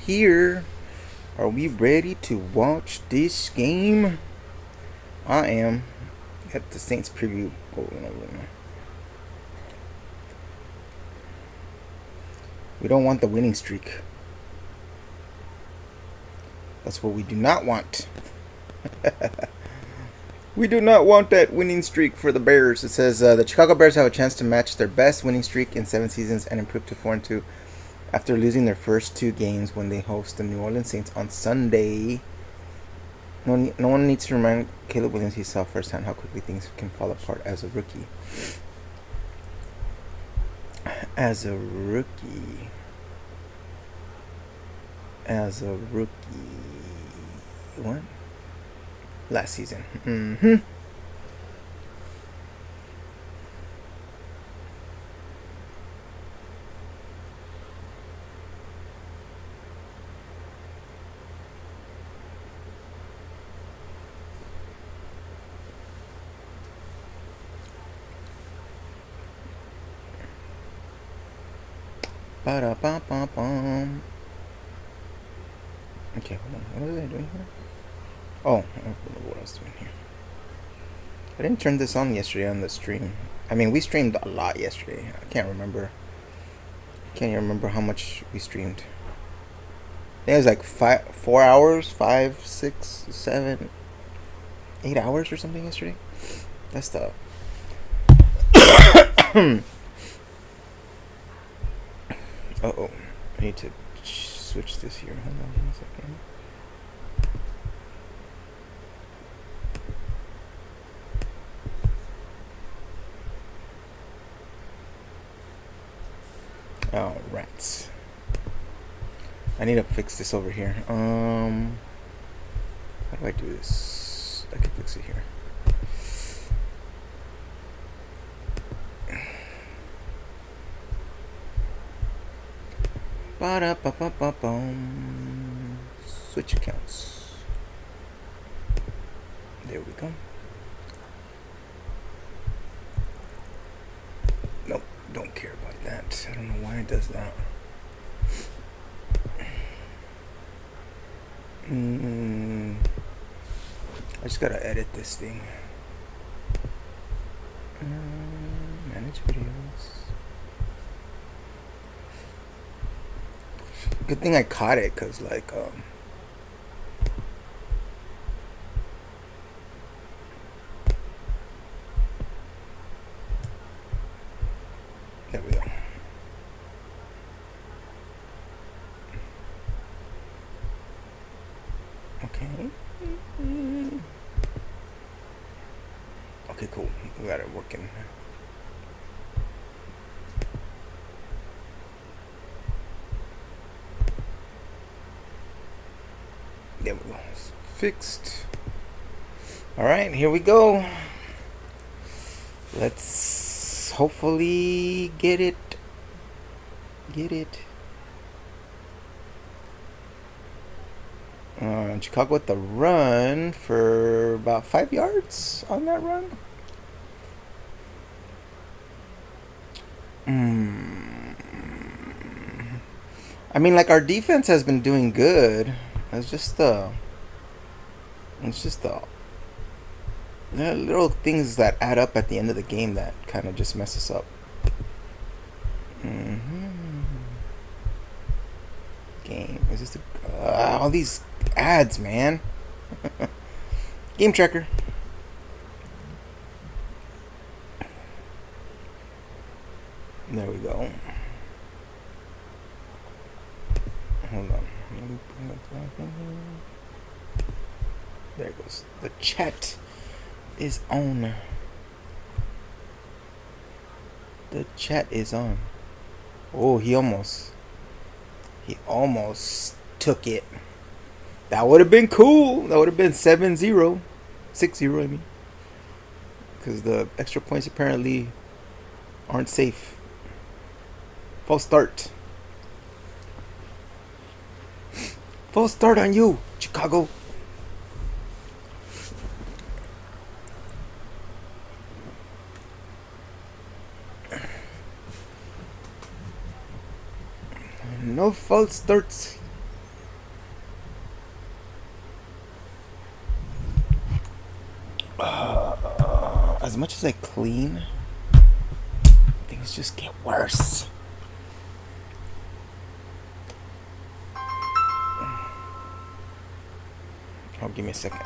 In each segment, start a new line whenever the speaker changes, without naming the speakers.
here. Are we ready to watch this game? I am. Got the Saints preview going over now. We don't want the winning streak. That's what we do not want. We do not want that winning streak for the Bears. It says the Chicago Bears have a chance to match their best winning streak in 7 seasons and improve to 4-2 after losing their first 2 games when they host the New Orleans Saints on Sunday. No one needs to remind Caleb Williams he saw firsthand how quickly things can fall apart as a rookie. As a rookie. What? Last season. Ba-da-ba-ba-bum. Okay, hold on. What was I doing here? Oh, I don't know what I was doing here. I didn't turn this on yesterday on the stream. I mean, we streamed a lot yesterday. I can't remember. Can't even remember how much we streamed. I think it was like 4 hours, 5, 6, 7, 8 hours or something yesterday. That's the. Uh-oh. I need to switch this here. Hold on a second. Oh, rats. I need to fix this over here. How do I do this? I can fix it here. Ba-da-ba-ba-ba-bum. Switch accounts. There we go. Nope, don't care about that. I don't know why it does that. I just gotta edit this thing. Manage videos. Good thing I caught it, cause like there we go. Okay. Okay, cool. We got it working. There we go. It's fixed. Alright, here we go. Let's hopefully get it. Chicago with the run for about 5 yards on that run. I mean, like, our defense has been doing good. It's just the little things that add up at the end of the game that kind of just mess us up. Game. Is this all these ads, man? Game tracker. There we go. Hold on. There it goes. The chat is on. The chat is on. Oh, he almost took it. That would have been cool. That would have been 7-0. 6-0, I mean. Because the extra points apparently aren't safe. False start. False start on you, Chicago. No false starts as much as I clean, things just get worse. Oh, give me a second.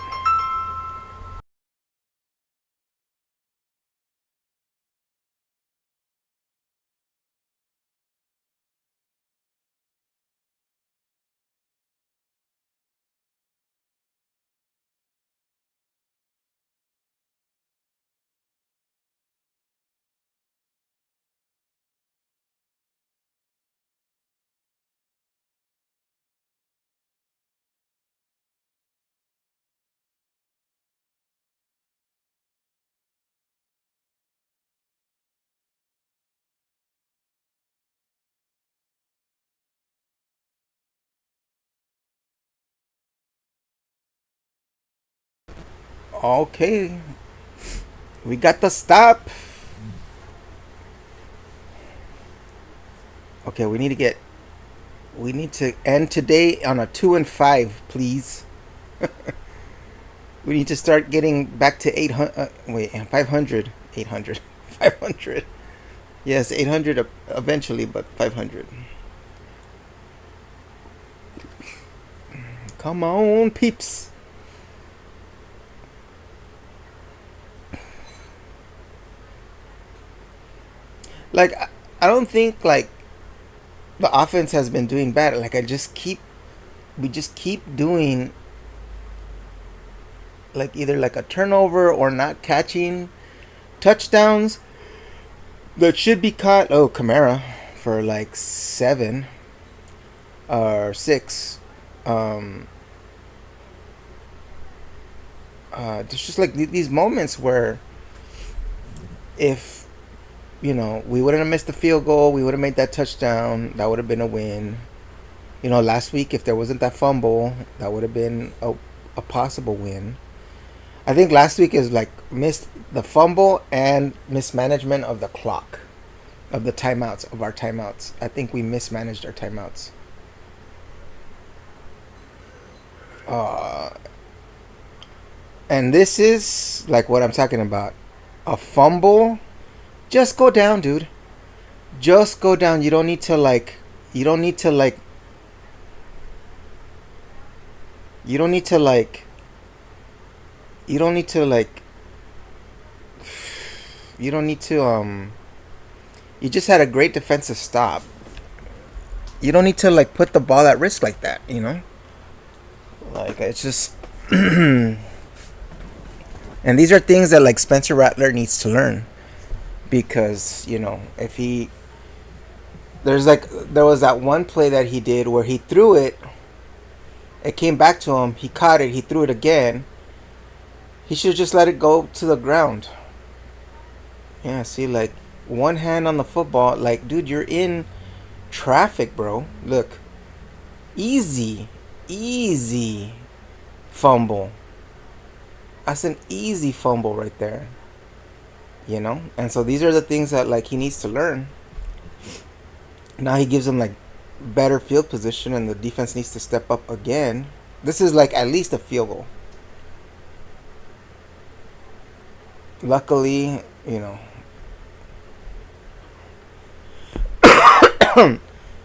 Okay, we got the stop. Okay, we need to end today on a 2-5, please. We need to start getting back to 800. 500. 800. 500. Yes, 800 eventually, but 500. Come on, peeps. Like, I don't think, like, the offense has been doing bad. Like, we just keep doing, like, either like a turnover or not catching touchdowns that should be caught. Oh, Kamara for like 7 or 6. There's just like these moments where if we wouldn't have missed the field goal, we would have made that touchdown, that would have been a win. Last week, if there wasn't that fumble, that would have been a possible win. I think last week is like missed the fumble and mismanagement of the clock, of the timeouts, of our timeouts. I think we mismanaged our timeouts. And this is like what I'm talking about. A fumble, just go down, dude. Just go down. You don't need to like. You don't need to like. You don't need to like. You don't need to like. You don't need to You just had a great defensive stop. You don't need to like put the ball at risk like that. Like it's just. And these are things that like Spencer Rattler needs to learn, because if there was that one play that he did where he threw it, it came back to him, he caught it, he threw it again. He should just let it go to the ground. Yeah, see, like one hand on the football, like dude, you're in traffic, bro. Look, easy fumble. That's an easy fumble right there. And so these are the things that like he needs to learn. Now he gives him like better field position, and the defense needs to step up again. This is like at least a field goal. Luckily,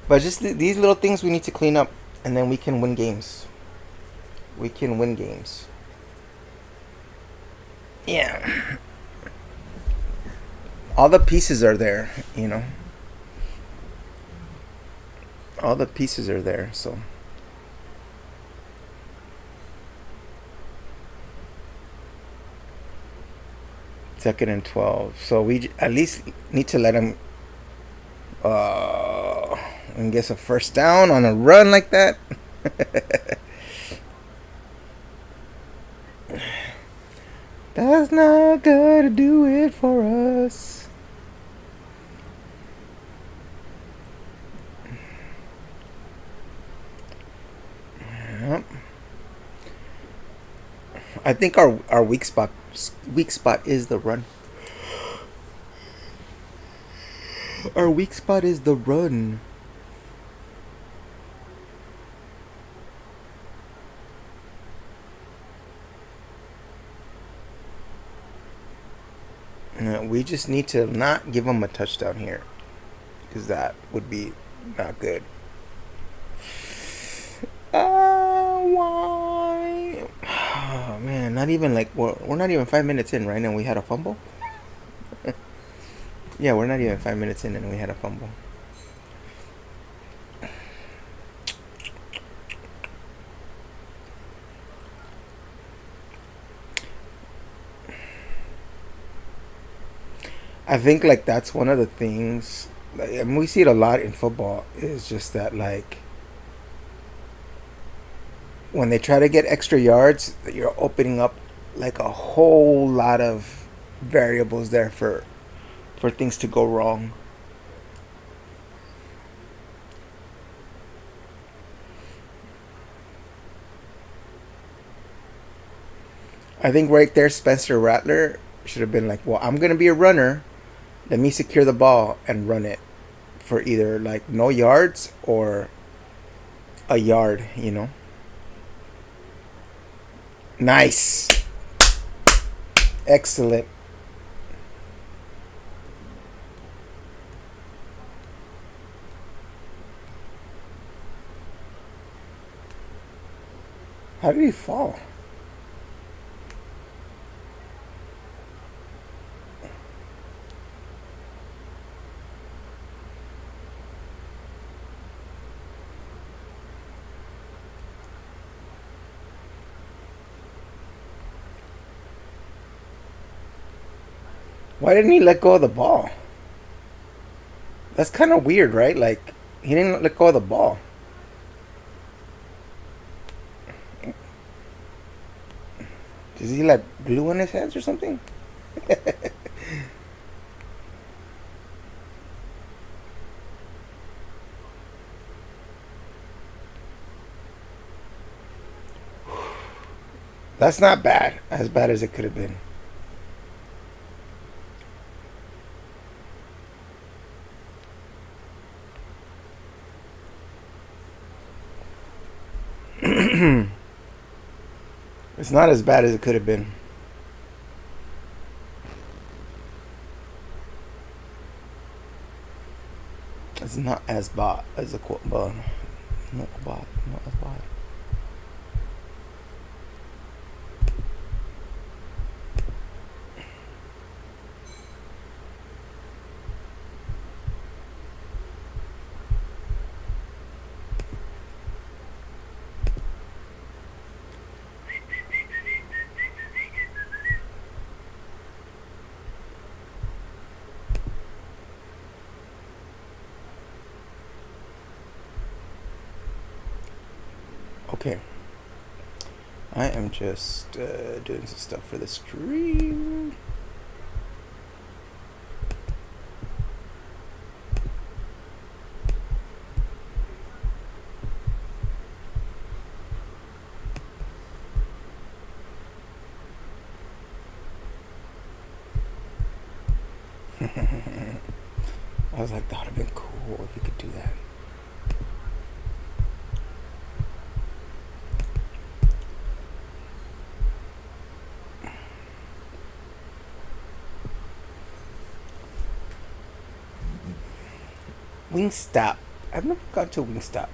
but just these little things we need to clean up, and then we can win games. We can win games. Yeah. All the pieces are there, All the pieces are there, so. Second and 12. So we at least need to let him and get a first down on a run like that. That's not gonna do it for us. Yep. I think our weak spot is the run. Our weak spot is the run. We just need to not give them a touchdown here, because that would be not good. Why? Oh, man, not even like we're not even 5 minutes in, right? And we had a fumble. Yeah, we're not even 5 minutes in, and we had a fumble. I think like that's one of the things. Like, I mean, we see it a lot in football. Is just that like when they try to get extra yards, you're opening up like a whole lot of variables there for things to go wrong. I think right there, Spencer Rattler should have been like, "Well, I'm gonna be a runner. Let me secure the ball and run it for either like no yards or a yard." Nice, excellent. How did he fall? Why didn't he let go of the ball? That's kind of weird, right? Like he didn't let go of the ball. Does he like glue on his hands or something? That's not bad. As bad as it could have been. It's not as bad as it could have been. It's not as bad as a quote, but not bad, not as bad. Okay, I am just doing some stuff for the stream. I was like, that would have been cool if you could do that. Wingstop. I've never gone to Wingstop.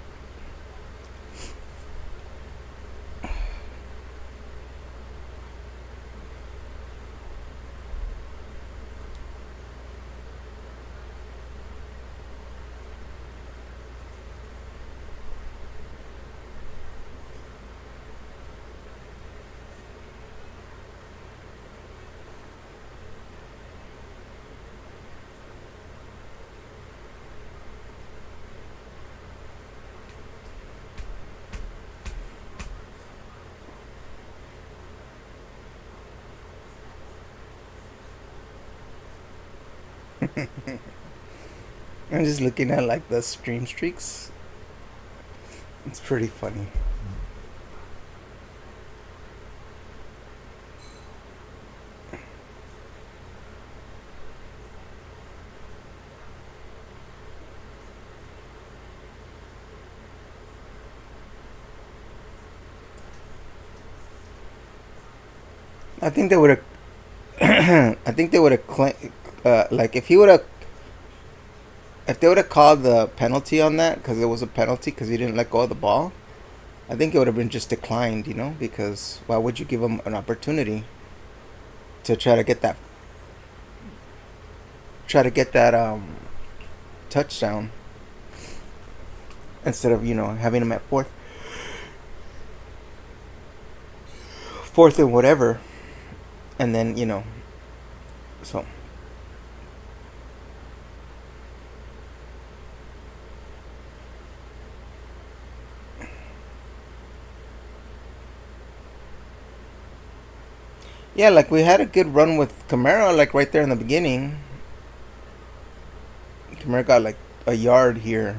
I'm just looking at like the stream streaks. It's pretty funny. I think they would have. I think they would have like if they would have called the penalty on that because it was a penalty because he didn't let go of the ball. I think it would have been just declined, because why would you give him an opportunity to try to get that touchdown instead of having him at fourth and whatever, and then so yeah, like we had a good run with Kamara, like right there in the beginning. Kamara got like a yard here.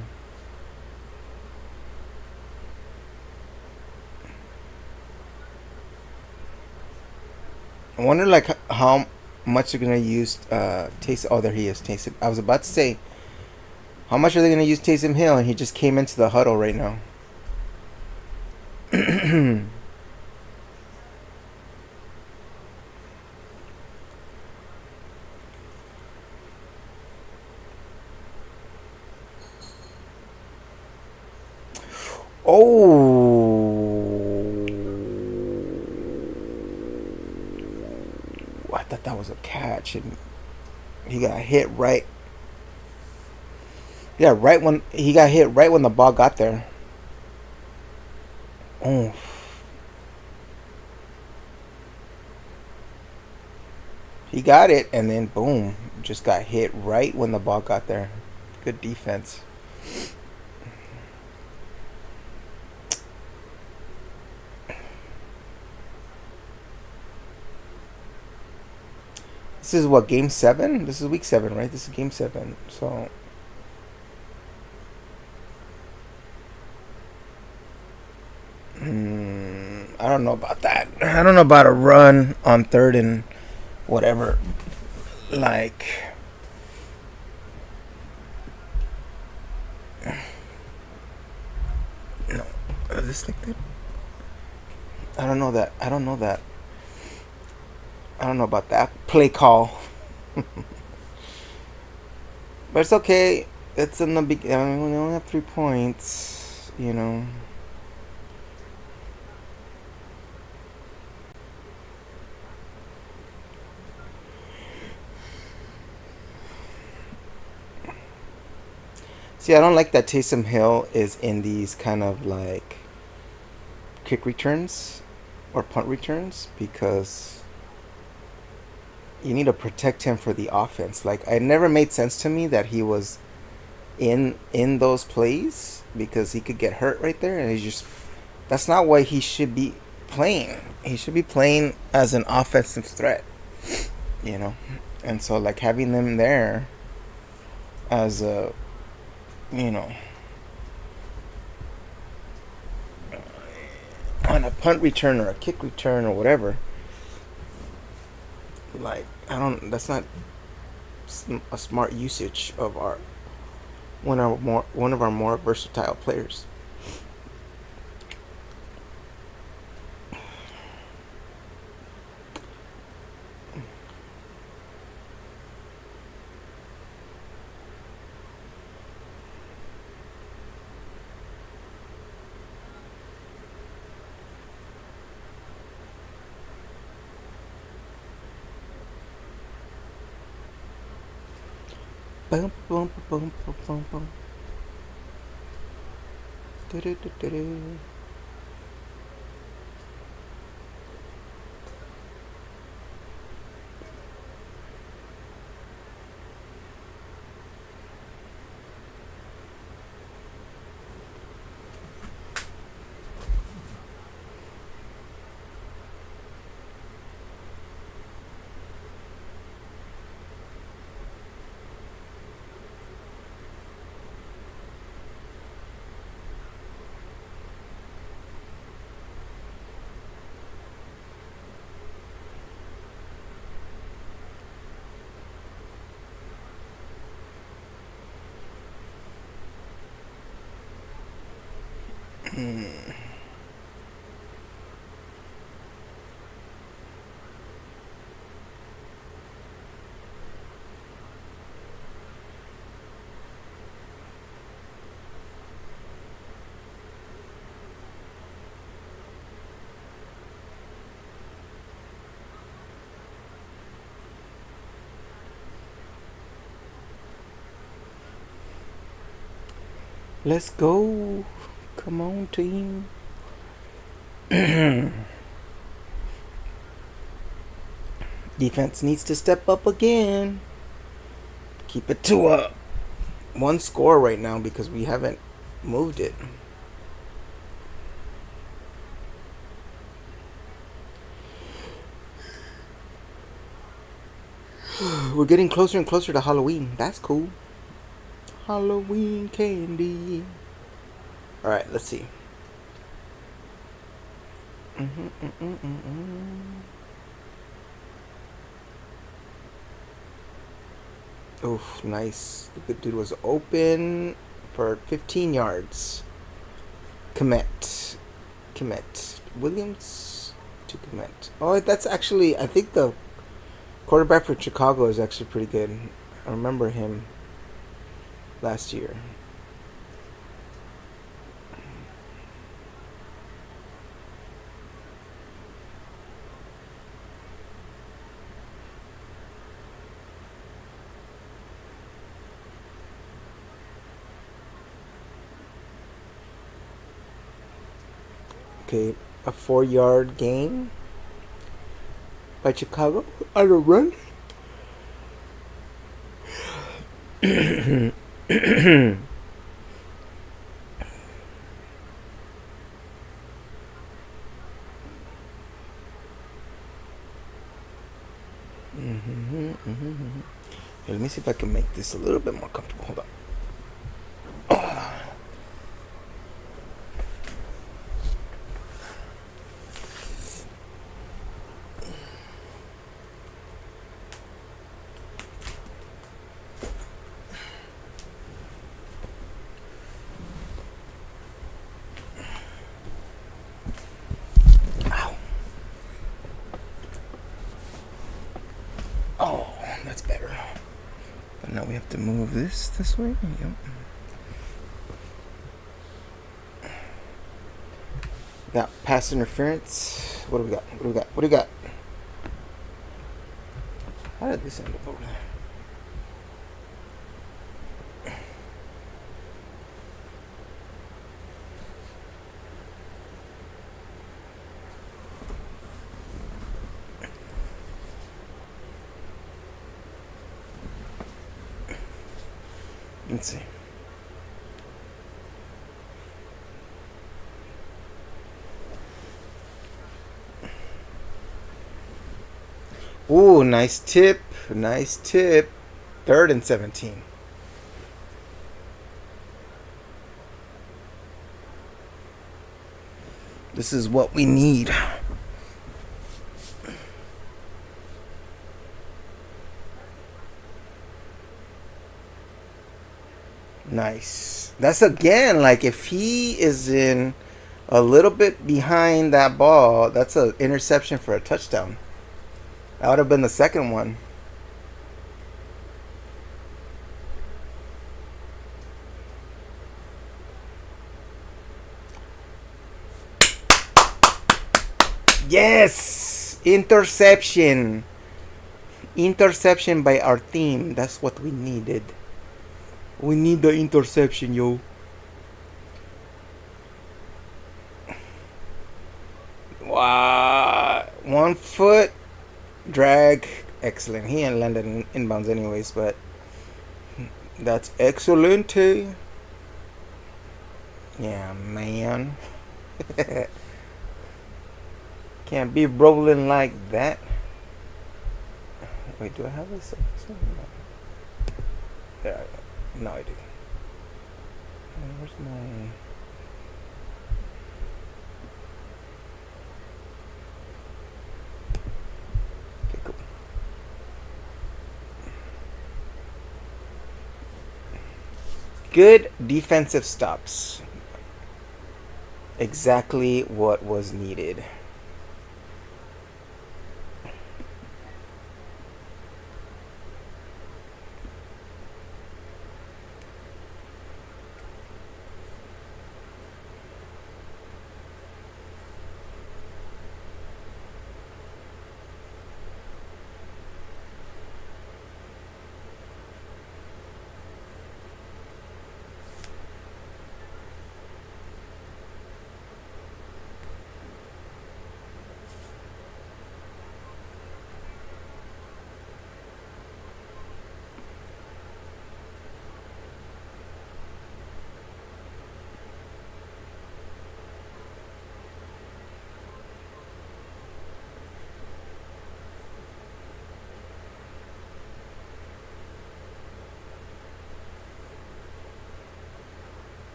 I wonder like how much they're gonna use Taysom. Oh, there he is, Taysom. I was about to say, how much are they gonna use Taysom Hill, and he just came into the huddle right now. Oh, I thought that was a catch, and he got hit right. Yeah, right when he got hit, right when the ball got there. Oh, he got it, and then boom, just got hit right when the ball got there. Good defense. This is what, game 7? This is week 7, right? This is game 7. So I don't know about that. I don't know about a run on third and whatever. Like, no, is this like that? I don't know that. I don't know that. I don't know about that play call. But it's okay. It's in the beginning. I mean, we only have 3 points. See, I don't like that Taysom Hill is in these kind of like kick returns or punt returns because you need to protect him for the offense. Like, it never made sense to me that he was in those plays because he could get hurt right there, and he's just that's not why he should be playing. He should be playing as an offensive threat, you know. And so like having them there as a you know on a punt return or a kick return or whatever, like I don't that's not a smart usage of our one of our more versatile players. Bum, bum, bum, bum, bum, bum. Do-do-do-do-do. Let's go. Come on, team. Defense needs to step up again. Keep it to a one score right now because we haven't moved it. We're getting closer and closer to Halloween. That's cool. Halloween candy. Alright, let's see. Oof, nice. The good dude was open for 15 yards. Commit. Williams to commit. Oh, that's actually, I think the quarterback for Chicago is actually pretty good. I remember him last year. Okay, a 4-yard gain by Chicago on a run. Here, let me see if I can make this a little bit more comfortable. Hold on. Oh, that's better. But now we have to move this way. Yep. Got pass interference. What do we got? What do we got? How did this end up over there? Let's see. Ooh, nice tip. 3rd and 17. This is what we need. Nice. That's again, like if he is in a little bit behind that ball, that's an interception for a touchdown. That would have been the second one. Yes! Interception. Interception by our team. That's what we needed. We need the interception, yo. Wow. 1 foot. Drag. Excellent. He ain't landed in inbounds anyways, but that's excellent. Yeah, man. Can't be rolling like that. Wait, do I have this? There I go. No, I do. Where's my... Okay, cool. Good defensive stops. Exactly what was needed.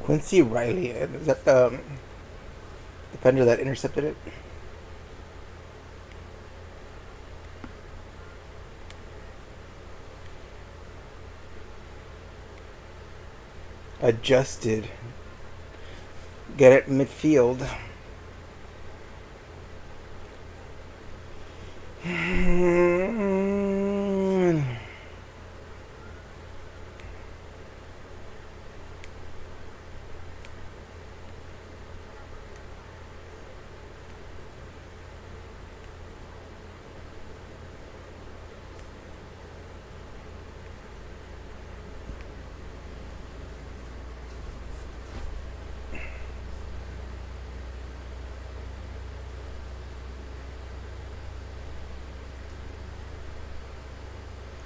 Quincy Riley. Is that the defender that intercepted it? Adjusted. Get it midfield.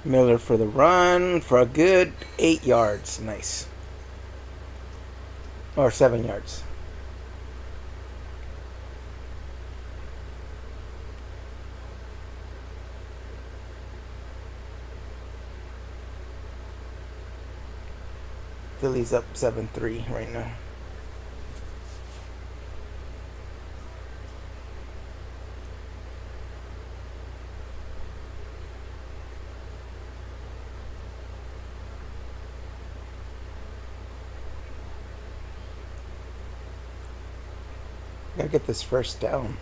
Miller for the run for a good 8 yards. Nice. Or 7 yards. Philly's up 7-3 right now. Gotta get this first down.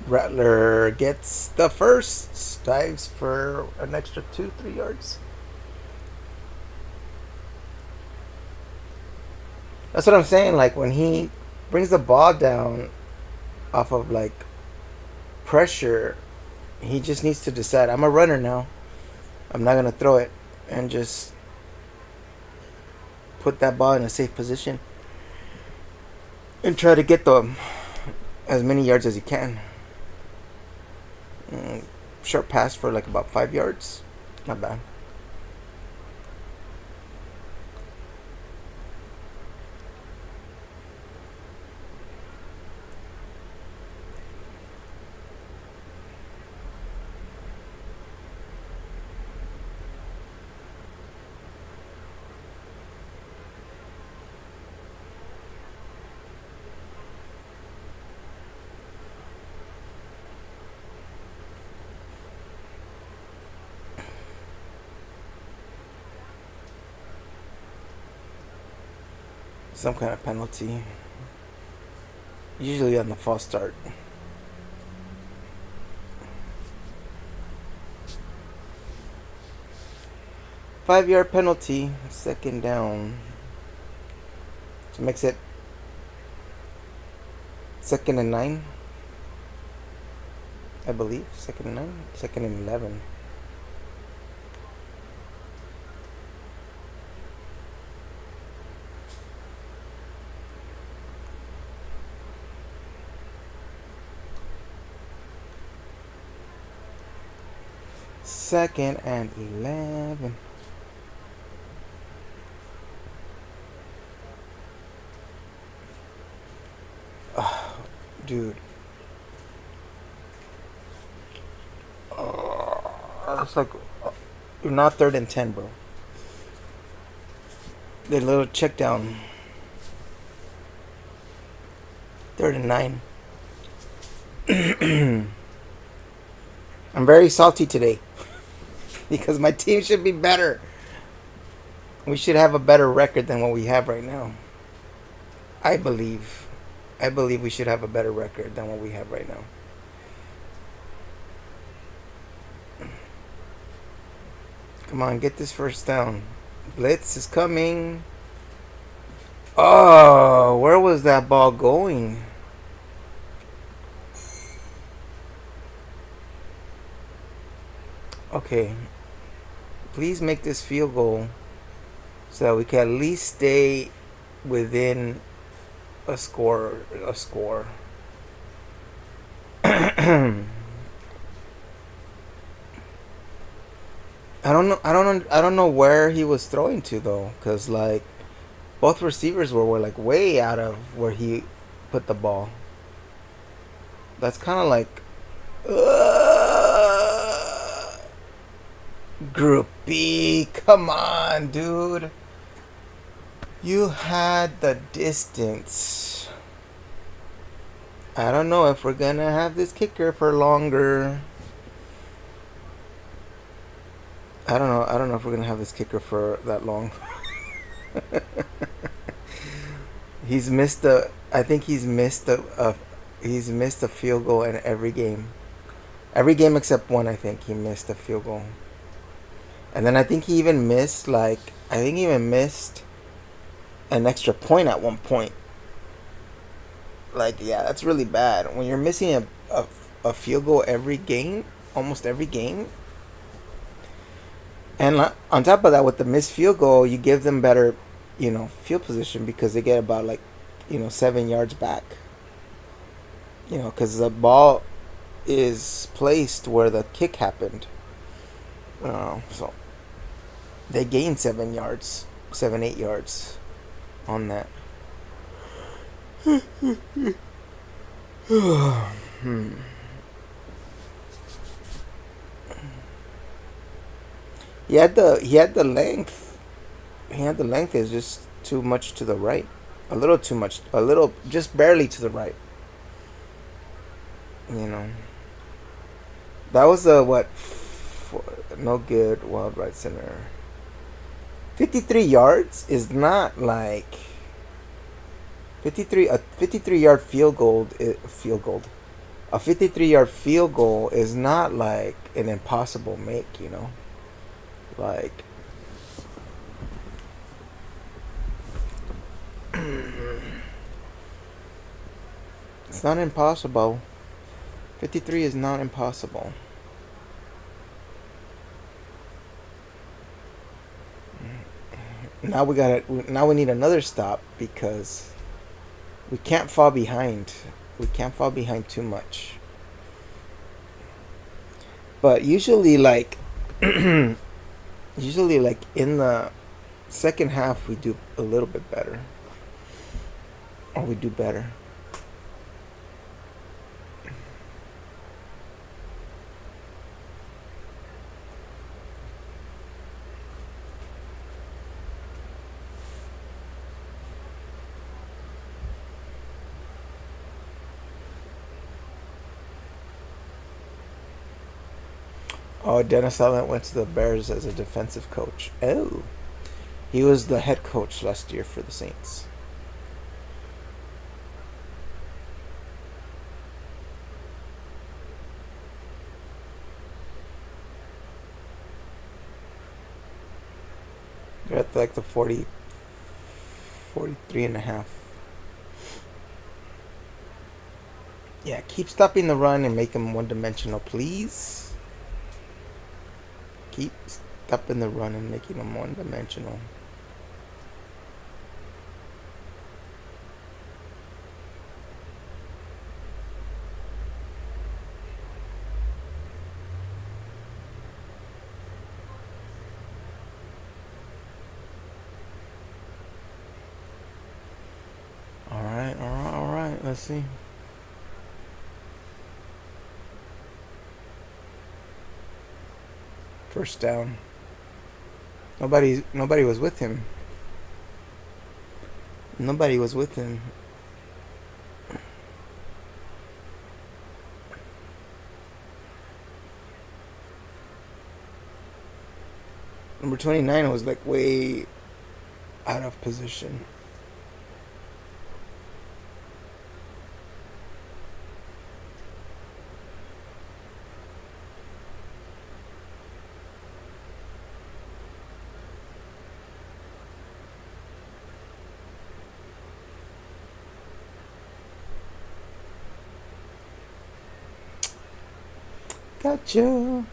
Rattler gets the first. Dives for an extra 2-3 yards. That's what I'm saying. Like when he brings the ball down off of like pressure, he just needs to decide, I'm a runner now. I'm not gonna throw it, and just put that ball in a safe position and try to get them as many yards as he can. Short pass for like about 5 yards. Not bad. Some kind of penalty. Usually on the false start. Five-yard penalty. Second down. So makes it 2nd and 9. I believe. 2nd and 9. 2nd and 11. Second and 11. Oh, dude. It's like you're not 3rd and 10, bro. The little check down. 3rd and 9. I'm very salty today because my team should be better. We should have a better record than what we have right now. I believe we should have a better record than what we have right now. Come on, get this first down. Blitz is coming. Oh, where was that ball going? Okay. Please make this field goal so that we can at least stay within a score. I don't know where he was throwing to though, cause like both receivers were like way out of where he put the ball. That's kind of like Group B. Come on, dude. You had the distance. I don't know if we're gonna have this kicker for longer. I don't know. I don't know if we're gonna have this kicker for that long. He's missed a. I think he's missed a. He's missed a field goal in every game. Every game except one. I think he missed a field goal. And then I think he even missed like. I think he even missed an extra point at one point. Like, yeah, that's really bad. When you're missing a field goal every game, almost every game. And on top of that, with the missed field goal, you give them better, field position because they get about 7 yards back. Because the ball is placed where the kick happened. So they gain 7 yards, 8 yards on that. He had the length. He had the length. Is just too much to the right. A little too much. A little, just barely to the right. That was a what? No good. Wild right center. 53 yards is not like 53. A 53-yard field goal. A 53-yard field goal is not like an impossible make. Like. It's not impossible. 53 is not impossible. Now we need another stop because we can't fall behind. We can't fall behind too much. But usually in the second half we do a little bit better. Or we do better. Oh, Dennis Allen went to the Bears as a defensive coach. Oh. He was the head coach last year for the Saints. They're at like the 43 and a half. Yeah, keep stopping the run and make him one-dimensional, please. Keep stopping the run and making them one-dimensional. All right. Let's see. First down. Nobody was with him. Nobody was with him. Number 29 was like way out of position. Gotcha.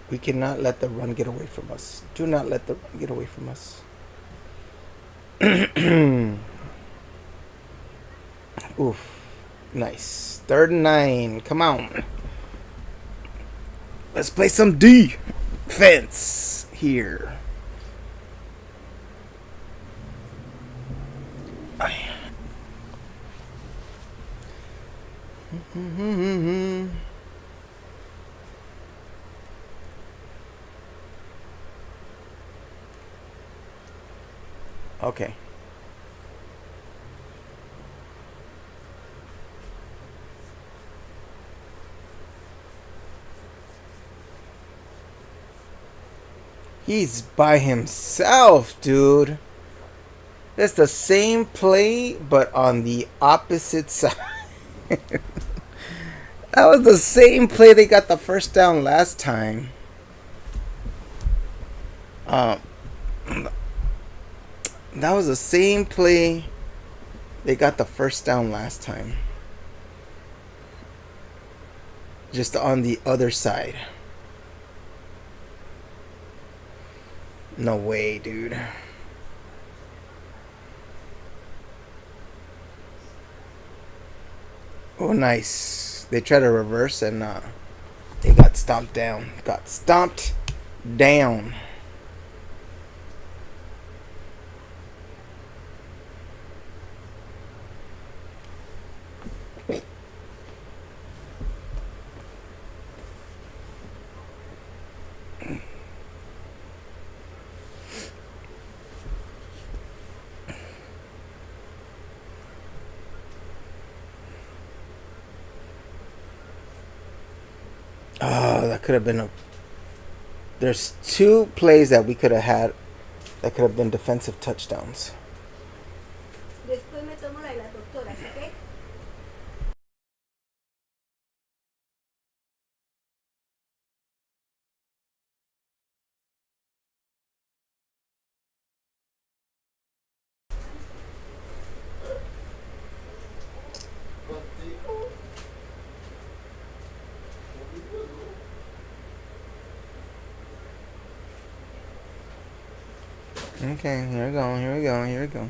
We cannot let the run get away from us. Do not let the run get away from us. Oof. Nice. 3rd and 9. Come on. Let's play some defense here. Okay. He's by himself, dude. It's the same play, but on the opposite side. That was the same play they got the first down last time. That was the same play they got the first down last time. Just on the other side. No way, dude. Oh, nice. They tried to reverse and they got stomped down. Got stomped down. Oh, that could have been a... There's two plays that we could have had that could have been defensive touchdowns. Okay, here we go, here we go, here we go.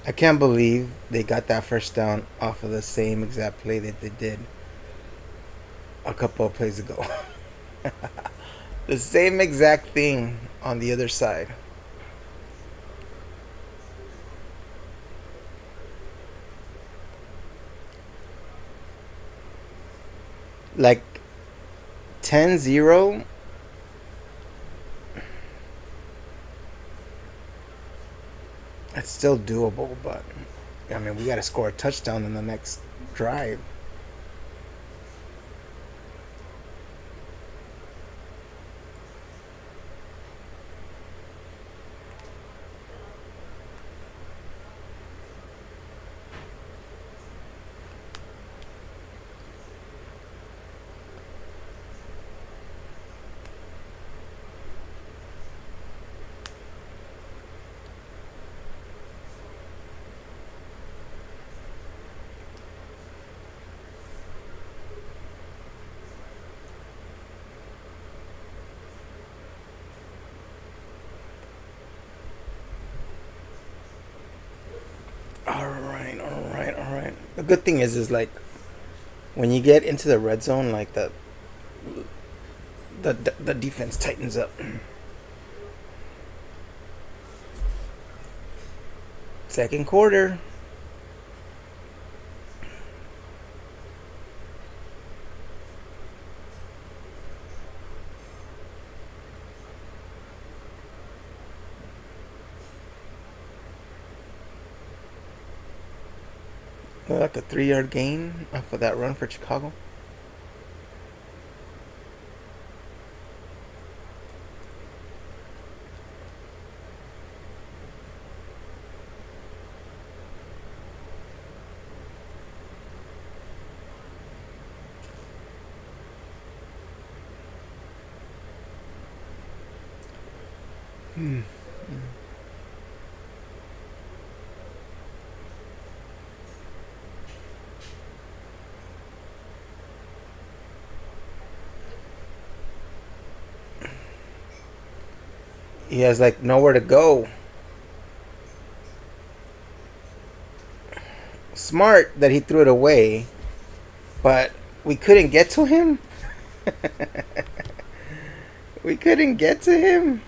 I can't believe they got that first down off of the same exact play that they did a couple of plays ago. The same exact thing on the other side. Like 10-0. It's still doable, but I mean, we got to score a touchdown in the next drive. All right. The good thing is like when you get into the red zone, like the defense tightens up. Second quarter. Like a 3-yard gain off of that run for Chicago. He has like nowhere to go. Smart that he threw it away, but we couldn't get to him. We couldn't get to him.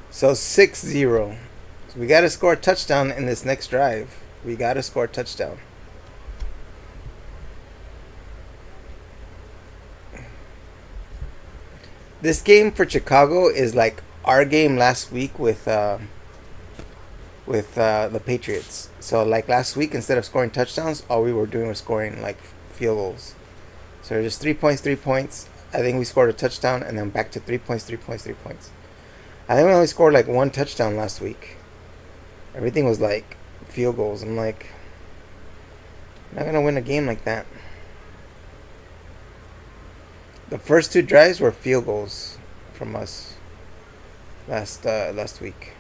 So 6-0. So we got to score a touchdown in this next drive. We got to score a touchdown. This game for Chicago is like our game last week with the Patriots. So like last week, instead of scoring touchdowns, all we were doing was scoring like field goals. So just 3 points, 3 points. I think we scored a touchdown and then back to 3 points, 3 points, 3 points. I think we only scored like one touchdown last week. Everything was like field goals. I'm like, I'm not gonna win a game like that. The first two drives were field goals from us last week.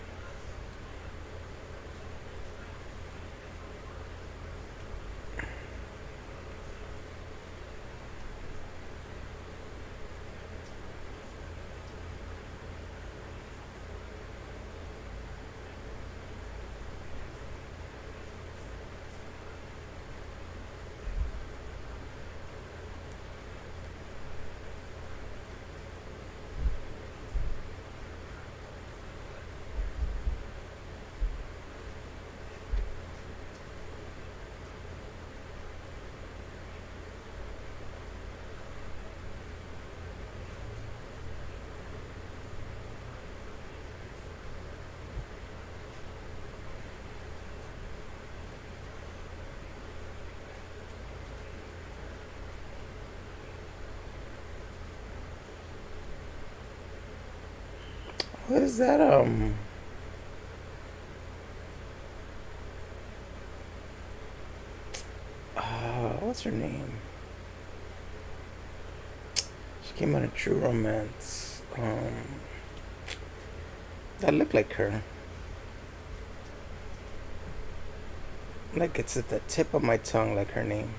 What is that? What's her name? She came out of True Romance. That looked like her. Like it's at the tip of my tongue, like her name.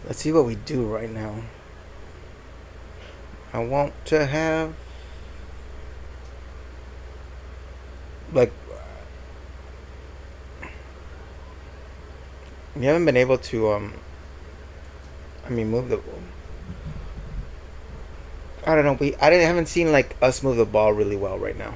Let's see what we do right now. I want to have like we haven't been able to move the I don't know, haven't seen like us move the ball really well right now.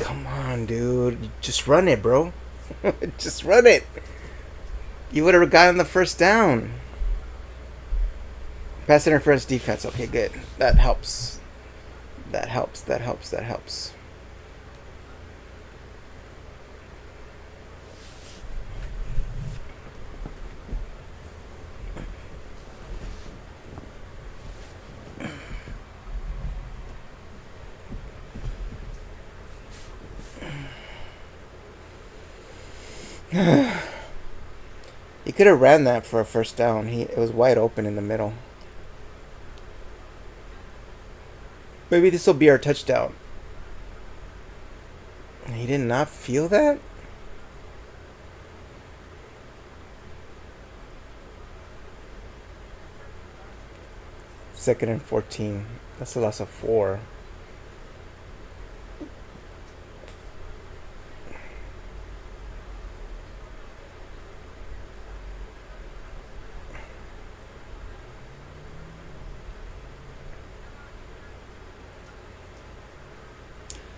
Come on, dude. Just run it, bro. Just run it. You would have gotten the first down. Pass interference defense. Okay, good. That helps. That helps. That helps. That helps. He could have ran that for a first down. It was wide open in the middle. Maybe this will be our touchdown. He did not feel that? Second and 14. That's a loss of 4.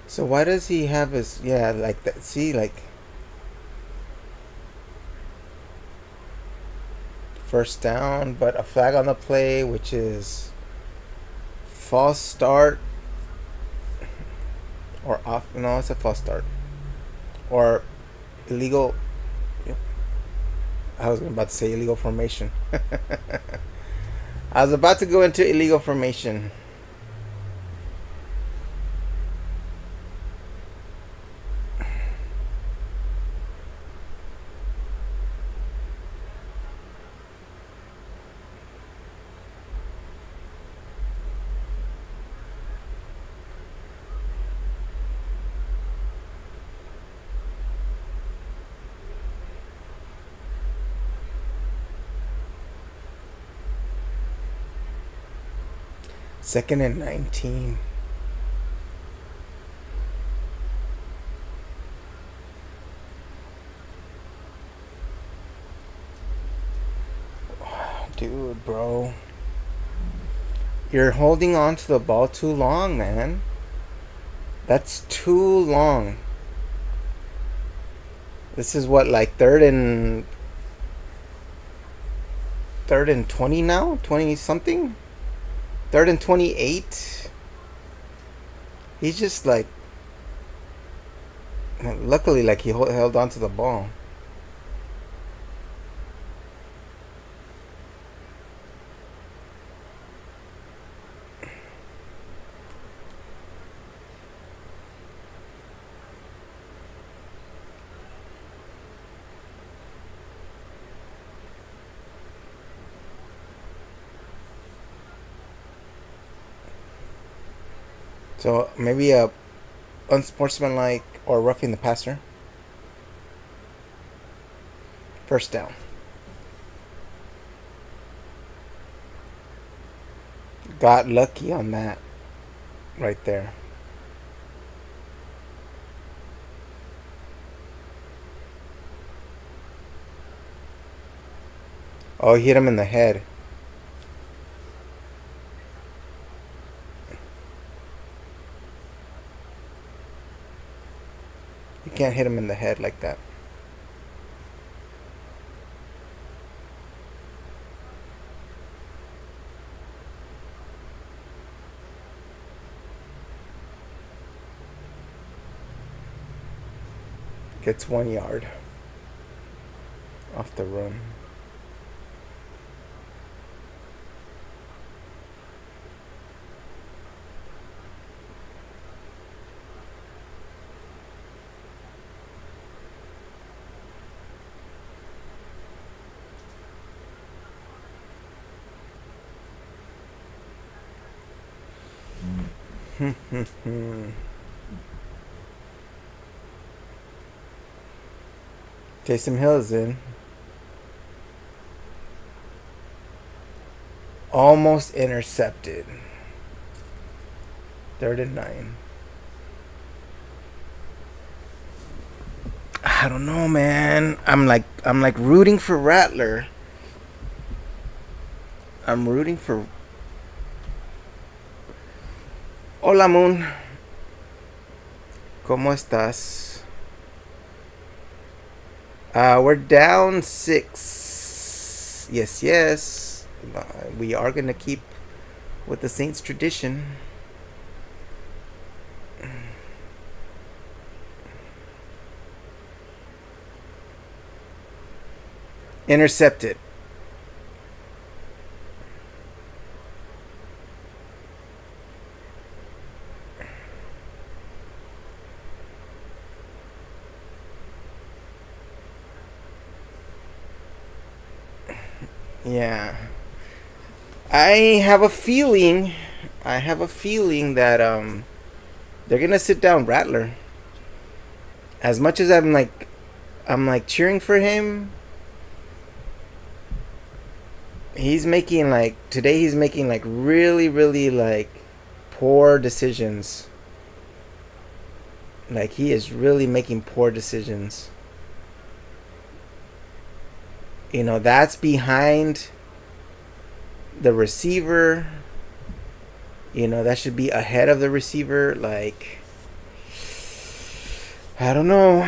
So why does he have his... Yeah, like that. See, like... First down, but a flag on the play, which is... False start. Or off... No, it's a false start. Or illegal... I was about to say illegal formation. I was about to go into illegal formation. Second and 19. Dude, bro. You're holding on to the ball too long, man. That's too long. This is what, like third and 20 now? 20 something? Third and 28. He's just like... Luckily, like, he held on to the ball. So maybe a unsportsmanlike or roughing the passer. First down. Got lucky on that right there. Oh, he hit him in the head. You can't hit him in the head like that. Gets 1 yard off the run. Taysom Hill is in. Almost intercepted. 3rd and 9. I don't know, man. I'm like rooting for Rattler. I'm rooting for... Hola, Moon. ¿Cómo estás? We're down 6. Yes, yes. We are gonna keep with the Saints tradition. Intercepted. Yeah. I have a feeling. That they're gonna sit down Rattler. As much as I'm like cheering for him. He's making like today. He's making like really, really like poor decisions. Like he is really making poor decisions. That's behind the receiver. That should be ahead of the receiver. Like, I don't know.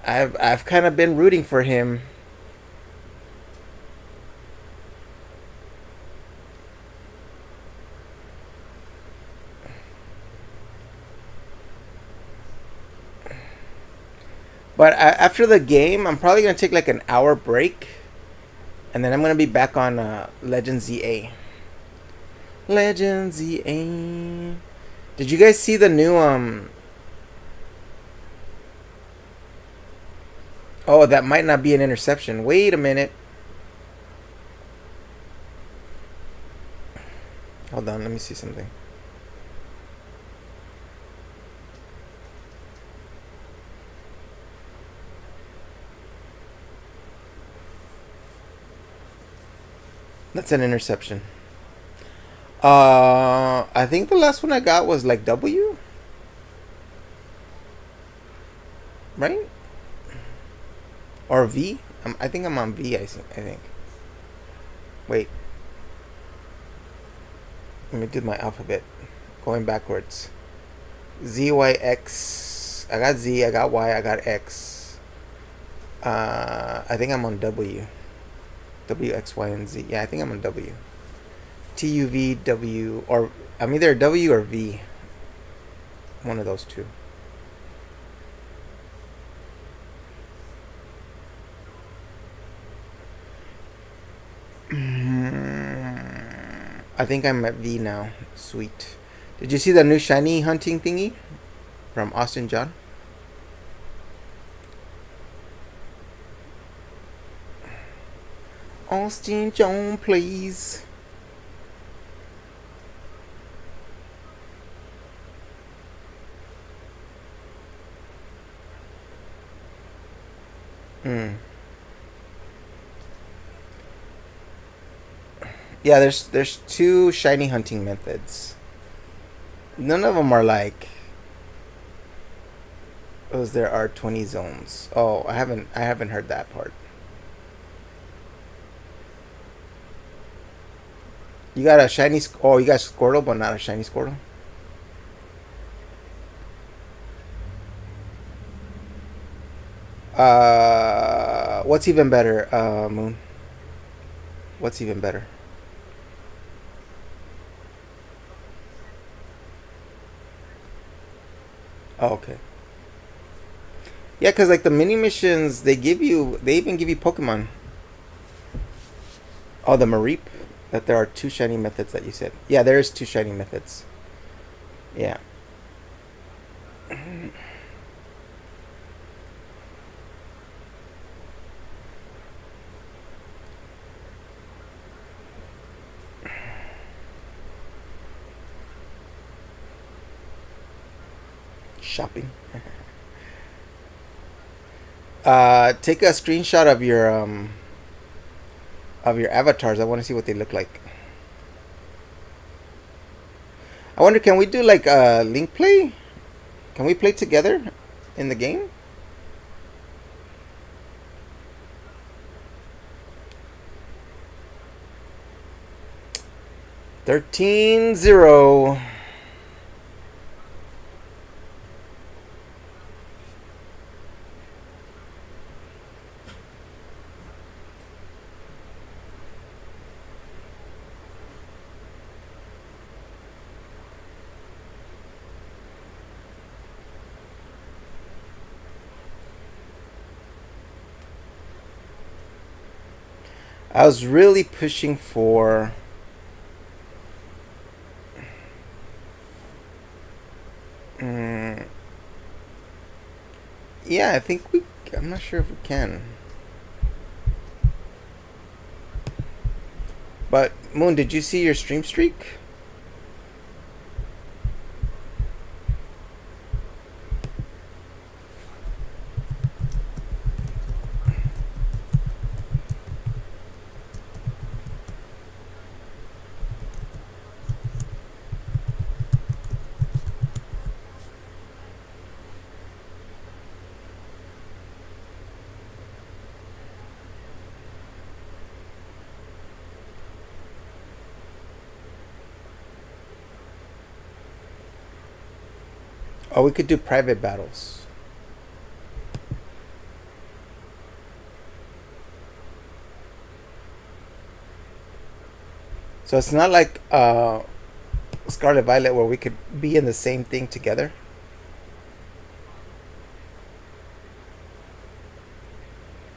I've kind of been rooting for him. But after the game, I'm probably gonna take like an hour break, and then I'm gonna be back on Legend ZA. Legend ZA. Did you guys see the new Oh, that might not be an interception. Wait a minute. Hold on, let me see something. That's an interception. I think the last one I got was like W, right? Or V. I think I'm on V. I think. Wait. Let me do my alphabet. Going backwards. Z, Y, X. I got Z. I got Y. I got X. I think I'm on W. W, X, Y, and Z. Yeah, I think I'm on W. T, U, V, W. Or I'm either W or V. One of those two. I think I'm at V now. Sweet. Did you see the new shiny hunting thingy from Austin John? Austin John, please. Yeah, there's two shiny hunting methods. None of them are like those. There are 20 zones. Oh, I haven't heard that part. You got a shiny. Oh, you got Squirtle, but not a shiny Squirtle. What's even better, Moon? What's even better? Oh, okay. Yeah, cause like the mini missions, they even give you Pokemon. Oh, the Mareep. That there are two shiny methods that you said. Yeah, there is two shiny methods. Yeah. Shopping. Take a screenshot of your avatars. I want to see what they look like. I wonder, can we do like a link play? Can we play together in the game? $13-0. I was really pushing for. Mm, yeah, I think we. I'm not sure if we can. But Moon, did you see your stream streak? Oh, we could do private battles. So it's not like Scarlet Violet where we could be in the same thing together.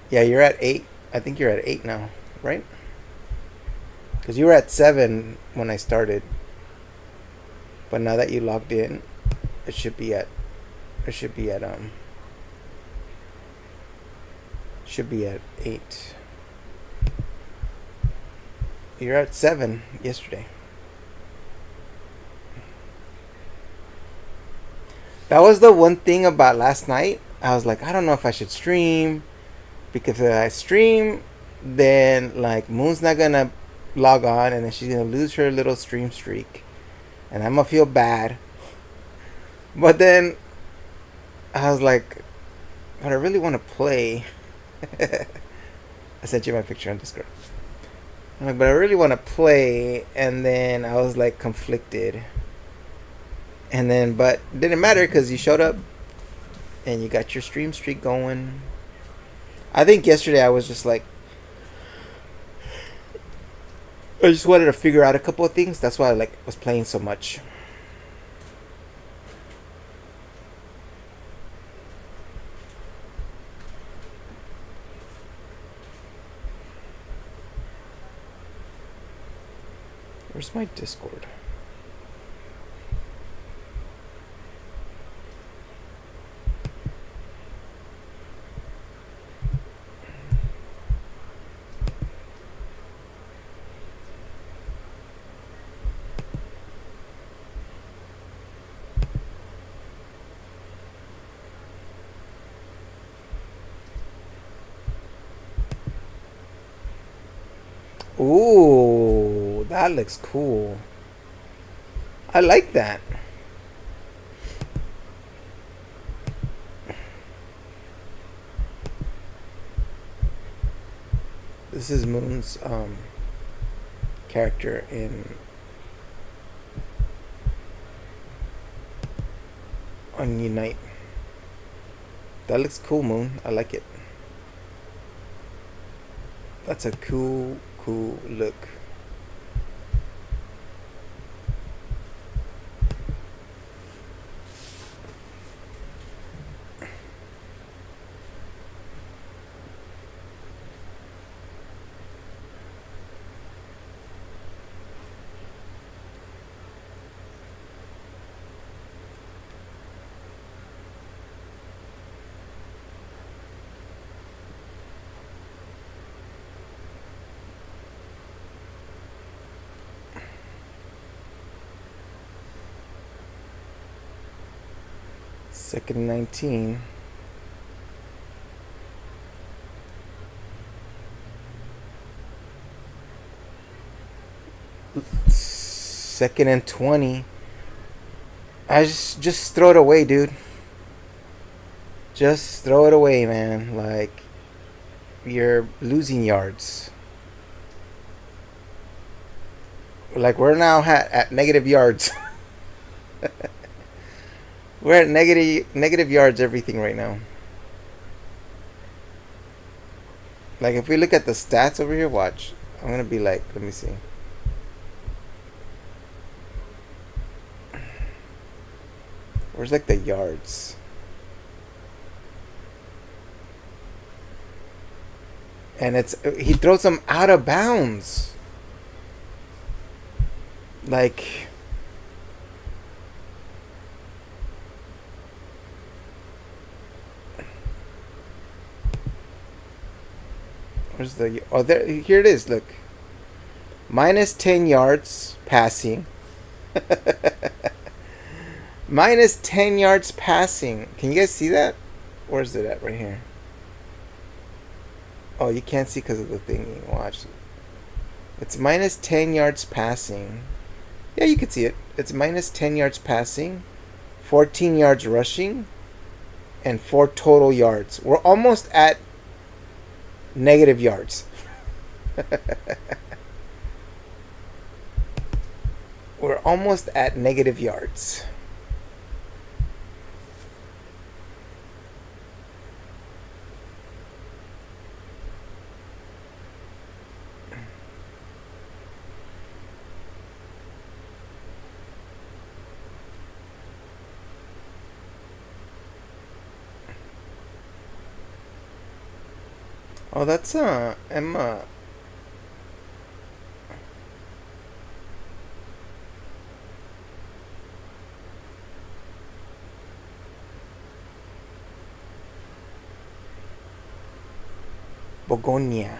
Yeah, you're at 8. I think you're at 8 now, right? Because you were at 7 when I started. But now that you logged in, it should be at. It should be at Should be at 8. You're at 7 yesterday. That was the one thing about last night. I was like, I don't know if I should stream, because if I stream, then like Moon's not gonna log on, and then she's gonna lose her little stream streak, and I'm gonna feel bad. But then I was like, but I really want to play. I sent you my picture on Discord. I'm like, but I really want to play, and then I was like conflicted. And then, but it didn't matter because you showed up, and you got your stream streak going. I think yesterday I was just like, I just wanted to figure out a couple of things. That's why I like was playing so much. Where's my Discord? Ooh, that looks cool. I like that. This is Moon's character in on Unite. That looks cool, Moon. I like it. That's a cool look. Second 19. Second and 20. I just throw it away, dude. Just throw it away, man. Like, you're losing yards. Like, we're now at negative yards. We're at negative yards everything right now. Like, if we look at the stats over here, watch. I'm gonna be like, let me see. Where's like the yards? and he throws them out of bounds. Like, where's the? Oh, there. Here it is. Look, minus 10 yards passing. Minus 10 yards passing. Can you guys see that? Where's it at? Right here. Oh, you can't see because of the thing. Watch. It's minus 10 yards passing. Yeah, you can see it. It's minus 10 yards passing, 14 yards rushing, and 4 total yards. We're almost at negative yards. We're almost at negative yards. Oh, that's Emma. Begonia.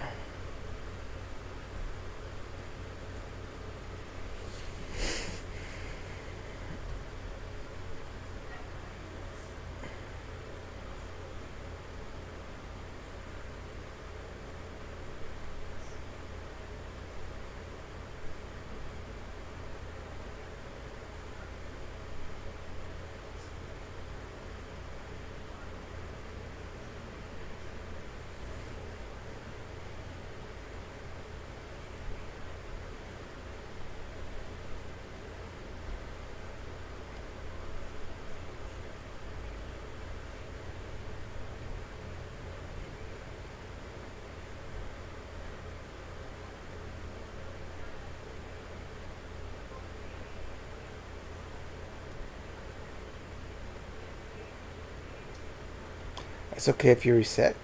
It's okay if you reset.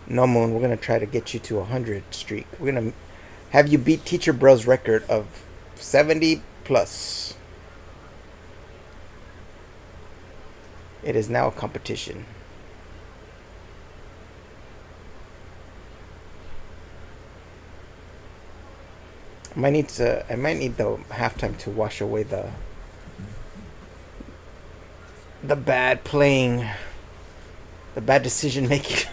No, Moon, we're going to try to get you to a 100 streak. We're going to have you beat Teacher Bro's record of 70 plus. It is now a competition. I might need the halftime to wash away the bad playing, the bad decision making.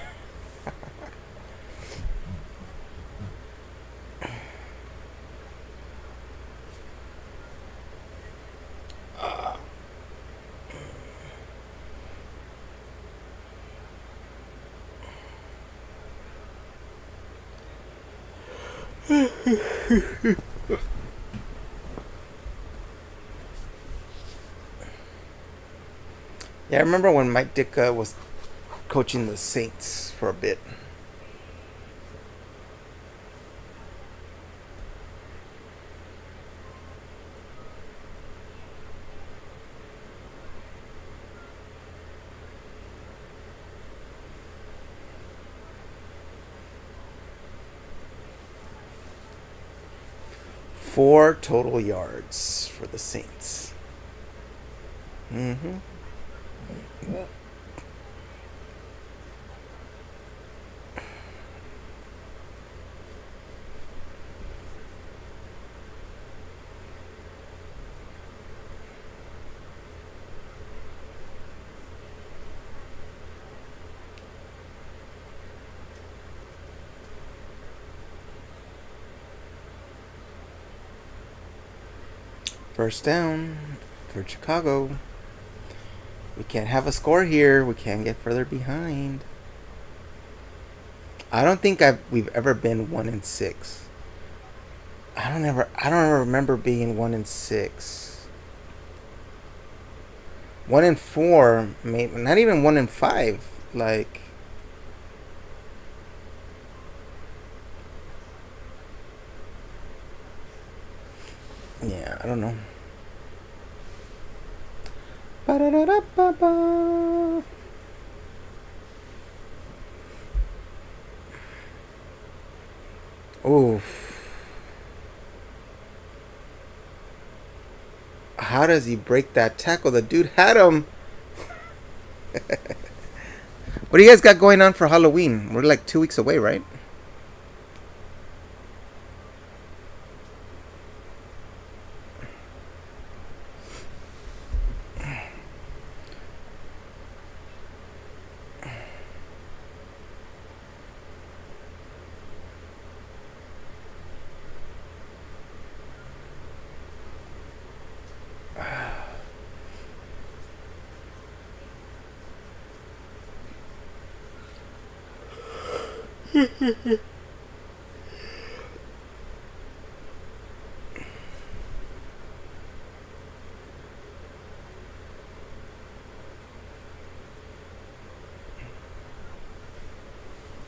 Yeah, I remember when Mike Ditka was coaching the Saints for a bit. Four total yards for the Saints. Mm-hmm. First down for Chicago. We can't have a score here. We can't get further behind. I don't think we've ever been 1-6. I don't ever remember being 1-6. 1-4, maybe not even 1-5. Like, yeah, I don't know. Ba-da-da-da-ba-ba. Oof. How does he break that tackle? The dude had him. What do you guys got going on for Halloween? We're like 2 weeks away, right?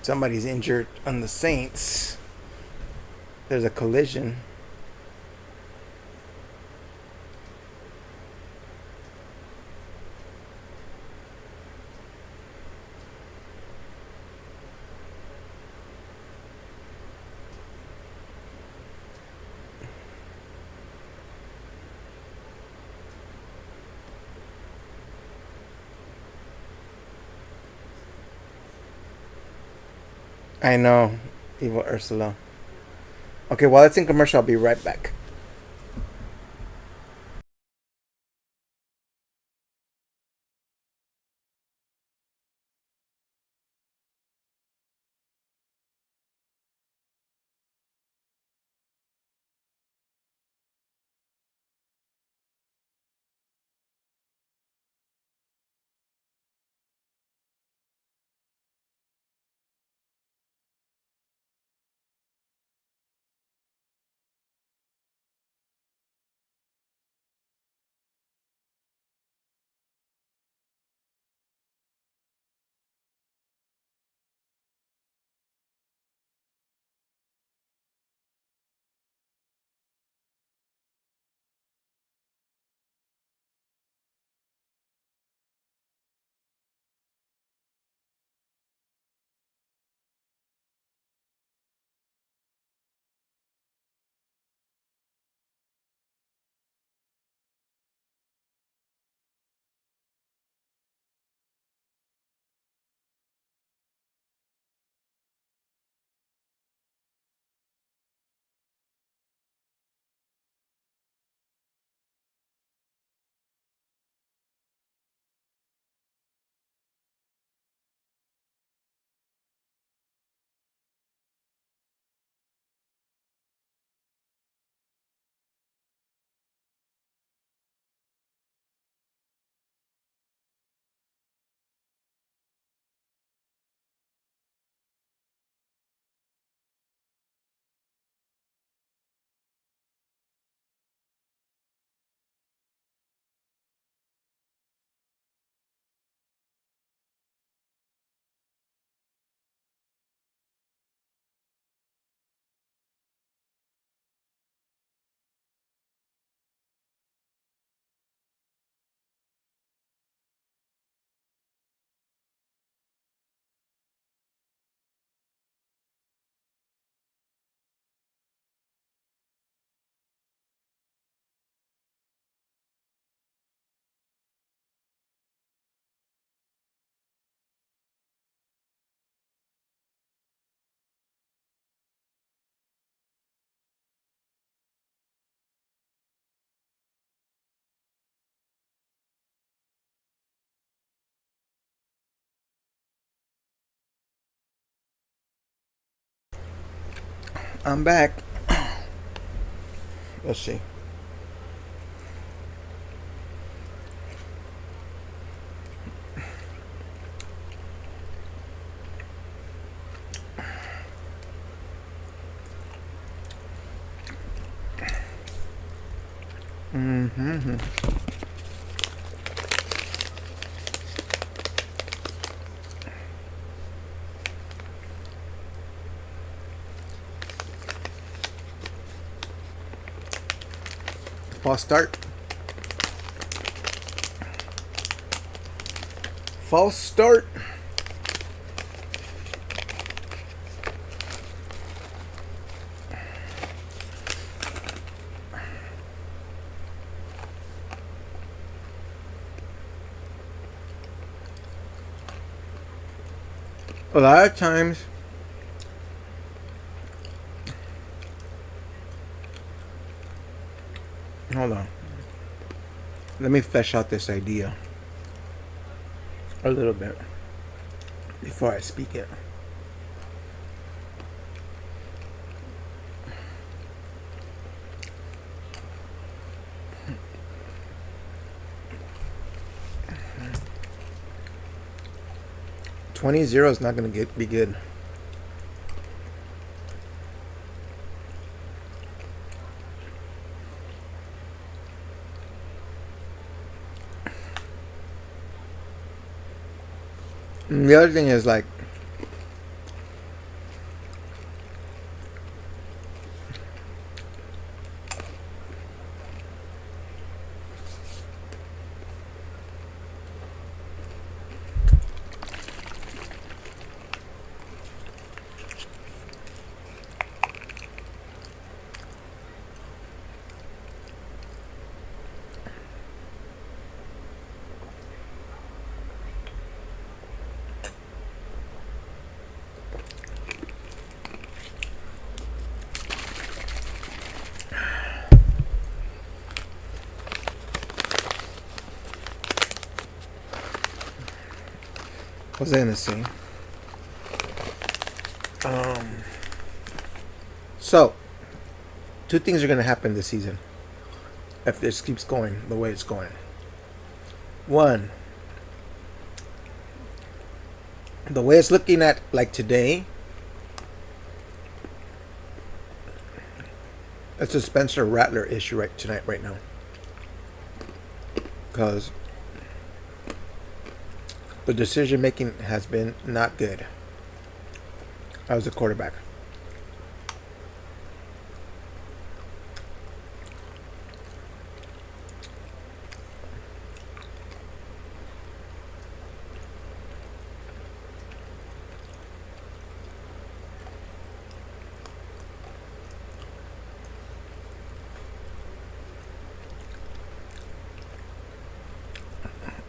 Somebody's injured on the Saints. There's a collision. I know. Evil Ursula. Okay, while it's in commercial, I'll be right back. I'm back. Let's see. Mm-hmm. False start. False start. A lot of times, hold on. Let me flesh out this idea a little bit before I speak it. $20 is not going to be good. And the other thing is like, what was I gonna say? So, two things are gonna happen this season if this keeps going the way it's going. One, the way it's looking at like today, it's a Spencer Rattler issue right now, because the decision making has been not good as a quarterback.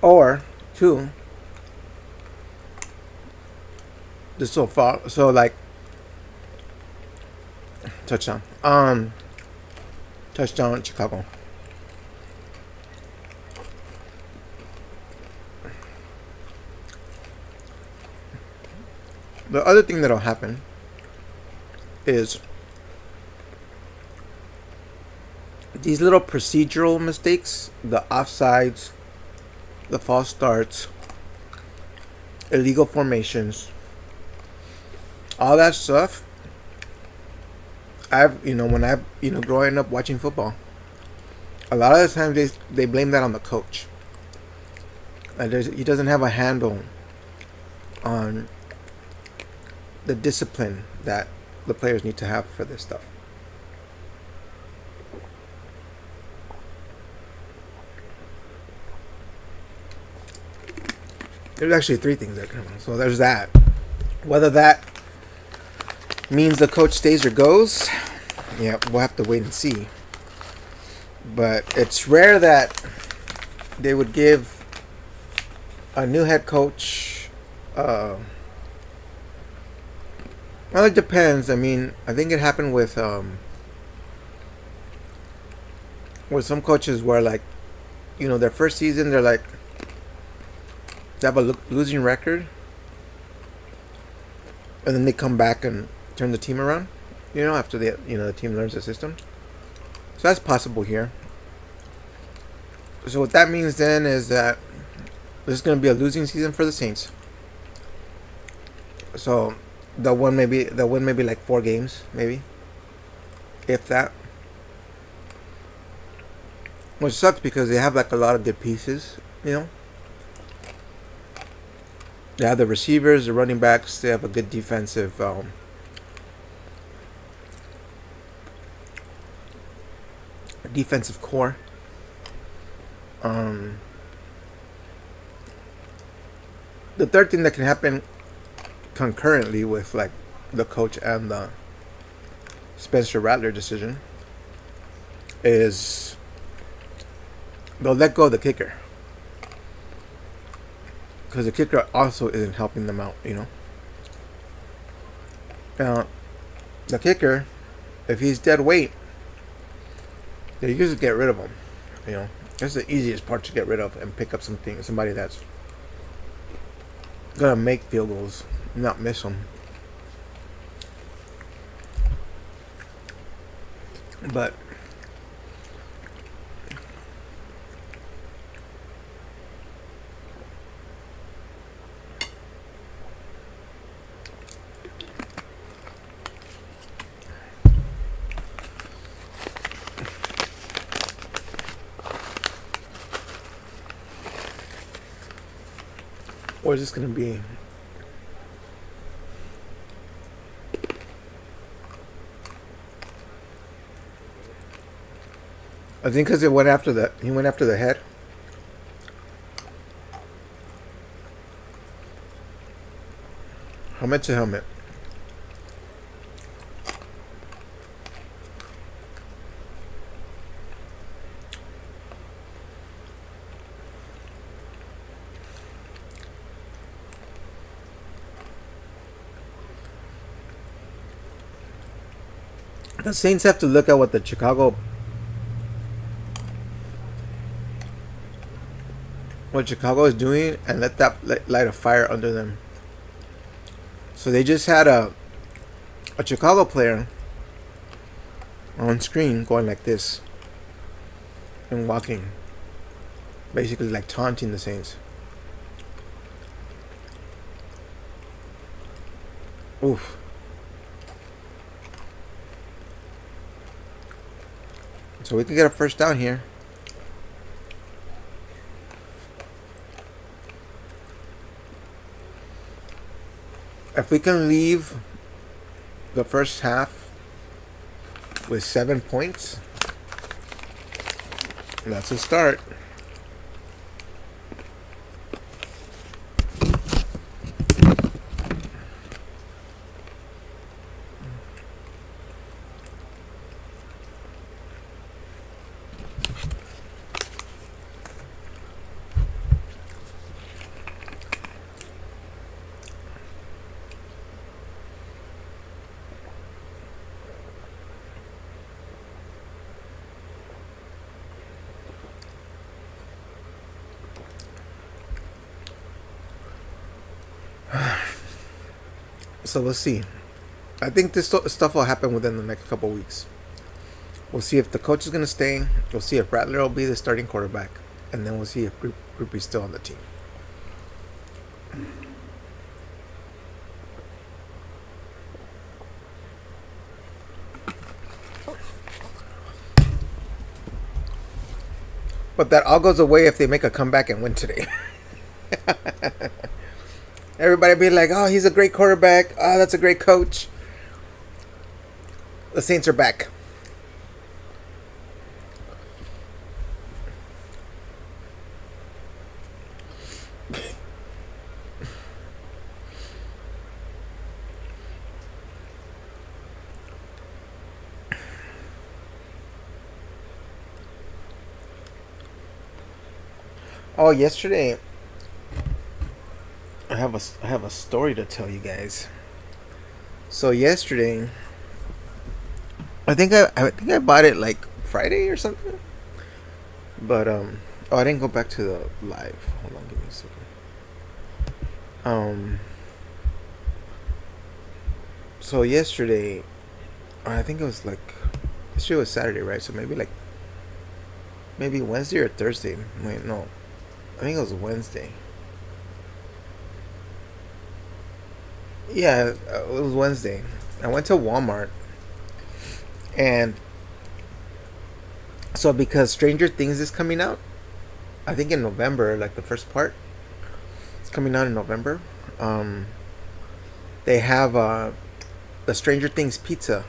Or two, this so far, so like touchdown, touchdown Chicago. The other thing that'll happen is these little procedural mistakes, the offsides, the false starts, illegal formations, all that stuff. When I've growing up watching football, a lot of the times they blame that on the coach. He doesn't have a handle on the discipline that the players need to have for this stuff. There's actually three things that come on. So there's that. Whether that means the coach stays or goes, yeah, we'll have to wait and see. But it's rare that they would give a new head coach. Well, it depends. I mean, I think it happened with some coaches where, like, their first season they're like, they have a losing record, and then they come back and turn the team around, after the team learns the system. So that's possible here. So what that means then is that this is going to be a losing season for the Saints. So they'll win maybe like 4 games, maybe, if that. Which sucks because they have like a lot of good pieces, They have the receivers, the running backs. They have a good defensive core. The third thing that can happen concurrently with like the coach and the Spencer Rattler decision is they'll let go of the kicker. Because the kicker also isn't helping them out, Now, the kicker, if he's dead weight, they usually get rid of him. You know, that's the easiest part to get rid of and pick up somebody that's gonna make field goals, not miss them. But or is this gonna be? I think because he went after the head. Helmet to helmet. The Saints have to look at what the Chicago is doing and let that light a fire under them. So they just had a Chicago player on screen going like this and walking, basically like taunting the Saints. Oof. So we can get a first down here. If we can leave the first half with 7 points, that's a start. So we'll see. I think this stuff will happen within the next couple weeks. We'll see if the coach is going to stay. We'll see if Rattler will be the starting quarterback. And then we'll see if Groupie's still on the team. But that all goes away if they make a comeback and win today. Everybody be like, oh, he's a great quarterback. Oh, that's a great coach. The Saints are back. Oh, yesterday I have a story to tell you guys. So yesterday, I think I bought it like Friday or something. But I didn't go back to the live. Hold on, give me a second. So yesterday, I think it was like yesterday was Saturday, right? So maybe Wednesday or Thursday. Wait, no, I think it was Wednesday. Yeah, it was Wednesday. I went to Walmart, and so because Stranger Things is coming out, I think in November, like the first part, it's coming out in November. They have the Stranger Things pizza.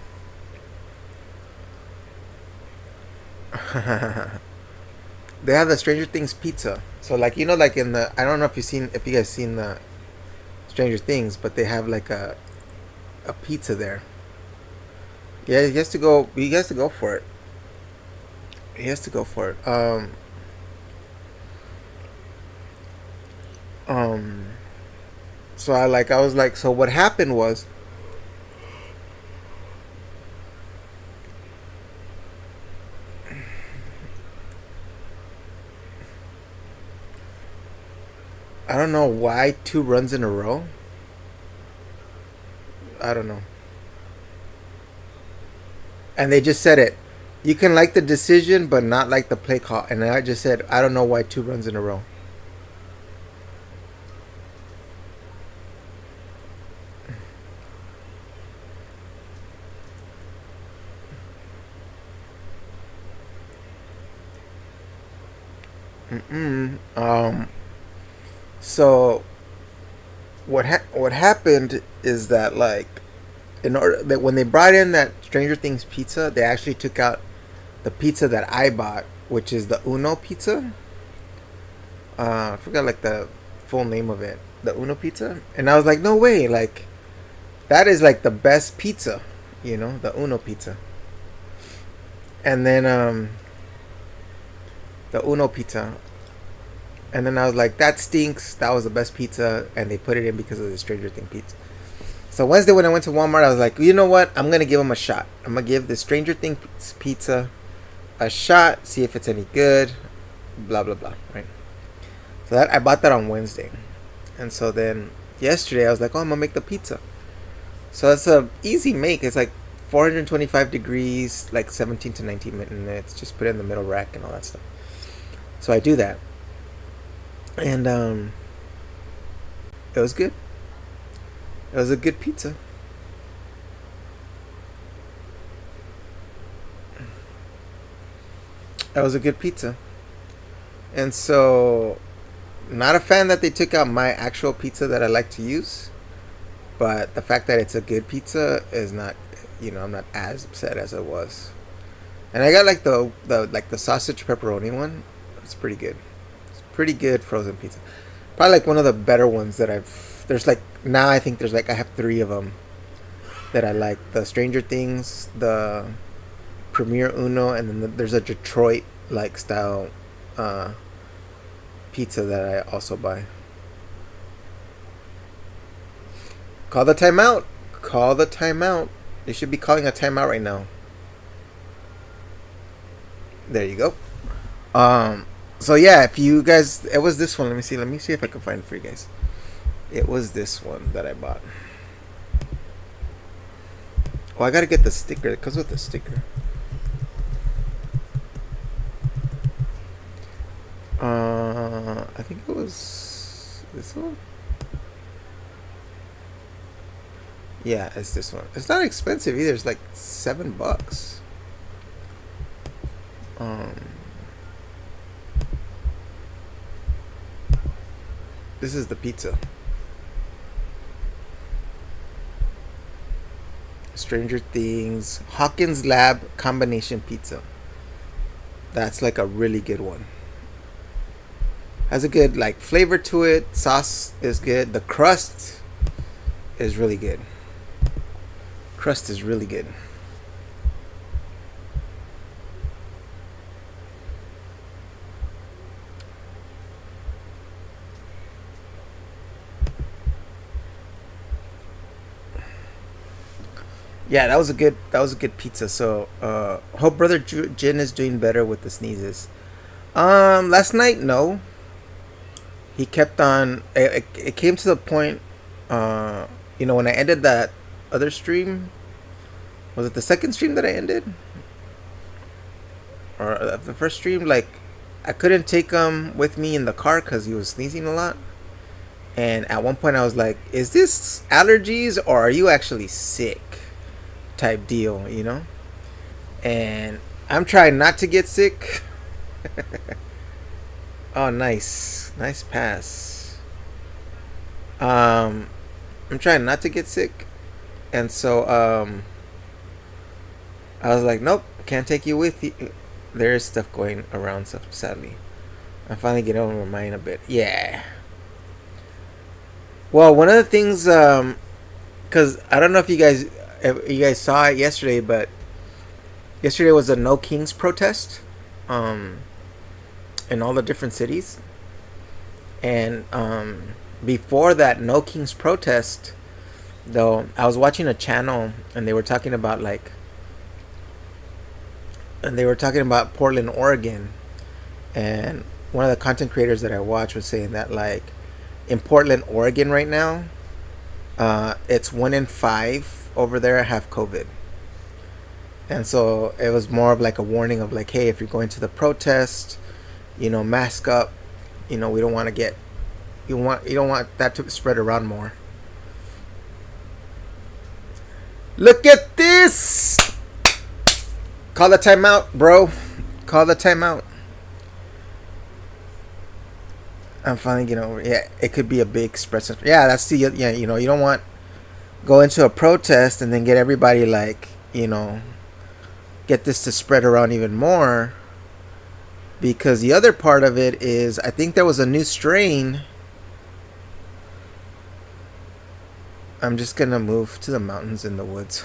They have the Stranger Things pizza. So like like in the I don't know if you guys seen the Stranger Things, but they have like a pizza there. Yeah, he has to go. He has to go for it. He has to go for it. So I was like, so what happened was I don't know why 2 runs in a row. I don't know. And they just said it. You can like the decision, but not like the play call. And I just said, I don't know why 2 runs in a row. Mm-mm. So what happened is that, like, in order that when they brought in that Stranger Things pizza, they actually took out the pizza that I bought, which is the Uno pizza. I forgot like the full name of it, the Uno pizza, and I was like, no way, like that is like the best pizza, the Uno pizza. And then the Uno pizza, and then I was like, that stinks. That was the best pizza, and they put it in because of the Stranger Thing pizza. So Wednesday when I went to Walmart, I was like, you know what? I'm gonna give them a shot. I'm gonna give the Stranger Things pizza a shot, see if it's any good. Blah blah blah. Right. So that I bought that on Wednesday, and so then yesterday I was like, oh, I'm gonna make the pizza. So it's a easy make. It's like 425 degrees, like 17 to 19 minutes. Just put it in the middle rack and all that stuff. So I do that, and it was good. It was a good pizza. It was a good pizza. And so, not a fan that they took out my actual pizza that I like to use, but the fact that it's a good pizza is not, I'm not as upset as I was. And I got like the sausage pepperoni one. It's pretty good. It's pretty good frozen pizza. Probably like one of the better ones that I've. There's like now I think there's like I have 3 of them that I like. The Stranger Things, the Premier Uno, and then there's a Detroit like style pizza that I also buy. Call the timeout. Call the timeout. They should be calling a timeout right now. There you go. So yeah, if you guys, it was this one. Let me see. Let me see if I can find it for you guys. It was this one that I bought. Oh, I gotta get the sticker. It comes with the sticker. I think it was this one. Yeah, it's this one. It's not expensive either. It's like $7. This is the pizza. Stranger Things Hawkins Lab combination pizza. That's like a really good one. Has a good like flavor to it. Sauce is good. The crust is really good. Crust is really good. Yeah, that was a good pizza. So hope brother Jin is doing better with the sneezes. Last night, no. He kept on. It came to the point. When I ended that other stream, was it the second stream that I ended, or the first stream? Like, I couldn't take him with me in the car because he was sneezing a lot. And at one point, I was like, "Is this allergies or are you actually sick?" Type deal, And I'm trying not to get sick. Oh, nice pass. I'm trying not to get sick, and so I was like, nope, can't take you with you. There is stuff going around, so sadly, I'm finally getting over mine a bit. Yeah. Well, one of the things, because I don't know if you guys saw it yesterday, but yesterday was a No Kings protest, in all the different cities, and before that No Kings protest, though, I was watching a channel and they were talking about Portland, Oregon, and one of the content creators that I watched was saying that like in Portland, Oregon right now, it's 1 in 5 over there have COVID. And so it was more of like a warning of like, hey, if you're going to the protest, mask up. We don't want to get you don't want that to spread around more. Look at this. Call the timeout, bro. Call the timeout. I'm finally getting over it. Yeah, it could be a big spread. Yeah, that's the you don't want go into a protest and then get everybody like, get this to spread around even more. Because the other part of it is, I think there was a new strain. I'm just gonna move to the mountains in the woods.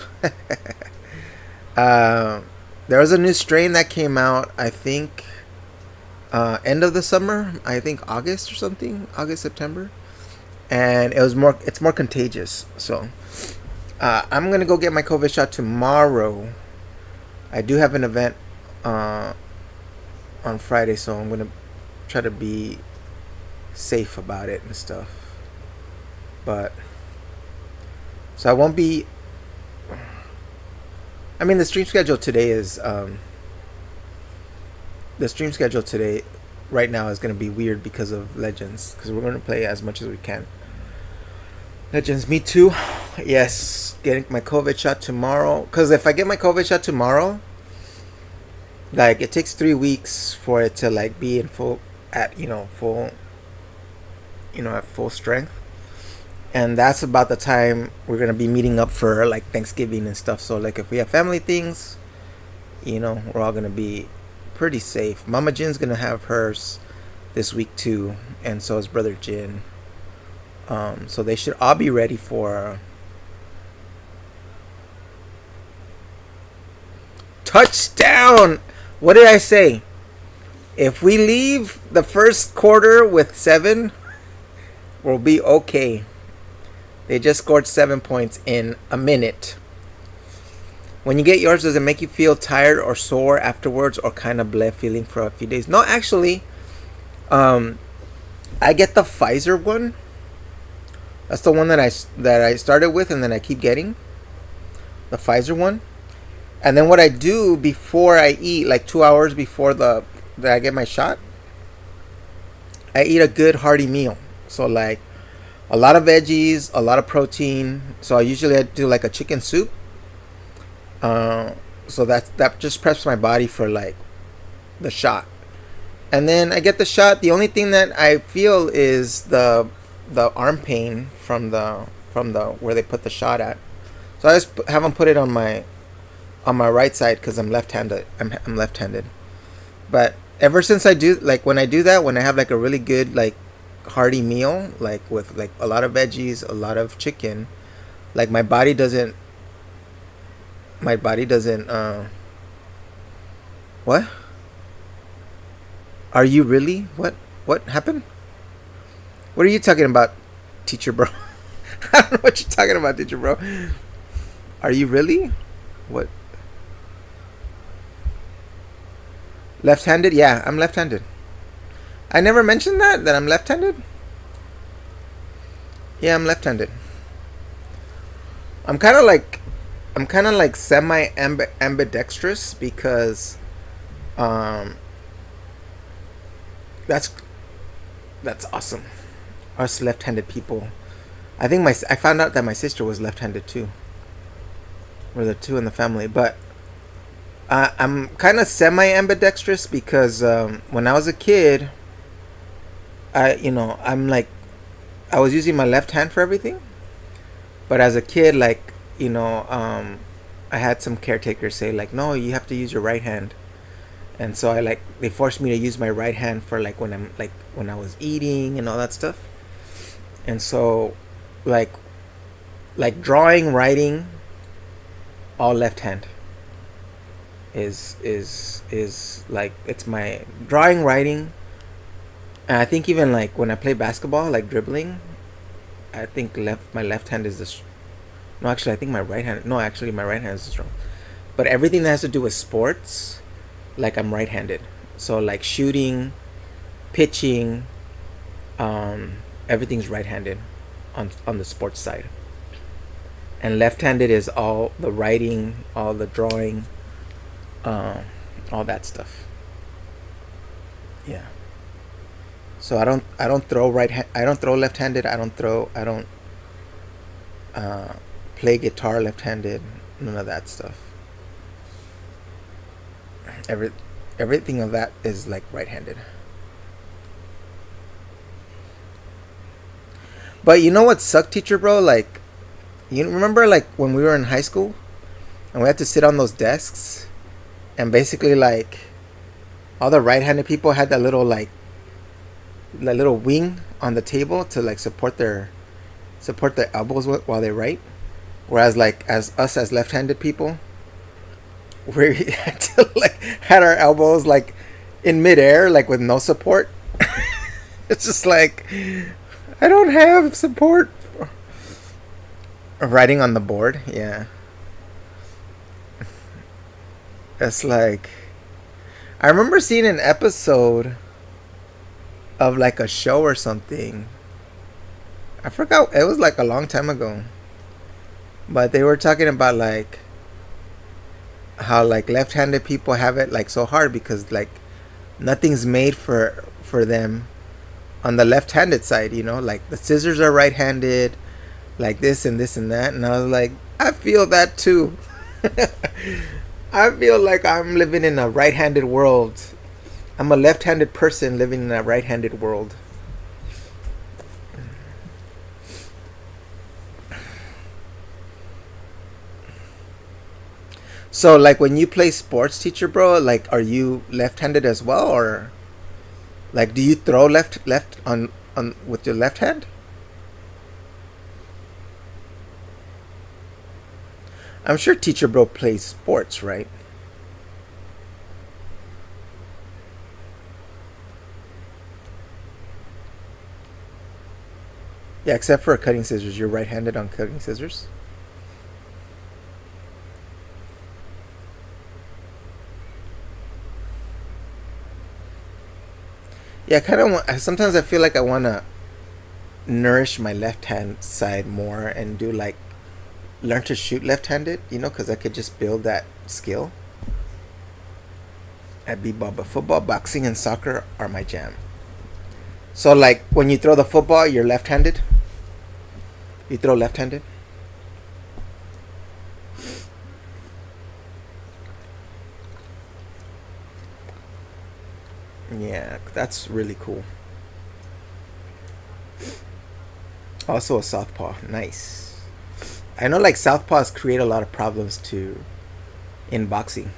There was a new strain that came out, I think, end of the summer. I think August or something, August, September, and it's more contagious. So I'm gonna go get my COVID shot tomorrow. I do have an event on Friday, so I'm gonna try to be safe about it and stuff. But so I won't be. I mean, the stream schedule today is right now is going to be weird because of Legends, because we're going to play as much as we can. Legends, me too. Yes, getting my COVID shot tomorrow. Because if I get my COVID shot tomorrow, like, it takes 3 weeks for it to like be in full at full strength. And that's about the time we're going to be meeting up for like Thanksgiving and stuff. So like if we have family things, we're all going to be pretty safe. Mama Jin's going to have hers this week too. And so is Brother Jin. So they should all be ready for touchdown. What did I say? If we leave the first quarter with 7, we'll be okay. They just scored 7 points in a minute. When you get yours, does it make you feel tired or sore afterwards, or kind of bleh feeling for a few days? No, actually, I get the Pfizer one. That's the one that I started with, and then I keep getting the Pfizer one. And then what I do before I eat, like 2 hours before that I get my shot, I eat a good hearty meal. So like a lot of veggies, a lot of protein. So I do like a chicken soup. So that just preps my body for like the shot. And then I get the shot. The only thing that I feel is the arm pain from the where they put the shot at. So I just have them put it on my right side because I'm left-handed. I'm left-handed. But ever since I do, like when I do that, when I have like a really good like hearty meal, like with like a lot of veggies, a lot of chicken, like my body doesn't what? Are you really? What happened? What are you talking about, teacher bro? I don't know what you're talking about, teacher bro. Are you really? What? Left-handed? Yeah, I'm left-handed. I never mentioned that I'm left-handed. Yeah, I'm left-handed. I'm kind of like semi ambidextrous because that's awesome. Us left-handed people. I found out that my sister was left-handed too. We're the two in the family, but I'm kind of semi ambidextrous because when I was a kid, I was using my left hand for everything. But as a kid, like, I had some caretakers say like, no, you have to use your right hand. And so they forced me to use my right hand for like when I was eating and all that stuff. And so like drawing, writing, all left hand is like, it's my drawing, writing. And I think even like when I play basketball, like dribbling, I think my left hand is no, actually I think my right hand, no, actually my right hand is strong. But everything that has to do with sports, like I'm right-handed. So like shooting, pitching, everything's right-handed on the sports side, and left-handed is all the writing, all the drawing, uh, all that stuff. Yeah. So I don't throw I don't throw left-handed. I don't uh, play guitar left-handed. None of that stuff. Every everything of that is like right-handed. But you know what sucked, teacher bro? Like, you remember like when we were in high school and we had to sit on those desks, and basically like all the right-handed people had that little wing on the table to like support their elbows while they write. Whereas like as us as left-handed people, we had to like had our elbows like in midair, like with no support. It's just like I don't have support. Writing on the board, yeah. It's like I remember seeing an episode of like a show or something. I forgot, it was like a long time ago. But they were talking about like how like left-handed people have it like so hard because like nothing's made for them on the left-handed side, like the scissors are right-handed, like this and this and that, and I was like, I feel that too. I feel like I'm living in a right-handed world. I'm a left-handed person living in a right-handed world. So like when you play sports, teacher bro, like are you left-handed as well, or like do you throw left on with your left hand? I'm sure teacher bro plays sports, right? Yeah, except for cutting scissors. You're right-handed on cutting scissors. Yeah, I kind of want. Sometimes I feel like I want to nourish my left hand side more and do like learn to shoot left-handed. Because I could just build that skill at b-ball. But football, boxing, and soccer are my jam. So like when you throw the football, you're left-handed. You throw left-handed. Yeah, that's really cool. Also a southpaw, nice. I know like southpaws create a lot of problems too in boxing.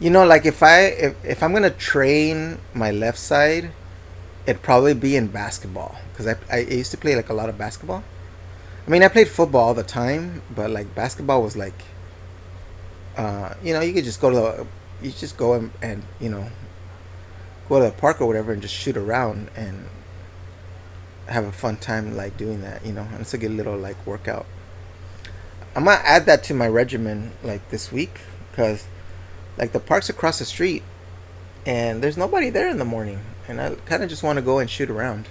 Like if I'm gonna train my left side, it'd probably be in basketball because I used to play like a lot of basketball. I mean, I played football all the time, but like basketball was like, you could just you just go and go to the park or whatever and just shoot around and have a fun time like doing that. And it's a good little like workout. I'm gonna add that to my regimen like this week because like the park's across the street and there's nobody there in the morning, and I kind of just want to go and shoot around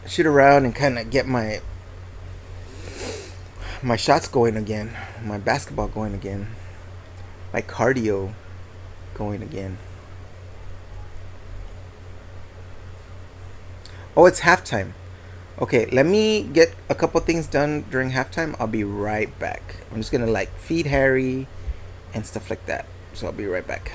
and kind of get my shots going again, my basketball going again, my cardio going again. Oh, it's halftime. Okay, let me get a couple things done during halftime. I'll be right back. I'm just gonna like feed Harry and stuff like that. So I'll be right back.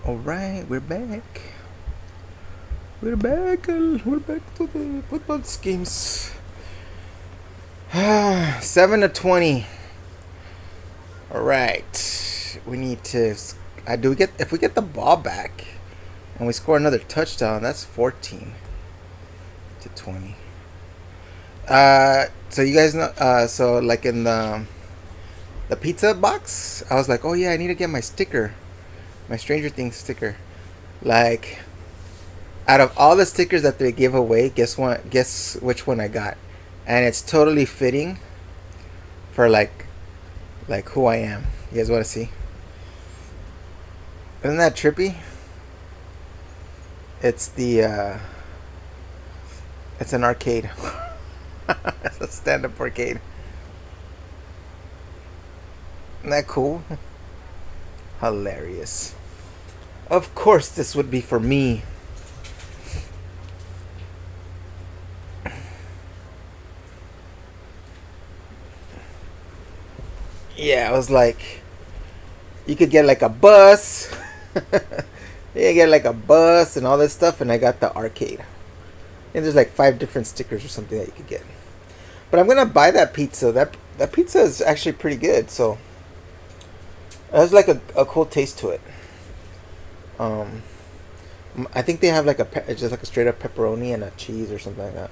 All right, we're back. We're back. We're back to the football games. 7-20. All right. We need to. Do we get if we get the ball back and we score another touchdown? That's 14-20. So you guys know. So like in the pizza box, I was like, oh yeah, I need to get my sticker, my Stranger Things sticker. Like, out of all the stickers that they give away, guess which one I got, and it's totally fitting for like who I am. You guys want to see? Isn't that trippy? It's it's an arcade. It's a stand-up arcade. Isn't that cool? Hilarious. Of course, this would be for me. Yeah, I was like, you could get like a bus. You get like a bus and all this stuff, and I got the arcade. And there's like 5 different stickers or something that you could get. But I'm gonna buy that pizza. That pizza is actually pretty good. So it has like a cool taste to it. I think they have like just like a straight up pepperoni and a cheese or something like that.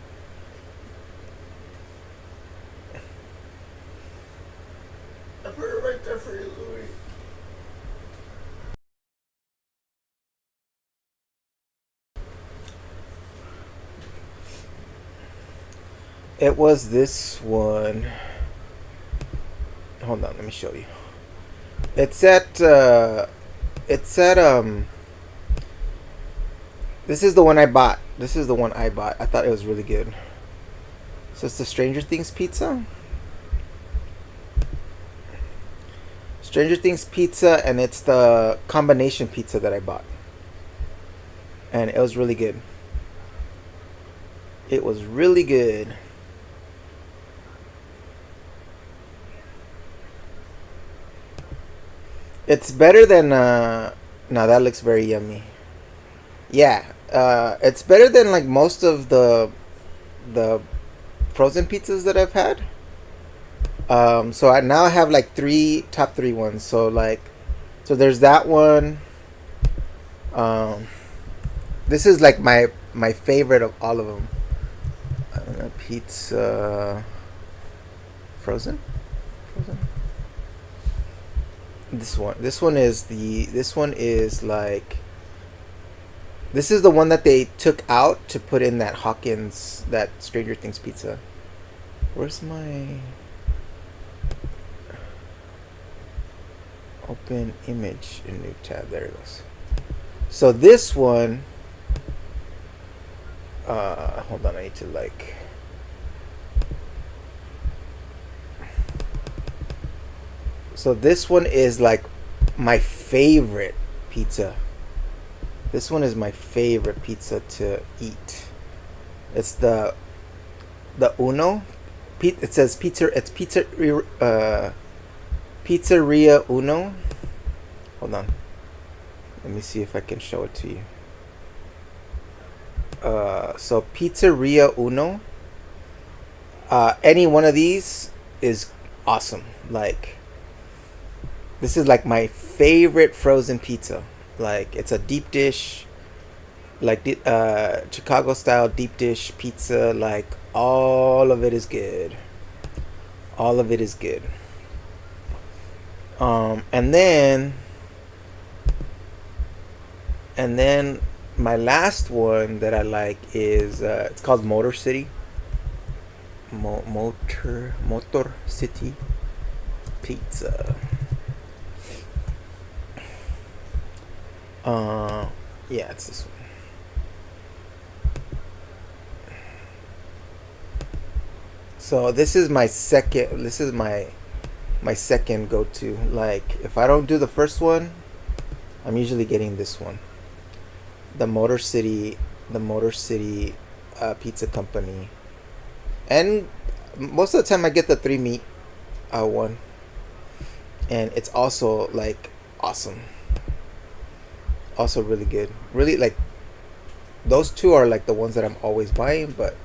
I put it right there for you, Louis. It was this one. Hold on, let me show you. It's at this is the one I bought. This is the one I bought. I thought it was really good. So it's the Stranger Things pizza. Stranger Things pizza, and it's the combination pizza that I bought. And it was really good. It was really good. It's better than no, that looks very yummy. Yeah, it's better than like most of the frozen pizzas that I've had. So I now have like top three ones. So so there's that one. This is like my favorite of all of them. Pizza frozen. This one is like, this is the one that they took out to put in that Hawkins, that Stranger Things pizza. Where's my open image in new tab? There it goes. So this one, hold on, I need to like, so this one is like my favorite pizza. This one is my favorite pizza to eat. It's the Uno. It says pizza. It's Pizzeria Uno. Hold on. Let me see if I can show it to you. So Pizzeria Uno. Any one of these is awesome. Like, this is like my favorite frozen pizza. Like, it's a deep dish, like Chicago style deep dish pizza. Like, all of it is good. All of it is good. And then my last one that I like is it's called Motor City. Motor City Pizza. Yeah, it's this one. So this is my second. This is my second go-to. Like, if I don't do the first one, I'm usually getting this one. The Motor City Pizza Company. And most of the time I get the 3 meat one. And it's also like awesome. Also really good. Really like those two are like the ones that I'm always buying. But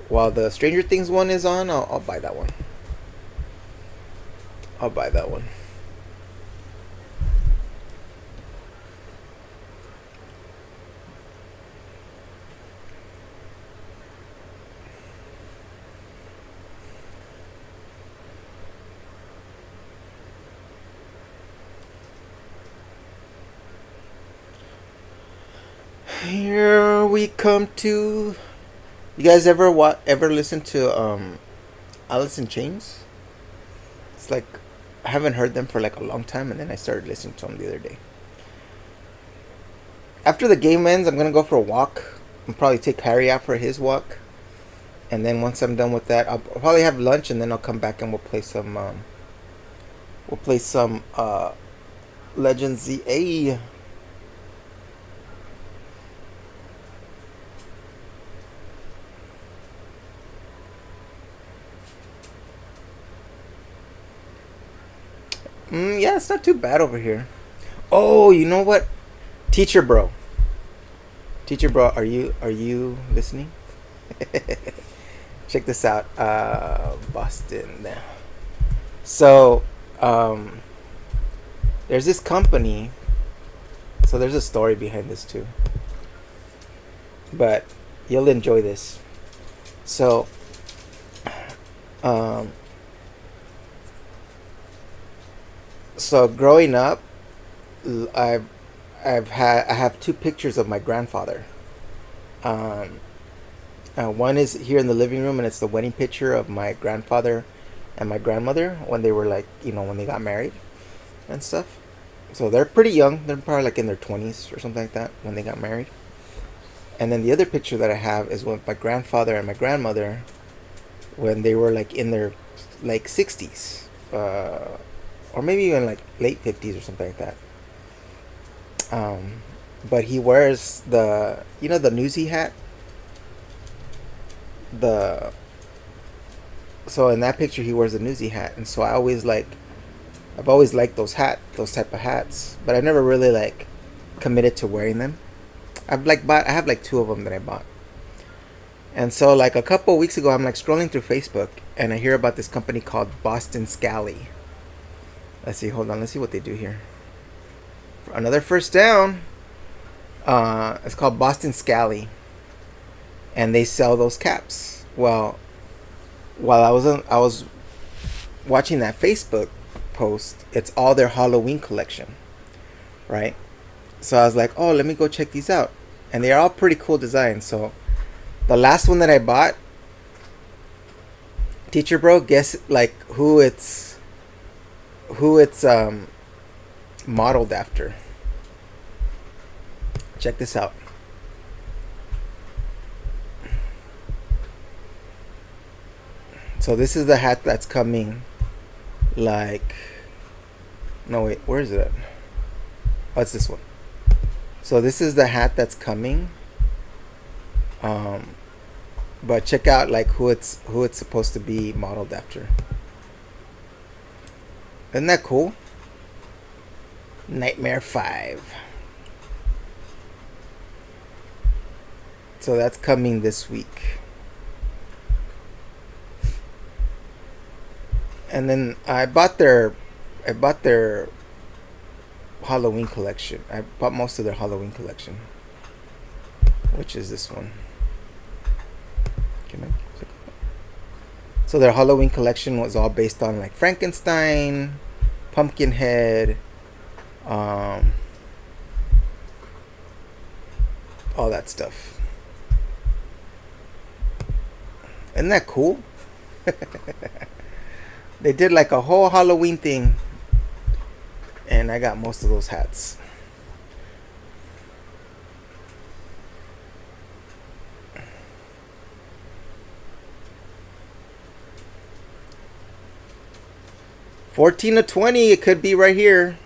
while the Stranger Things one is on, I'll buy that one. I'll buy that one. Here we come to. You guys ever listen to Alice in Chains? It's like I haven't heard them for like a long time, and then I started listening to them the other day. After the game ends, I'm gonna go for a walk and probably take Harry out for his walk. And then once I'm done with that, I'll probably have lunch, and then I'll come back and we'll play some. Legends ZA. Yeah, it's not too bad over here. Oh, you know what? Teacher bro. Teacher bro, are you listening? Check this out. Boston. So, there's this company. So there's a story behind this too. But you'll enjoy this. So, um, so growing up, I've I have two pictures of my grandfather. Um, one is here in the living room, and it's the wedding picture of my grandfather and my grandmother when they were like, when they got married and stuff. So they're pretty young. They're probably like in their 20s or something like that when they got married. And then the other picture that I have is with my grandfather and my grandmother when they were like in their like 60s, or maybe even like late 50s or something like that. Um, but he wears the newsy hat. The So in that picture he wears a newsy hat, and so I've always liked those type of hats, but I never really like committed to wearing them. I have like two of them that I bought. And so like a couple of weeks ago I'm like scrolling through Facebook and I hear about this company called Boston Scally. Let's see, hold on, let's see what they do here. For another first down. It's called Boston Scally. And they sell those caps. Well, while I was watching that Facebook post, it's all their Halloween collection, right? So I was like, oh, let me go check these out, and they're all pretty cool designs. So the last one that I bought, teacher bro, guess like who it's modeled after. Check this out. So this is the hat that's coming. Like, no wait, where is it at? Oh, it's this one. So this is the hat that's coming. But check out like who it's supposed to be modeled after. Isn't that cool? Nightmare 5. So that's coming this week. And then I bought their Halloween collection. I bought most of their Halloween collection, which is this one. So their Halloween collection was all based on like Frankenstein, Pumpkinhead, all that stuff. Isn't that cool? They did like a whole Halloween thing, and I got most of those hats. $14.20. It could be right here.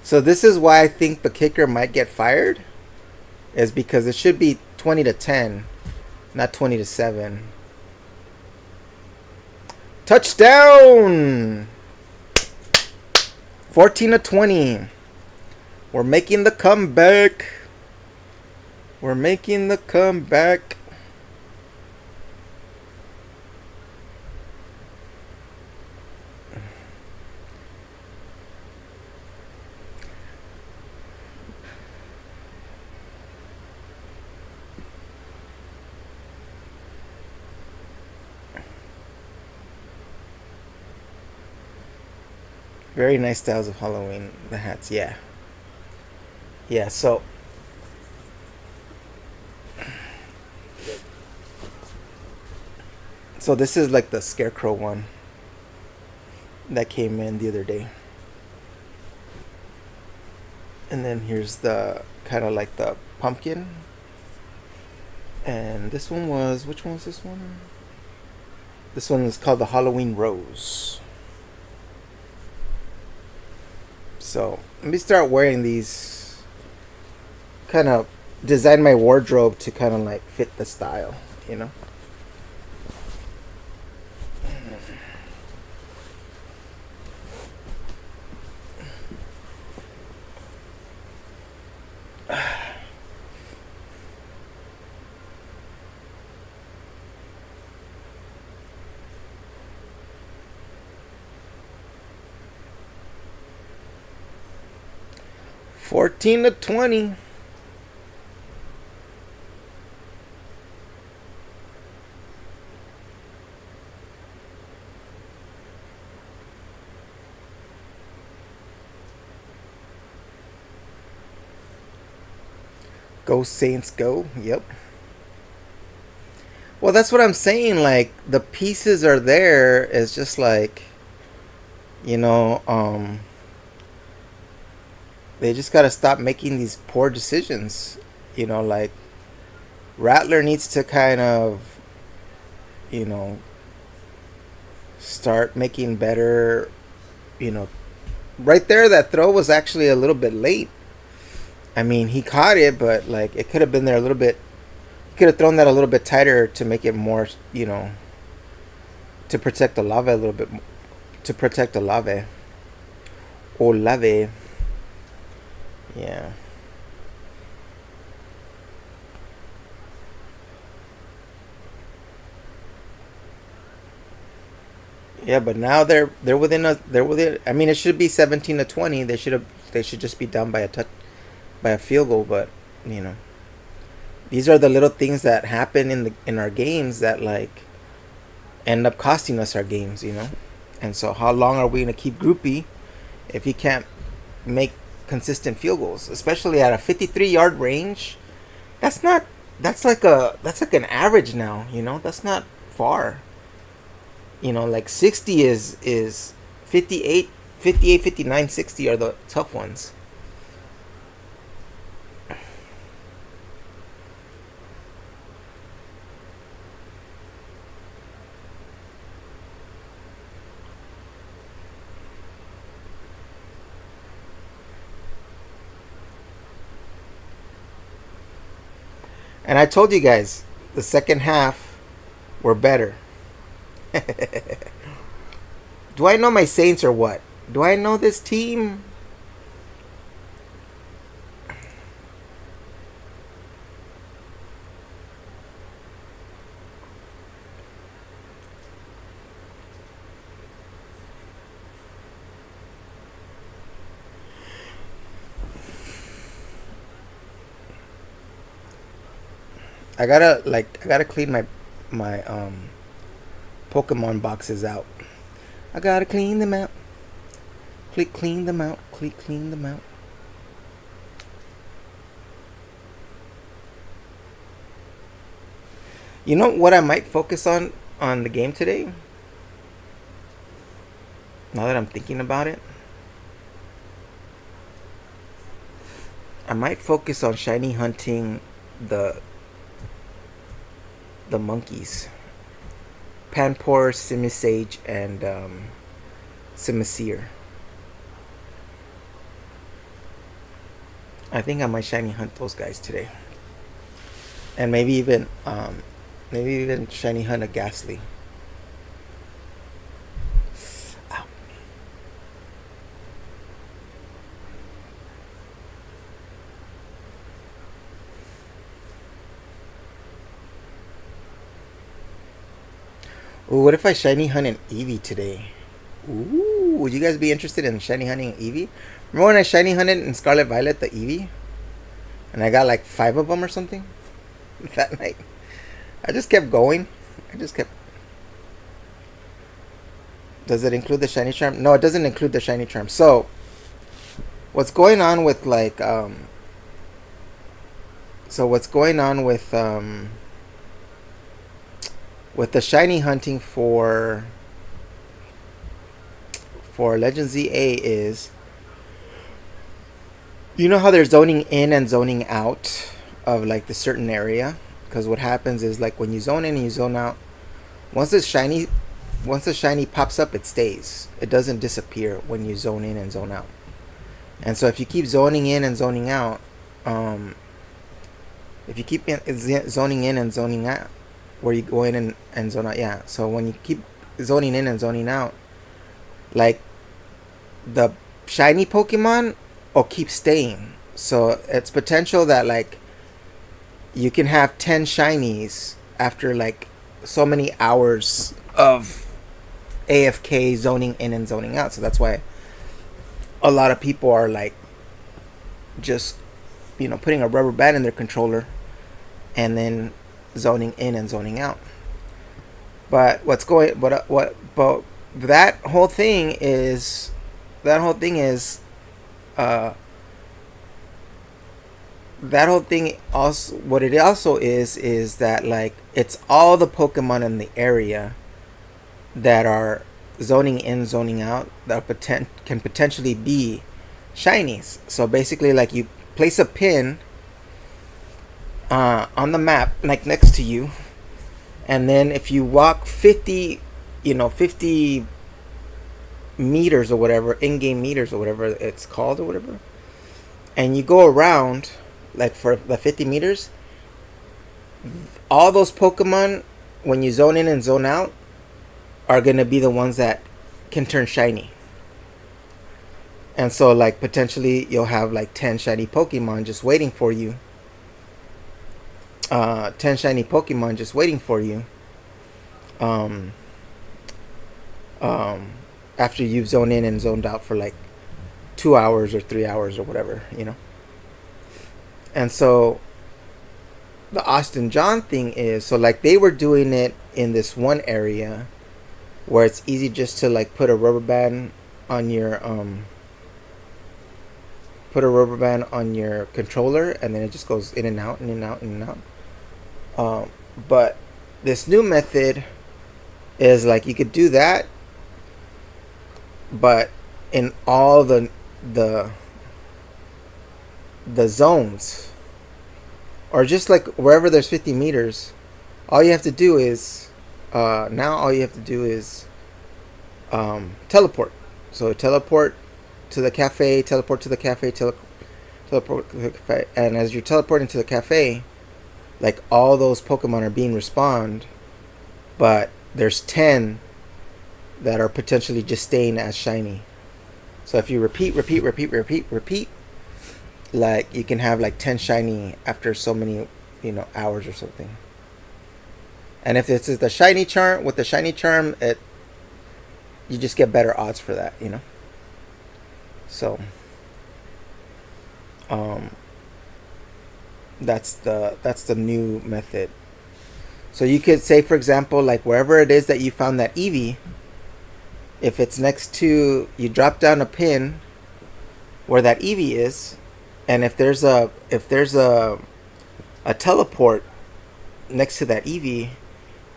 So this is why I think the kicker might get fired, is because it should be 20-10, not 20-7. Touchdown! 14-20. We're making the comeback. We're making the comeback. Very nice styles of Halloween. The hats, yeah. Yeah, so this is like the scarecrow one that came in the other day. And then here's the kind of like the pumpkin. And this one was, which one was this one? This one is called the Halloween Rose. So let me start wearing these. Kind of design my wardrobe to kind of like fit the style, you know? Fourteen to 20. Go Saints, go. Yep. Well, that's what I'm saying. Like the pieces are there. It's just like, you know, they just gotta stop making these poor decisions. You know, like Rattler needs to kind of, you know, start making better. You know, right there, that throw was actually a little bit late. I mean, he caught it, but like it could have been there a little bit. He could have thrown that a little bit tighter to make it more, you know, to protect the lava a little bit, to protect the lava. Olave. Yeah. Yeah, but now they're within a they're within. I mean, it should be 17 to 20. They should just be down by a touch, by a field goal. But you know, these are the little things that happen in our games that like end up costing us our games. You know, and so how long are we gonna keep Groupie if he can't make consistent field goals, especially at a 53-yard range? That's not. That's like an average now. You know, that's not far. You know, like 60 is 58, 58, 59, 60 are the tough ones. And I told you guys, the second half were better. Do I know my Saints or what? Do I know this team? I gotta clean my Pokemon boxes out. I gotta clean them out. Clean them out. Clean them out. You know what I might focus on the game today? Now that I'm thinking about it, I might focus on shiny hunting the monkeys. Panpour, Simisage, and Simisear. I think I might shiny hunt those guys today, and maybe even shiny hunt a Ghastly. Ow. Ooh, what if I shiny hunt an Eevee today? Ooh, would you guys be interested in shiny hunting an Eevee? Remember when I shiny hunted in Scarlet Violet the Eevee? And I got like 5 of them or something that night. I just kept going. I just kept. Does it include the shiny charm? No, it doesn't include the shiny charm. So, what's going on with like So what's going on with the shiny hunting for Legend ZA is, you know how they're zoning in and zoning out of like the certain area? Because what happens is like when you zone in and you zone out, once the shiny pops up, it stays. It doesn't disappear when you zone in and zone out. And so if you keep zoning in and zoning out, if you keep zoning in and zoning out, where you go in and zone out, yeah. So when you keep zoning in and zoning out, like the shiny Pokemon will keep staying. So it's potential that like you can have 10 shinies after like so many hours of AFK zoning in and zoning out. So that's why a lot of people are like just, putting a rubber band in their controller and then zoning in and zoning out. But that whole thing is that whole thing also, what it also is that like it's all the Pokemon in the area that are zoning in, zoning out, that can potentially be shinies. So basically, like you place a pin on the map, like next to you, and then if you walk 50 meters or whatever, in-game meters or whatever it's called or whatever, and you go around like for the 50 meters, all those Pokemon, when you zone in and zone out, are going to be the ones that can turn shiny. And so like potentially you'll have like 10 shiny Pokemon just waiting for you. 10 shiny Pokemon just waiting for you. After you've zoned in and zoned out for like 2 hours or 3 hours or whatever, And so the Austin John thing is, so like they were doing it in this one area where it's easy just to like put a rubber band on your controller, and then it just goes in and out, in and out, in and out. But this new method is like you could do that, but in all the zones, or just like wherever there's 50 meters, all you have to do is teleport. So teleport to the cafe, teleport to the cafe, teleport to the cafe, and as you're teleporting to the cafe, like all those Pokemon are being respawned, but there's 10 that are potentially just staying as shiny. So if you repeat, like you can have like 10 shiny after so many, hours or something. And if this is the shiny charm, with the shiny charm, you just get better odds for that, So, that's the new method. So you could say, for example, like wherever it is that you found that Eevee, if it's next to, you drop down a pin where that Eevee is, and if there's a teleport next to that Eevee,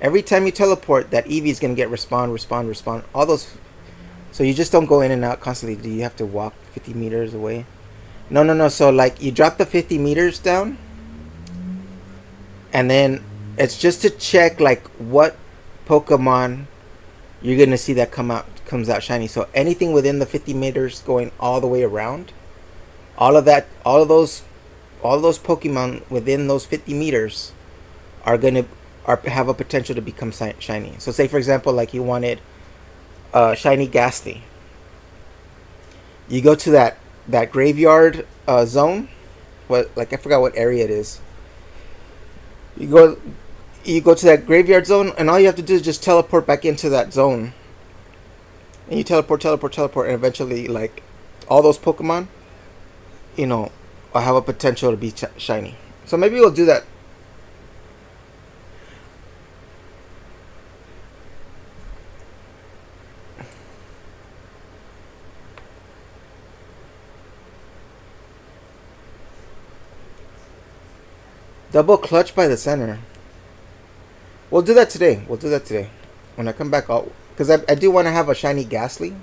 every time you teleport, that Eevee is gonna get respawn, all those. So you just don't go in and out constantly. Do you have to walk 50 meters away? No. So like you drop the 50 meters down, and then it's just to check like what Pokemon you're gonna see that comes out shiny. So anything within the 50 meters going all the way around, all of those Pokemon within those 50 meters have a potential to become shiny. So say for example, like you wanted shiny Ghastly. You go to that graveyard zone. I forgot what area it is. You You go to that graveyard zone, and all you have to do is just teleport back into that zone. And you teleport, and eventually, like, all those Pokemon, you know, have a potential to be shiny. So maybe we'll do that. Double clutch by the center. We'll do that today. We'll do that today. When I come back, I'll... Because I do want to have a shiny Ghastly.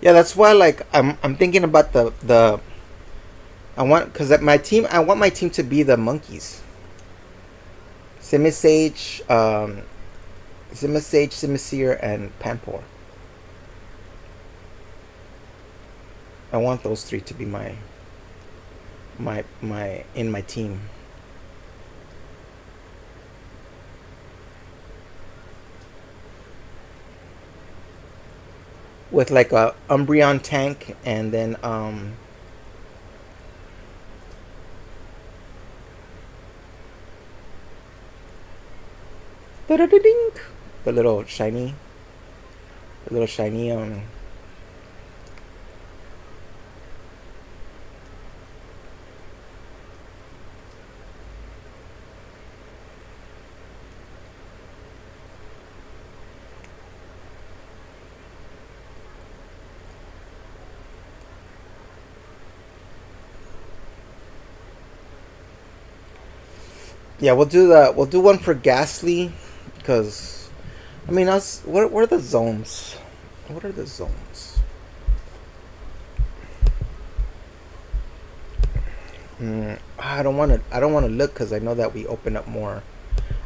Yeah, that's why, like, I'm thinking about the I want, because I want my team to be the monkeys. Simisage, Simisear, and Pampor. I want those three to be my team. With like a Umbreon tank, and then the little shiny, the little shiny yeah, we'll do one for Ghastly, because I mean, us. What are the zones? What are the zones? I don't want to. I don't want to look, because I know that we open up more.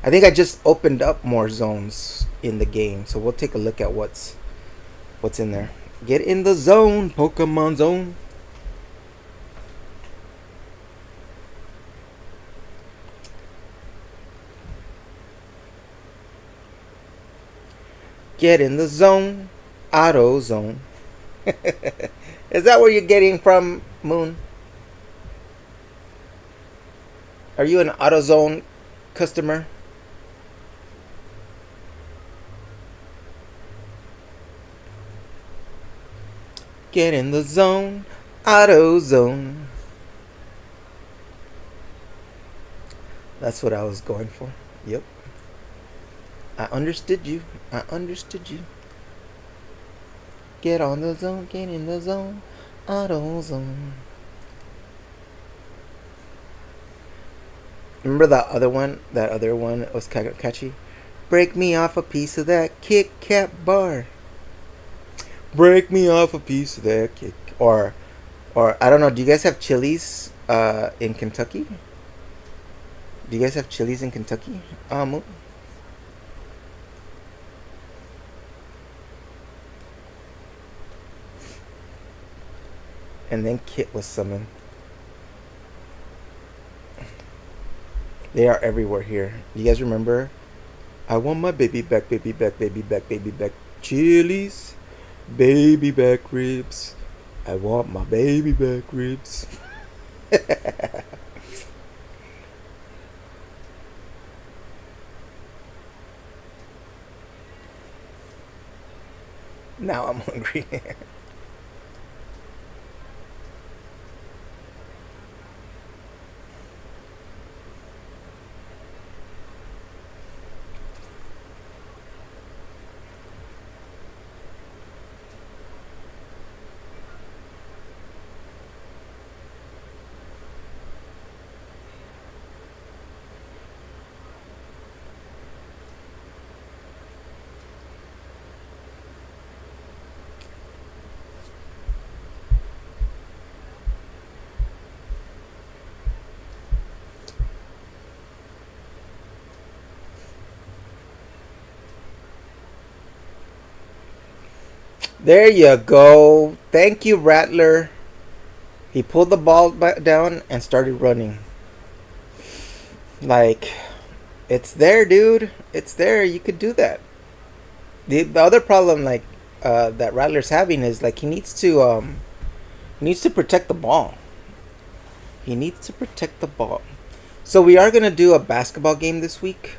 I think I just opened up more zones in the game, so we'll take a look at what's in there. Get in the zone, Pokemon zone. Get in the zone, auto zone. Is that where you're getting from, Moon? Are you an AutoZone customer? Get in the zone, AutoZone. That's what I was going for. Yep. I understood you. I understood you. Get on the zone, get in the zone, AutoZone. Remember that other one? That other one was kind of catchy. Break me off a piece of that Kit Kat bar. Break me off a piece of that Kit. Or I don't know. Do you guys have Chili's in Kentucky? Do you guys have Chili's in Kentucky? And then Kit was summoned. They are everywhere here. You guys remember? I want my baby back, baby back, baby back, baby back. Chili's, baby back ribs. I want my baby back ribs. Now I'm hungry. There you go. Thank you, Rattler. He pulled the ball back down and started running. Like, it's there, dude. It's there. You could do that. The other problem, like, that Rattler's having is like he needs to protect the ball. He needs to protect the ball. So we are gonna do a basketball game this week.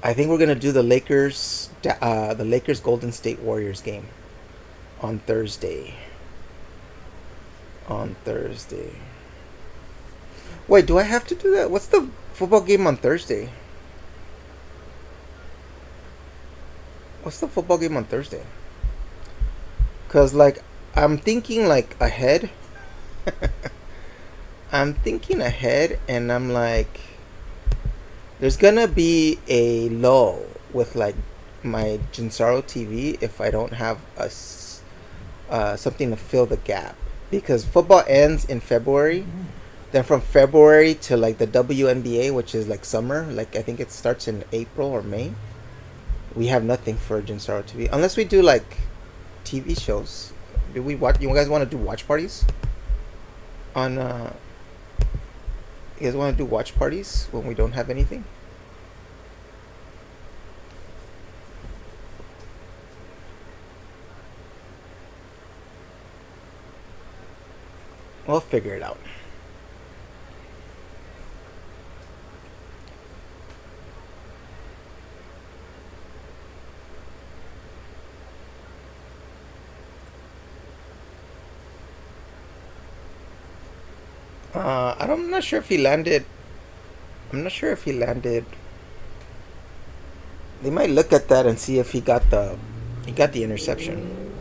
I think we're gonna do the Lakers Golden State Warriors game on Thursday. On Thursday. Wait, do I have to do that? What's the football game on Thursday? What's the football game on Thursday? Cause like I'm thinking like ahead. I'm thinking ahead, and I'm like, there's gonna be a lull with like my Jinnsaru TV if I don't have something to fill the gap, because football ends in February. Then from February to like the WNBA, which is like summer, like I think it starts in April or May. We have nothing for Jinnsaru TV unless we do like TV shows. Do we watch? You guys want to do watch parties? On you guys want to do watch parties when we don't have anything? We'll figure it out. I'm not sure if he landed. I'm not sure if he landed. They might look at that and see if he got the interception.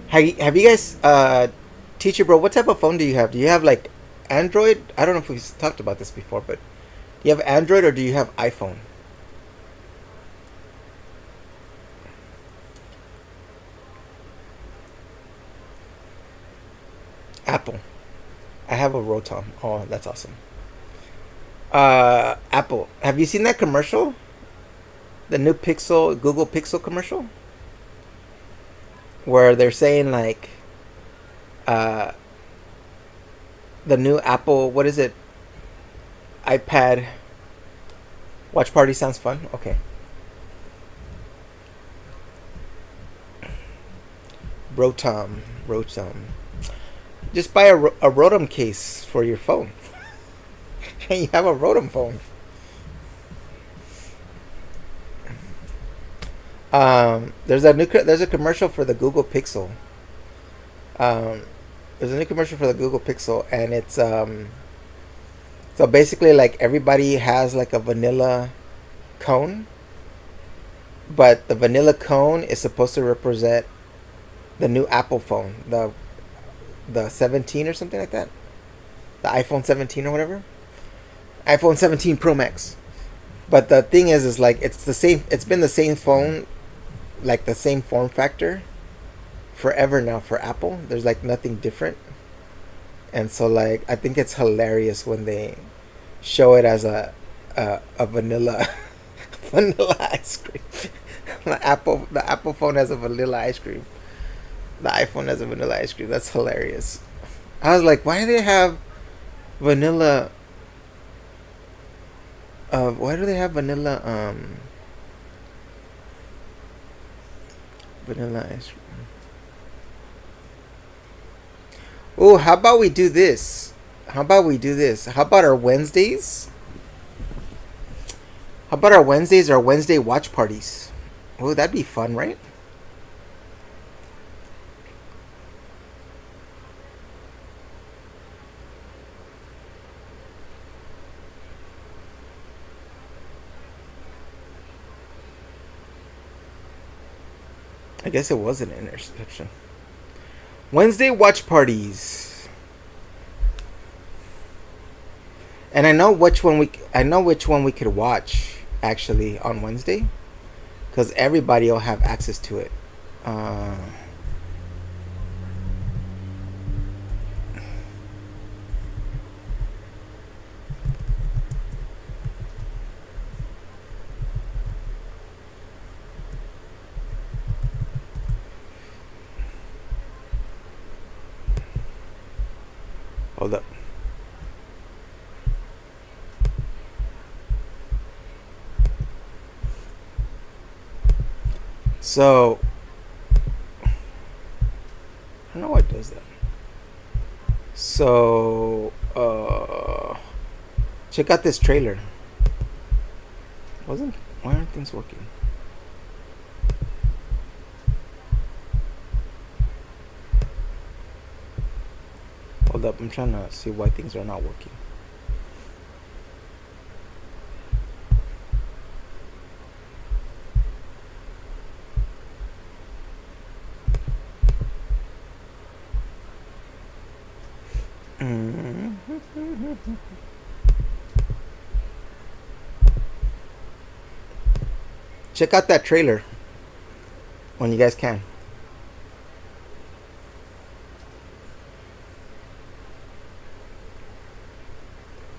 Have you guys, teacher bro? What type of phone do you have? Do you have like Android? I don't know if we've talked about this before, but do you have Android or do you have iPhone? Apple. I have a Rotom. Oh, that's awesome. Apple. Have you seen that commercial? The new Google Pixel commercial, where they're saying like, uh, the new Apple. What is it? iPad. Watch party sounds fun. Okay. Rotom. Just buy a Rotom case for your phone. And you have a Rotom phone. There's a commercial for the Google Pixel. There's a new commercial for the Google Pixel, and it's so basically like everybody has like a vanilla cone, but the vanilla cone is supposed to represent the new Apple phone, the 17 or something like that, the iPhone 17 or whatever, iPhone 17 Pro Max. But the thing is like it's the same. It's been the same phone, like the same form factor, forever now for Apple. There's like nothing different, and so like I think it's hilarious when they show it as a vanilla vanilla ice cream. The Apple phone has a vanilla ice cream. The iPhone has a vanilla ice cream. That's hilarious. I was like, why do they have vanilla? Why do they have vanilla? Vanilla ice cream. Oh, how about we do this? How about our Wednesdays? How about our Wednesdays? Our Wednesday watch parties. Oh, that'd be fun, right? I guess it was an interception. Wednesday watch parties. And I know which one we could watch actually on Wednesday, because everybody will have access to it. Hold up. So I don't know what does that. So check out this trailer. Why aren't things working? Hold up, I'm trying to see why things are not working. Check out that trailer when you guys can.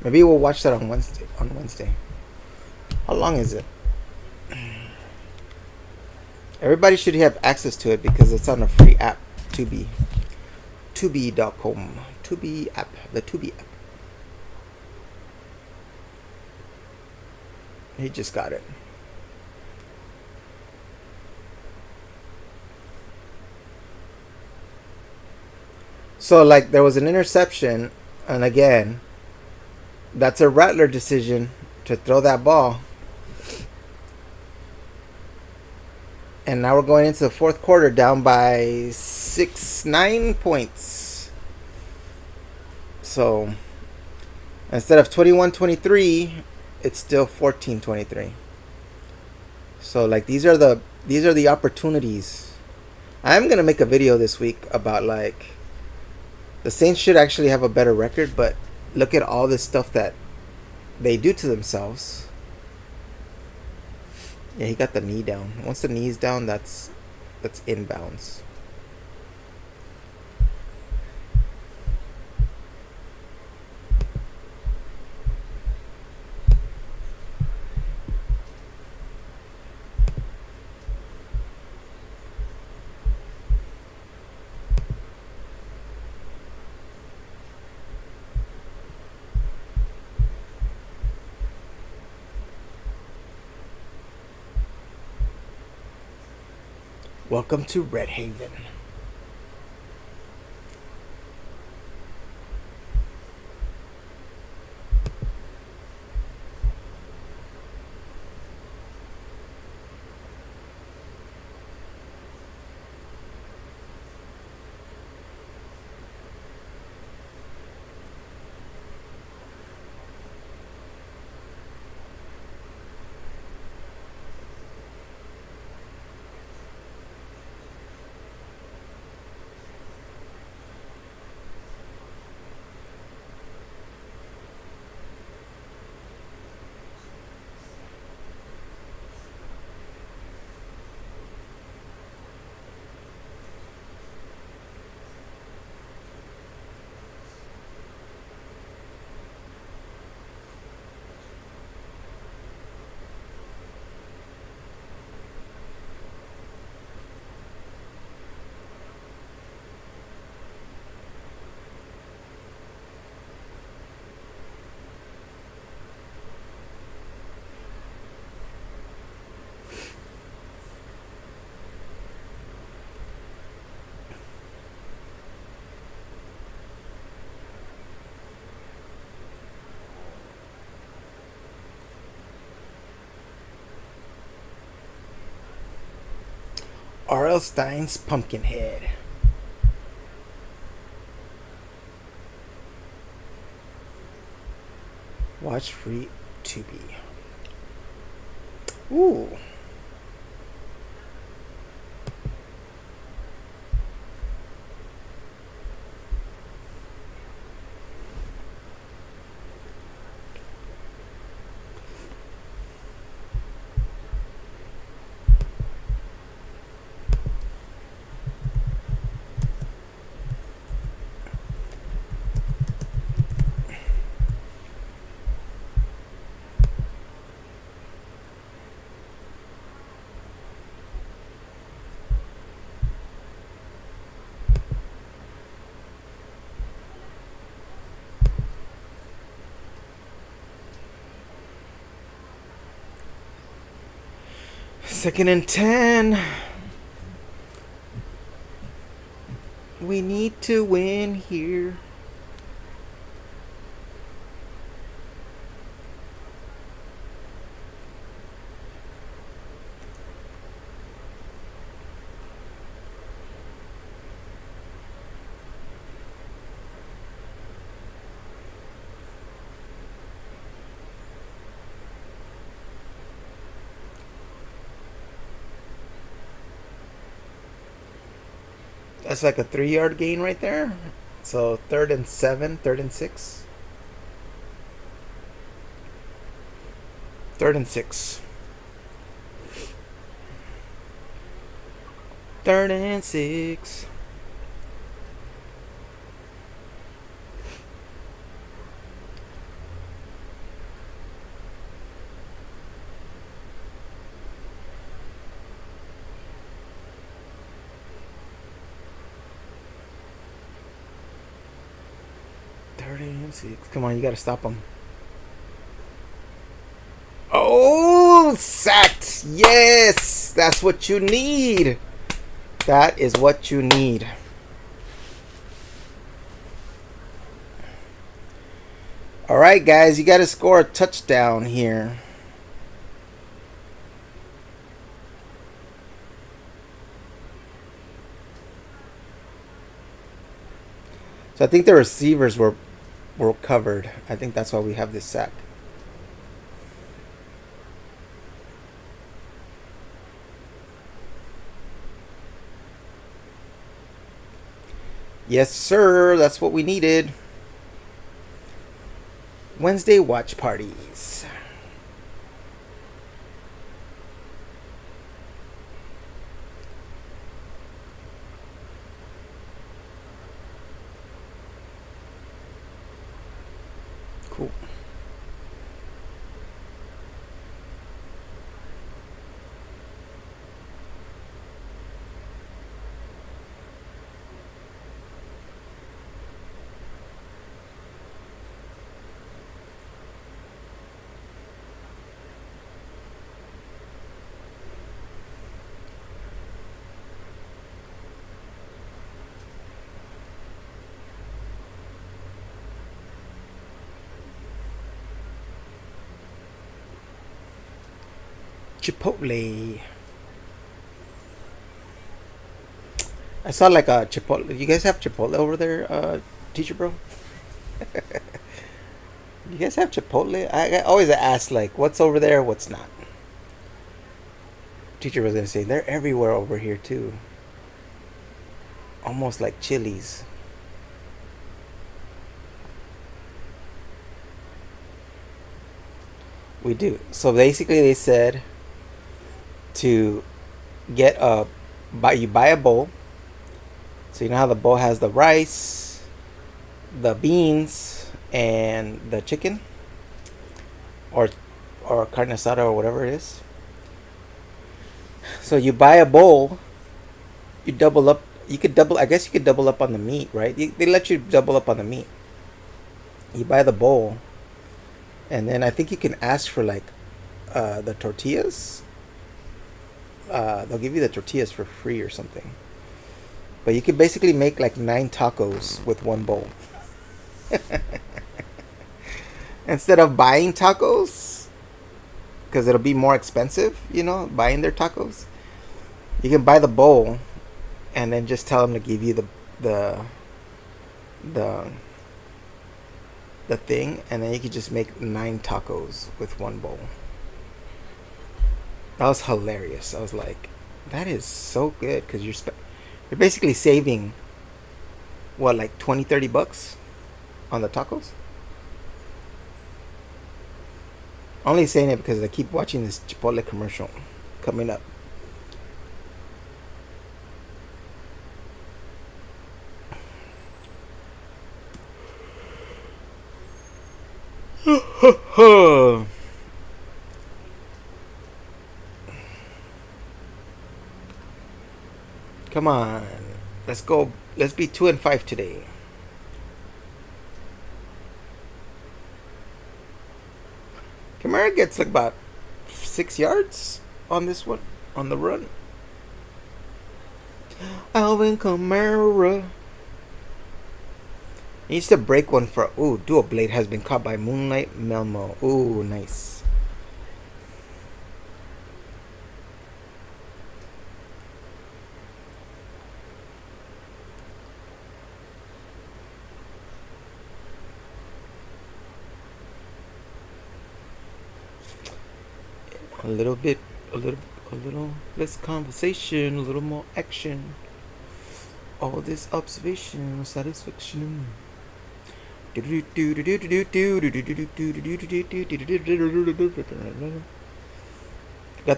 Maybe we'll watch that on Wednesday. How long is it? Everybody should have access to it because it's on a free app. Tubi. Tubi.com. Tubi app. The Tubi app. He just got it. So, like, there was an interception, and again, that's a Rattler decision to throw that ball. And now we're going into the fourth quarter down by 9 points. So, instead of 21-23, it's still 14-23. So, like, these are the opportunities. I'm gonna make a video this week about, like, the Saints should actually have a better record, but look at all this stuff that they do to themselves. Yeah, he got the knee down. Once the knee's down, that's inbounds. Welcome to Red Haven. R.L. Stein's Pumpkinhead. Watch free Tubi. Ooh. Second and 10. We need to win here. That's like a 3-yard gain right there. So 3rd and 7, 3rd and 6. 3rd and 6. 3rd and 6. Come on, you gotta stop him. Oh, sacked! Yes, that's what you need. That is what you need. All right, guys, you gotta score a touchdown here. So I think the receivers were covered. I think that's why we have this sack. Yes, sir. That's what we needed. Wednesday watch parties. Cool. Chipotle. I saw like a Chipotle. You guys have Chipotle over there, teacher bro? You guys have Chipotle? I always ask like, what's over there, what's not. Teacher was gonna say they're everywhere over here too. Almost like Chili's. We do. So basically, they said to get you buy a bowl. So you know how the bowl has the rice, the beans, and the chicken, or carne asada or whatever it is. So you buy a bowl. You double up. You could double. I guess you could double up on the meat, right? They let you double up on the meat. You buy the bowl, and then I think you can ask for like the tortillas. They'll give you the tortillas for free or something. But you could basically make like 9 tacos with one bowl. Instead of buying tacos, because it'll be more expensive, buying their tacos. You can buy the bowl, and then just tell them to give you the thing, and then you could just make 9 tacos with one bowl. That was hilarious. I was like, that is so good, because you're basically saving what, like $20-$30 on the tacos. Only saying it because I keep watching this Chipotle commercial coming up. Come on, let's go. Let's be 2-5 today. Kamara gets like about 6 yards on this one. On the run. Alvin Kamara. He needs to break one for. Ooh, Dual Blade has been caught by Moonlight Melmo. Ooh, nice. A little bit, a little less conversation, a little more action. All this observation, satisfaction. Got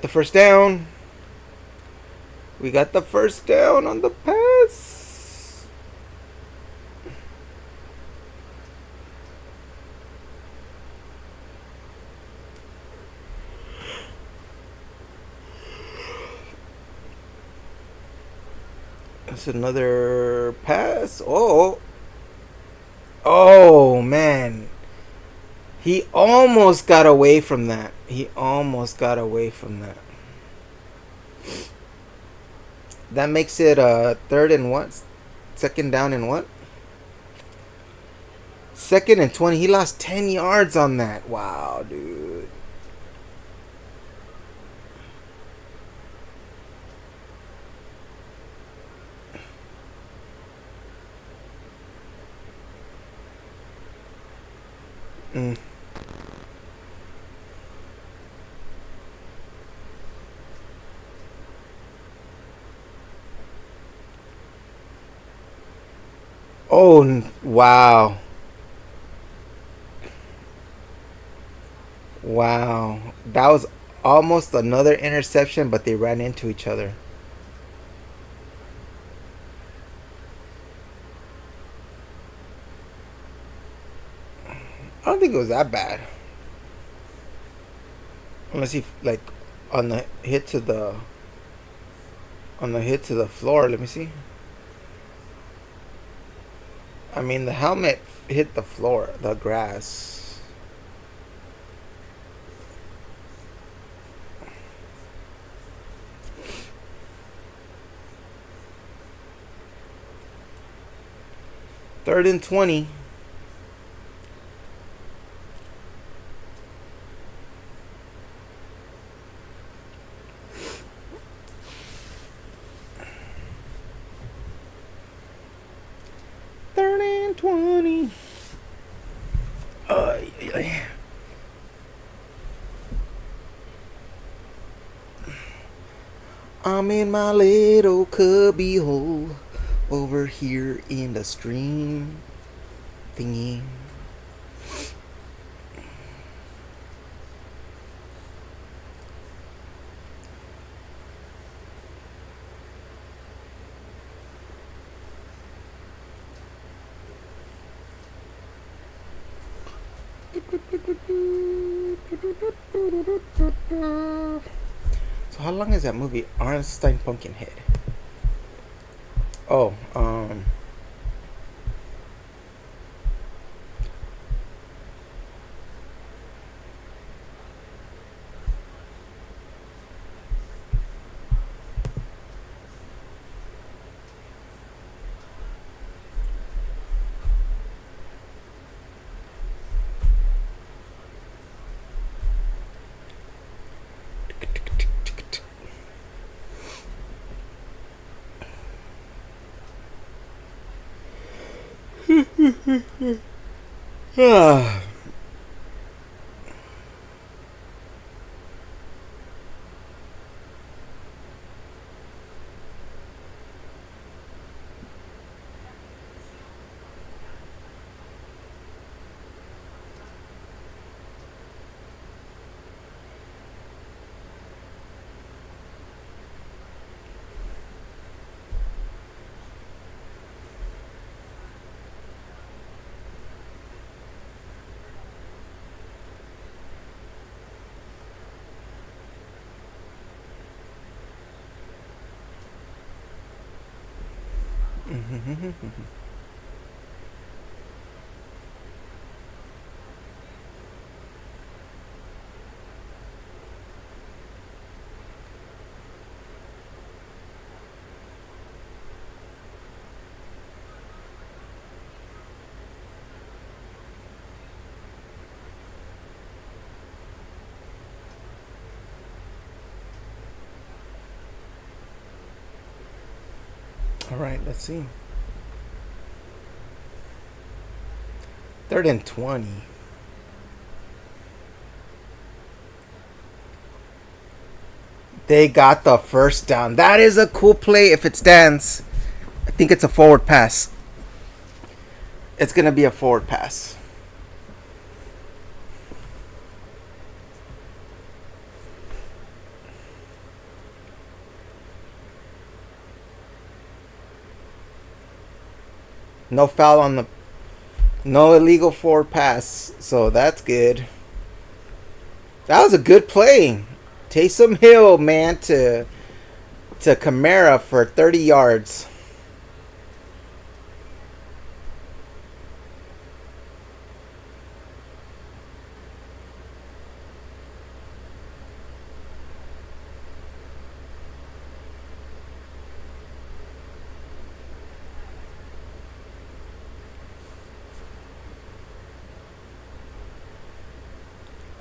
the first down. We got the first down on the pass. That's another pass. Oh, man. He almost got away from that. That makes it third and what? Second down and what? Second and 20. He lost 10 yards on that. Wow, dude. Oh, wow. Wow. That was almost another interception, but they ran into each other. I don't think it was that bad. Unless he like on the hit to the floor. Let me see. I mean, the helmet hit the floor, the grass. Third and 20. Third and 20. I'm in my little cubby hole over here in the stream thingy. So how long is that movie? Arnstein Pumpkinhead. Oh, All right, let's see. 3rd and 20. They got the first down. That is a cool play if it stands. I think it's a forward pass. It's going to be a forward pass. No foul on the... No illegal forward pass. So that's good. That was a good play. Taysom Hill, man, to Kamara for 30 yards.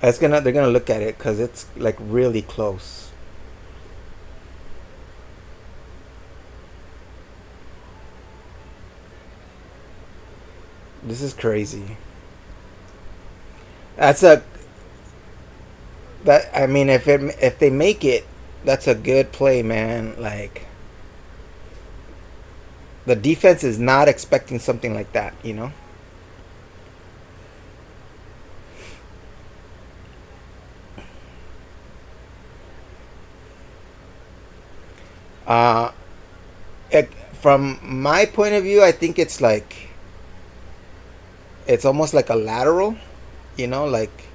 They're gonna look at it because it's like really close. This is crazy. That's a that I mean if they make it, that's a good play, man. Like the defense is not expecting something like that, you know. Uh, from my point of view, I think it's almost like a lateral, you know, like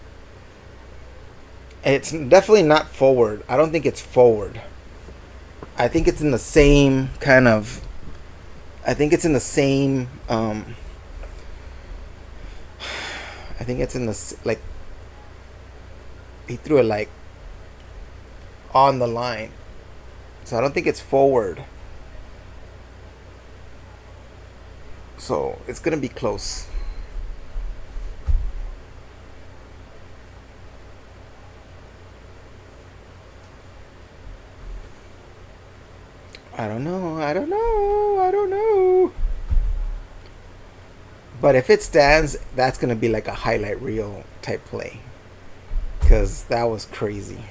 it's definitely not forward. I don't think it's forward. I think it's in the same kind of. I think it's in the same. I think it's in the like. He threw it like on the line, so I don't think it's forward. So it's gonna be close. I don't know. I don't know. I don't know. But if it stands, that's gonna be like a highlight reel type play, because that was crazy.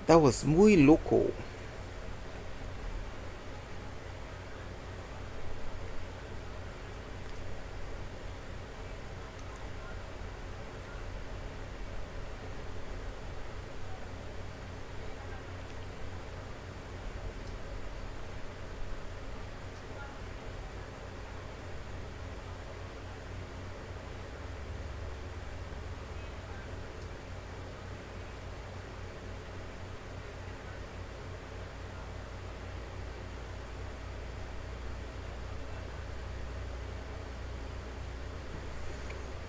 That was muy loco.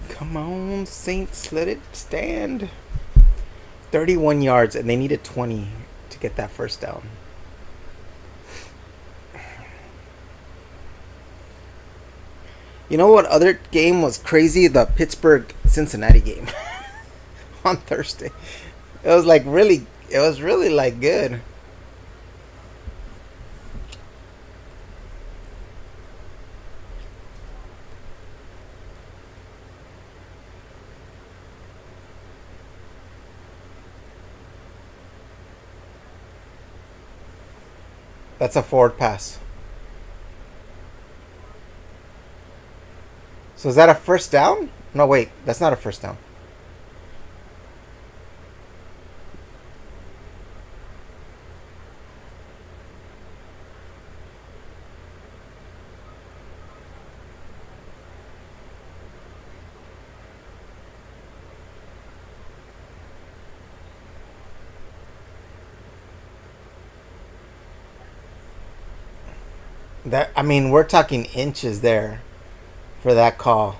Come on, Saints, let it stand. 31 yards, and they needed 20 to get that first down. You know what other game was crazy? The Pittsburgh-Cincinnati game on Thursday. It was like really, it was really like good. That's a forward pass. So is that a first down? No, wait, that's not a first down. That I mean, we're talking inches there for that call.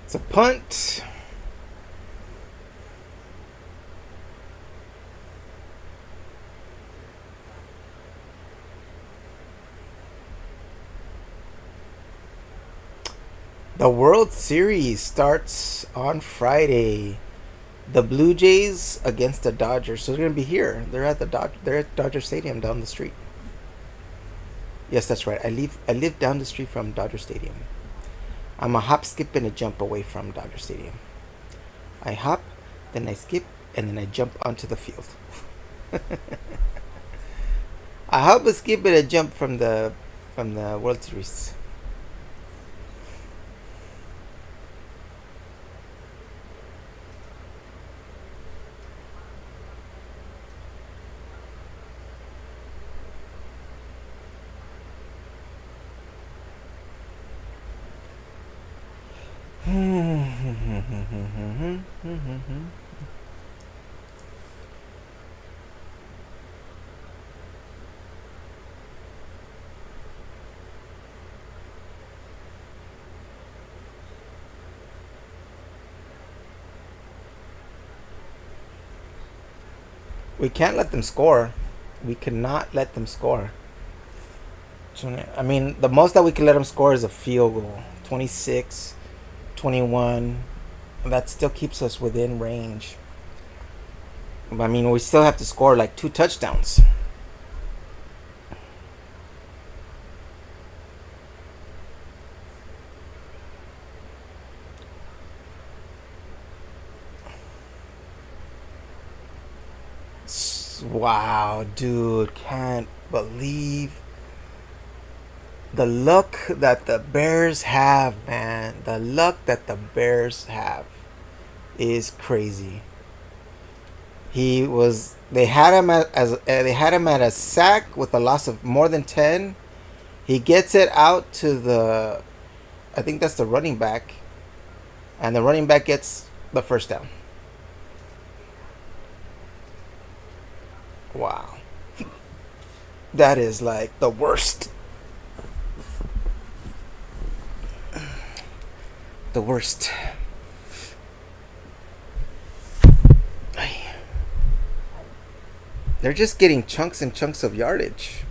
It's a punt. The World Series starts on Friday. The Blue Jays against the Dodgers. So they're gonna be here. They're at they're at Dodger Stadium down the street. Yes, that's right. I live down the street from Dodger Stadium. I'm a hop, skip, and a jump away from Dodger Stadium. I hop, then I skip, and then I jump onto the field. I hop, a skip, and a jump from the World Series. We can't let them score. We cannot let them score. I mean, the most that we can let them score is a field goal. 26, 21. That still keeps us within range. I mean, we still have to score like 2 touchdowns. Wow, dude, can't believe the luck that the Bears have, man. The luck that the Bears have is crazy. They had him at a sack with a loss of more than 10. He gets it out to I think that's the running back, and the running back gets the first down. Wow. That is like the worst. The worst. They're just getting chunks and chunks of yardage.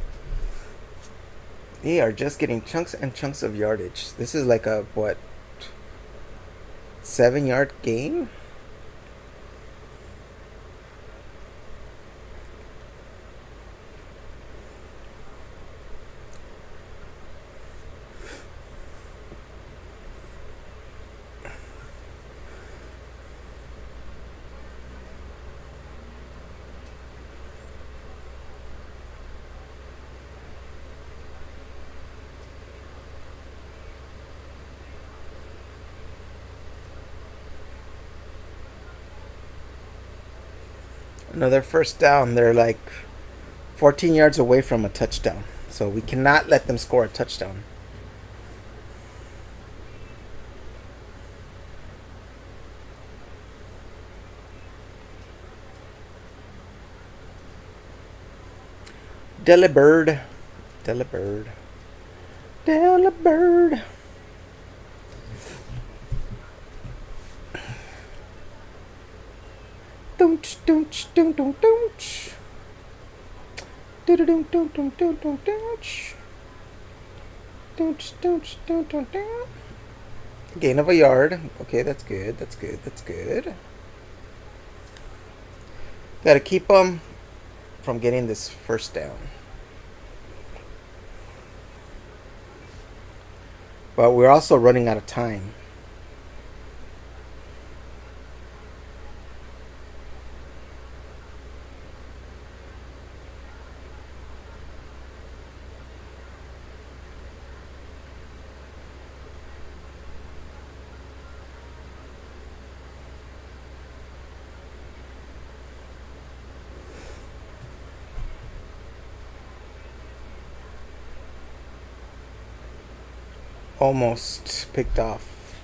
They are just getting chunks and chunks of yardage. This is like a, 7-yard gain? Another first down. They're like 14 yards away from a touchdown. So we cannot let them score a touchdown. Delibird. Delibird. Delibird. Don't. Gain of a yard. Okay, that's good. That's good. Gotta keep them from getting this first down. But we're also running out of time. Almost picked off.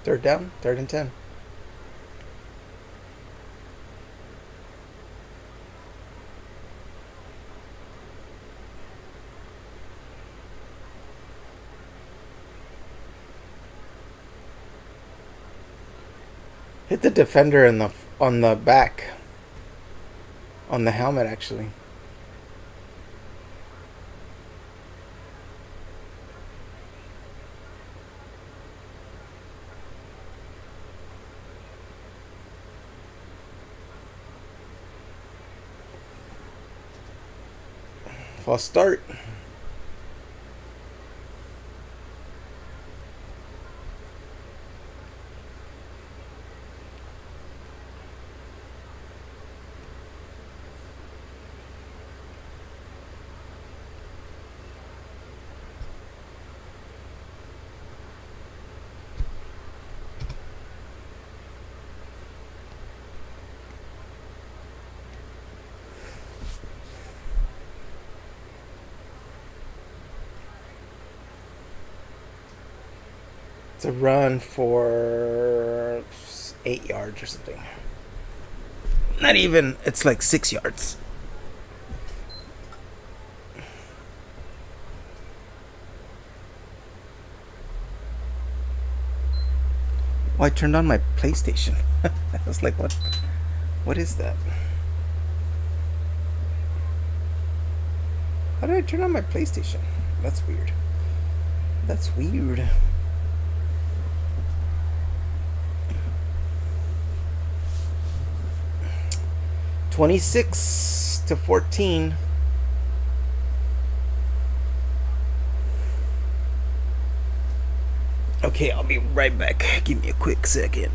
Third down, 3rd and 10. Hit the defender in the on the back, on the helmet actually. False start. It's a run for 8 yards or something. Not even. It's like 6 yards. Oh, I turned on my PlayStation. I was like, what? What is that? How did I turn on my PlayStation? That's weird. That's weird. $26-14. Okay, I'll be right back. Give me a quick second.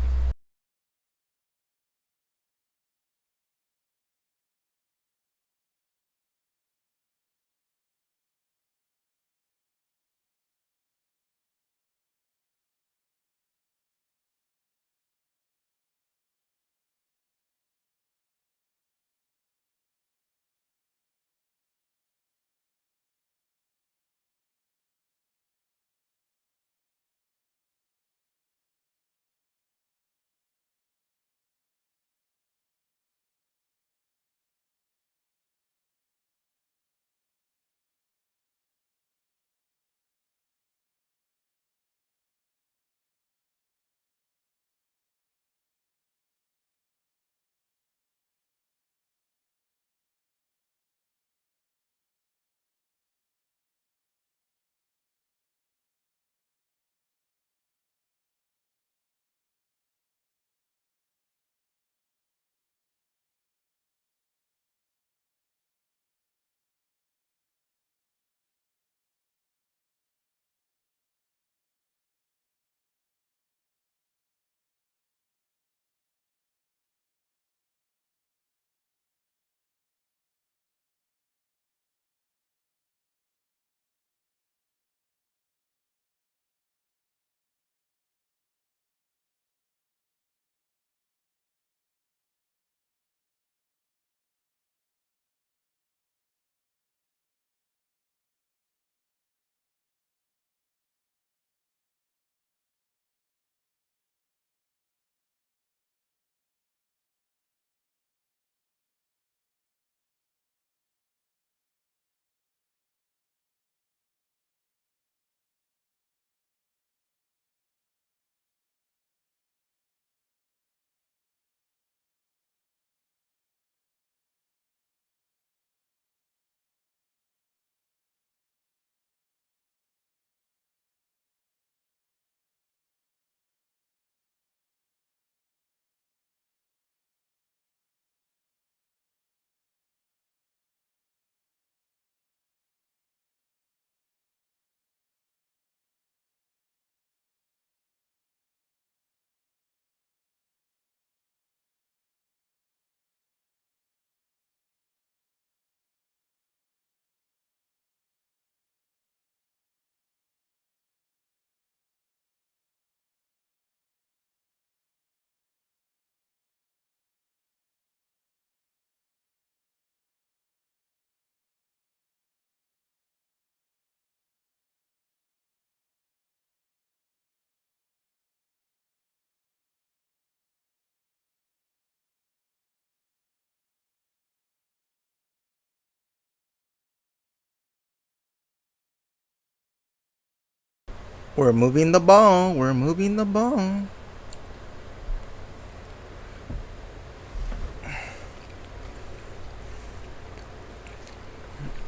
We're moving the ball. We're moving the ball.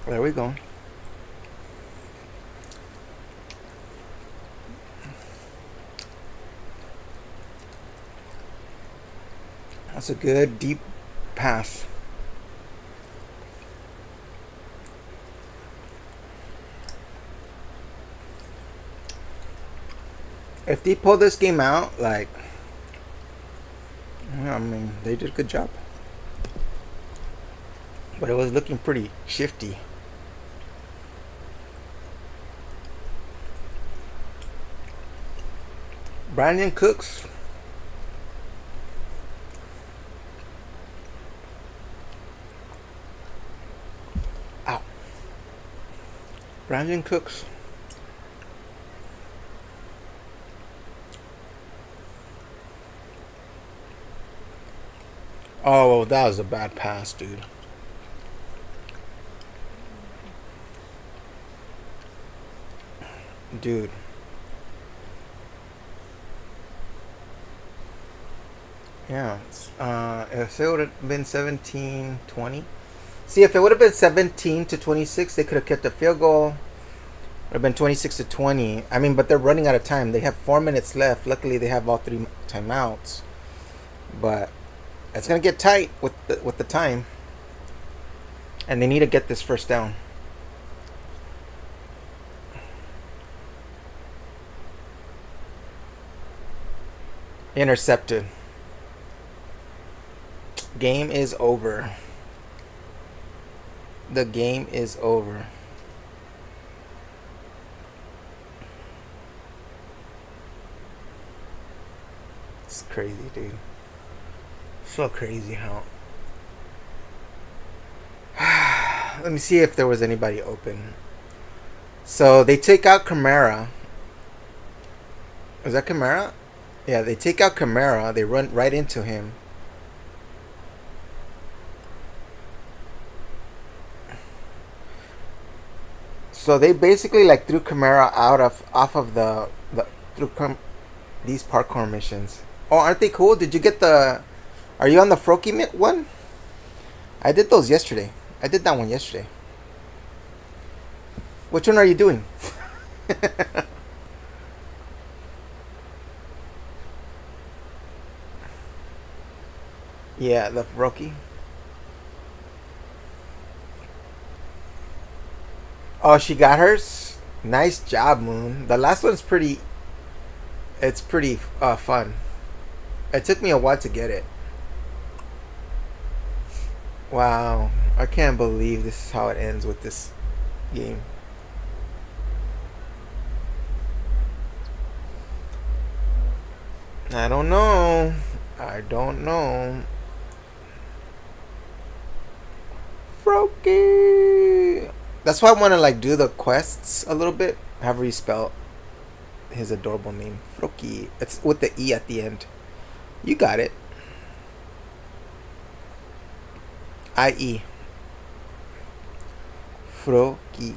There we go. That's a good deep pass. If they pull this game out, like, I mean, they did a good job. But it was looking pretty shifty. Brandon Cooks. Ow. Brandon Cooks. Oh, that was a bad pass, dude. Dude. Yeah. If it would have been 17-20. See, if it would have been 17-26, they could have kept a field goal. It would have been 26-20. I mean, but they're running out of time. They have 4 minutes left. Luckily, they have all 3 timeouts. But it's gonna get tight with the time, and they need to get this first down. Intercepted. Game is over. The game is over. It's crazy, dude. So crazy how. Let me see if there was anybody open. So they take out Kamara. Is that Kamara? Yeah, they take out Kamara. They run right into him. So they basically like threw Kamara off of the these parkour missions. Oh, aren't they cool? Did you get the? Are you on the Froki one? I did those yesterday. I did that one yesterday. Which one are you doing? Yeah, the Froki. Oh, she got hers. Nice job, Moon. The last one's pretty. It's pretty fun. It took me a while to get it. Wow, I can't believe this is how it ends with this game. I don't know. I don't know. Froki. That's why I want to like do the quests a little bit. However you spell his adorable name, Froki. It's with the E at the end. You got it. I-E. Froki.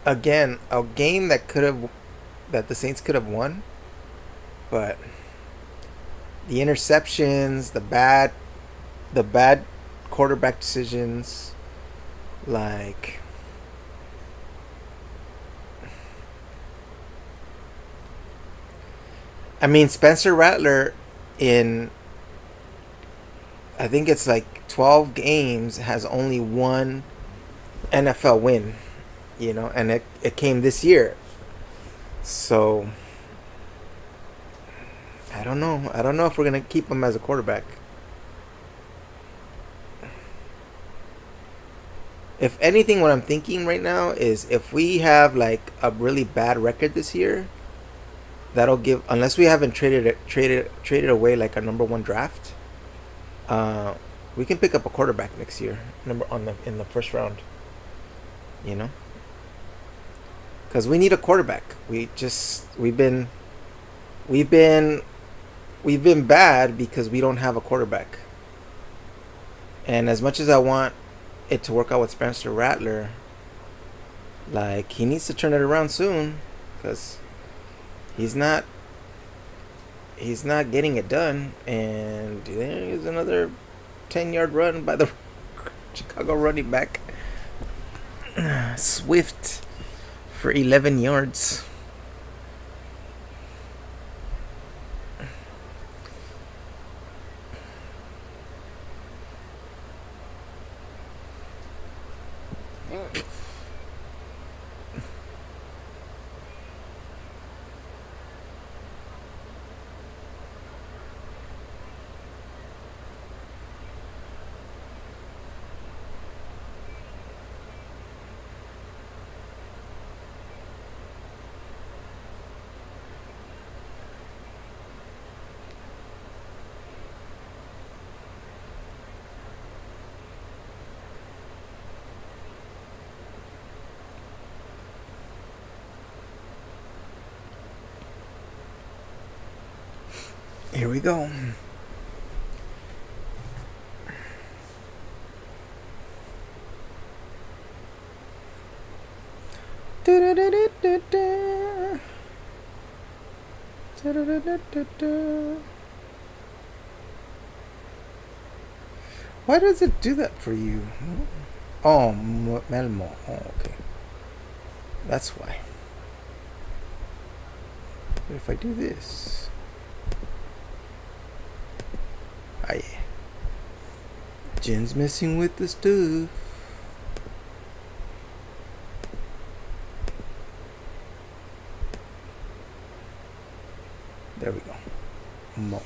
Again, a game that the Saints could have won, but the interceptions, the bad quarterback decisions, like I mean Spencer Rattler in I think it's like 12 games has only one NFL win, and it came this year. So I don't know. I don't know if we're going to keep him as a quarterback. If anything, what I'm thinking right now is if we have like a really bad record this year, that'll give, unless we haven't traded away like a number 1 draft, we can pick up a quarterback next year, in the first round. Because we need a quarterback. We've been bad because we don't have a quarterback. And as much as I want it to work out with Spencer Rattler, Like, he needs to turn it around soon, because he's not getting it done. And there's another 10-yard run by the Chicago running back, Swift, for 11 yards. Here we go. Why does it do that for you? Oh, Melmo. Oh, okay. That's why. But if I do this... Ah, yeah. Jin's messing with the stuff. There we go. Mo.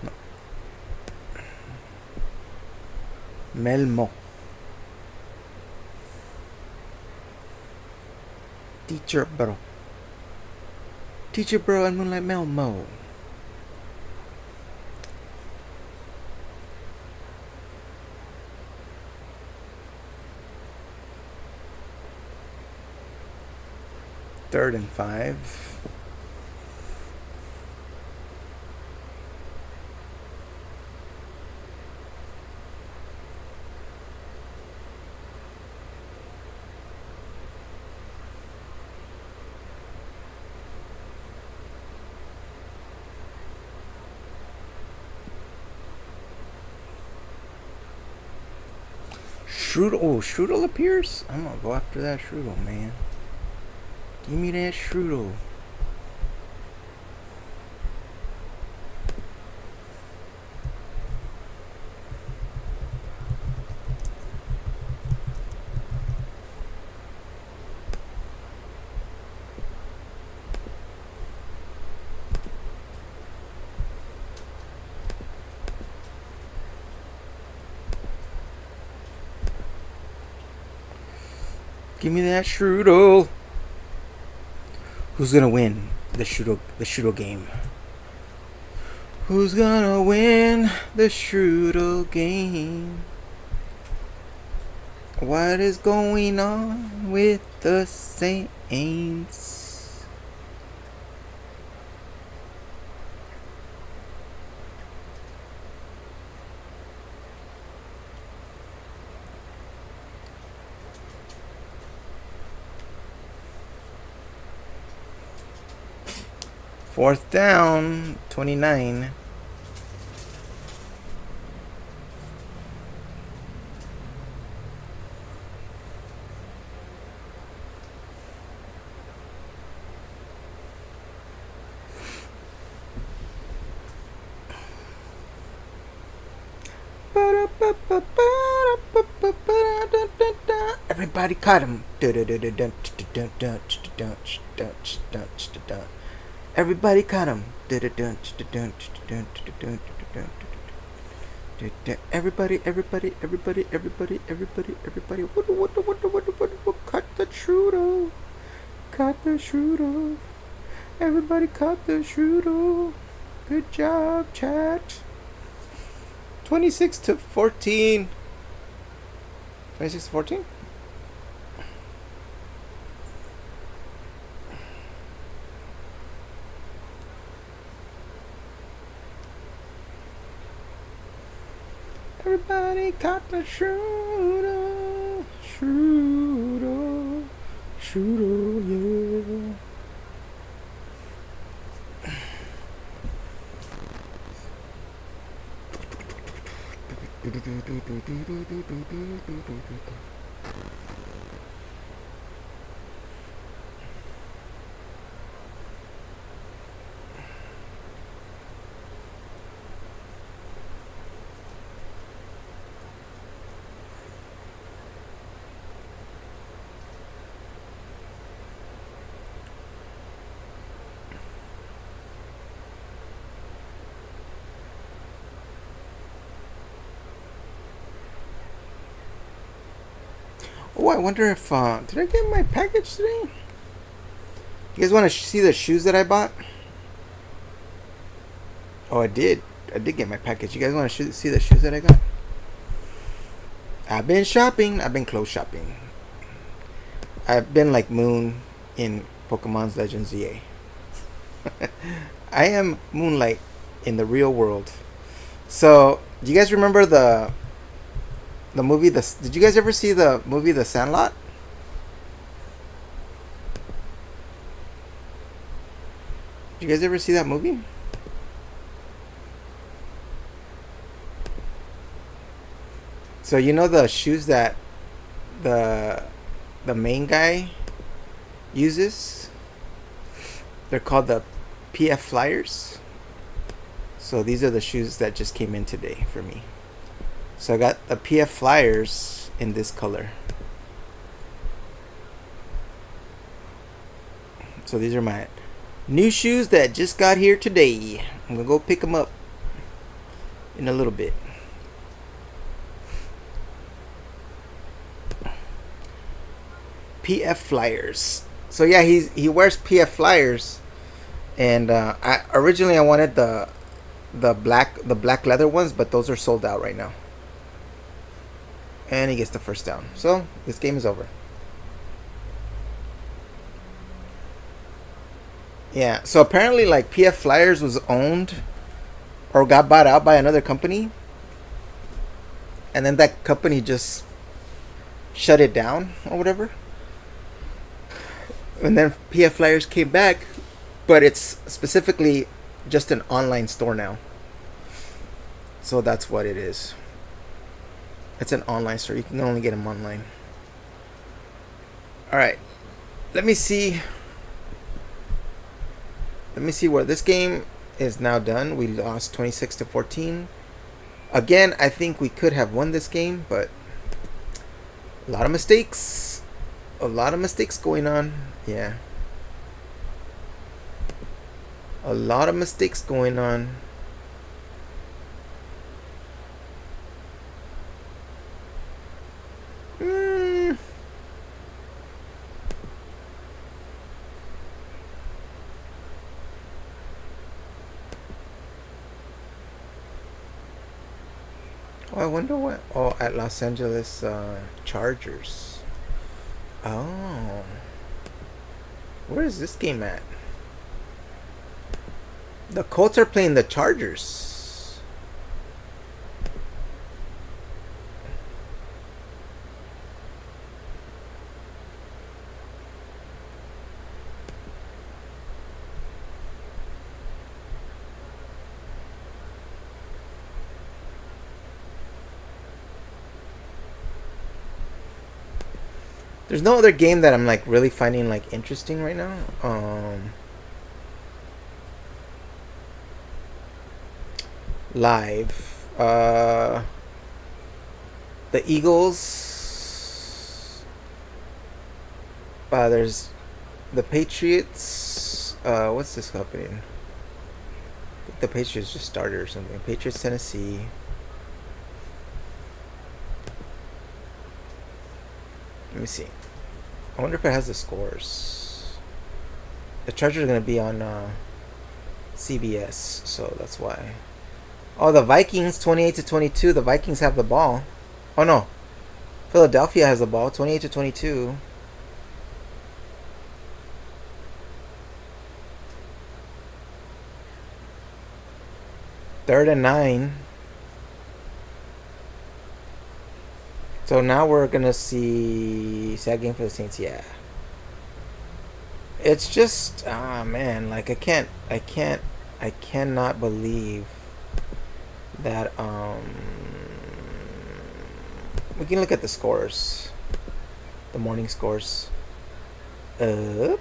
No. Melmo. Teacher bro. Teacher bro and Moonlight Melmo. Third and 5. Strudel. Oh, Strudel appears? I'm gonna go after that Strudel, man. Give me that Strudel. Give me that Strudel. Who's gonna win the Strudel game? Who's gonna win the Strudel game? What is going on with the Saints? Fourth down, 29. Everybody cut him. Everybody cut him. Everybody. Cut the Strudel. Cut the Strudel. Everybody cut the Strudel. Good job, chat. 26-14. 26-14? Everybody got the Strudel. shooter, yeah. Oh, I wonder if did I get my package today? You guys want to see the shoes that I bought? Oh, I did. I did get my package. You guys want to see the shoes that I got? I've been shopping. I've been clothes shopping. I've been like Moon in Pokemon's Legends ZA. I am Moonlight in the real world. So, do you guys remember the movie? Did you guys ever see the movie The Sandlot? Did you guys ever see that movie? So you know the shoes that the main guy uses? They're called the PF Flyers. So these are the shoes that just came in today for me. So I got the PF Flyers in this color. So these are my new shoes that just got here today. I'm gonna go pick them up in a little bit. PF Flyers. So yeah, he wears PF Flyers, and I originally wanted the black leather ones, but those are sold out right now. And he gets the first down. So this game is over. Yeah. So apparently, like PF Flyers was owned or got bought out by another company, and then that company just shut it down or whatever. And then PF Flyers came back, but it's specifically just an online store now. So that's what it is. It's an online store. You can only get them online. All right. Let me see where this game is now done. We lost 26-14. Again, I think we could have won this game, but a lot of mistakes. A lot of mistakes going on. Yeah. A lot of mistakes going on. Oh, I wonder what. Oh, at Los Angeles Chargers. Oh. Where is this game at? The Colts are playing the Chargers. There's no other game that I'm like really finding like interesting right now. Live. The Eagles. There's the Patriots. What's this company? I think the Patriots just started or something. Patriots, Tennessee. Let me see. I wonder if it has the scores. The Chargers are going to be on CBS, so that's why. Oh, the Vikings, 28-22. The Vikings have the ball. Oh, no. Philadelphia has the ball, 28-22. Third and 9. So now we're going to see sad game for the Saints, yeah. It's just man, like I cannot believe that we can look at the scores, the morning scores. Uh,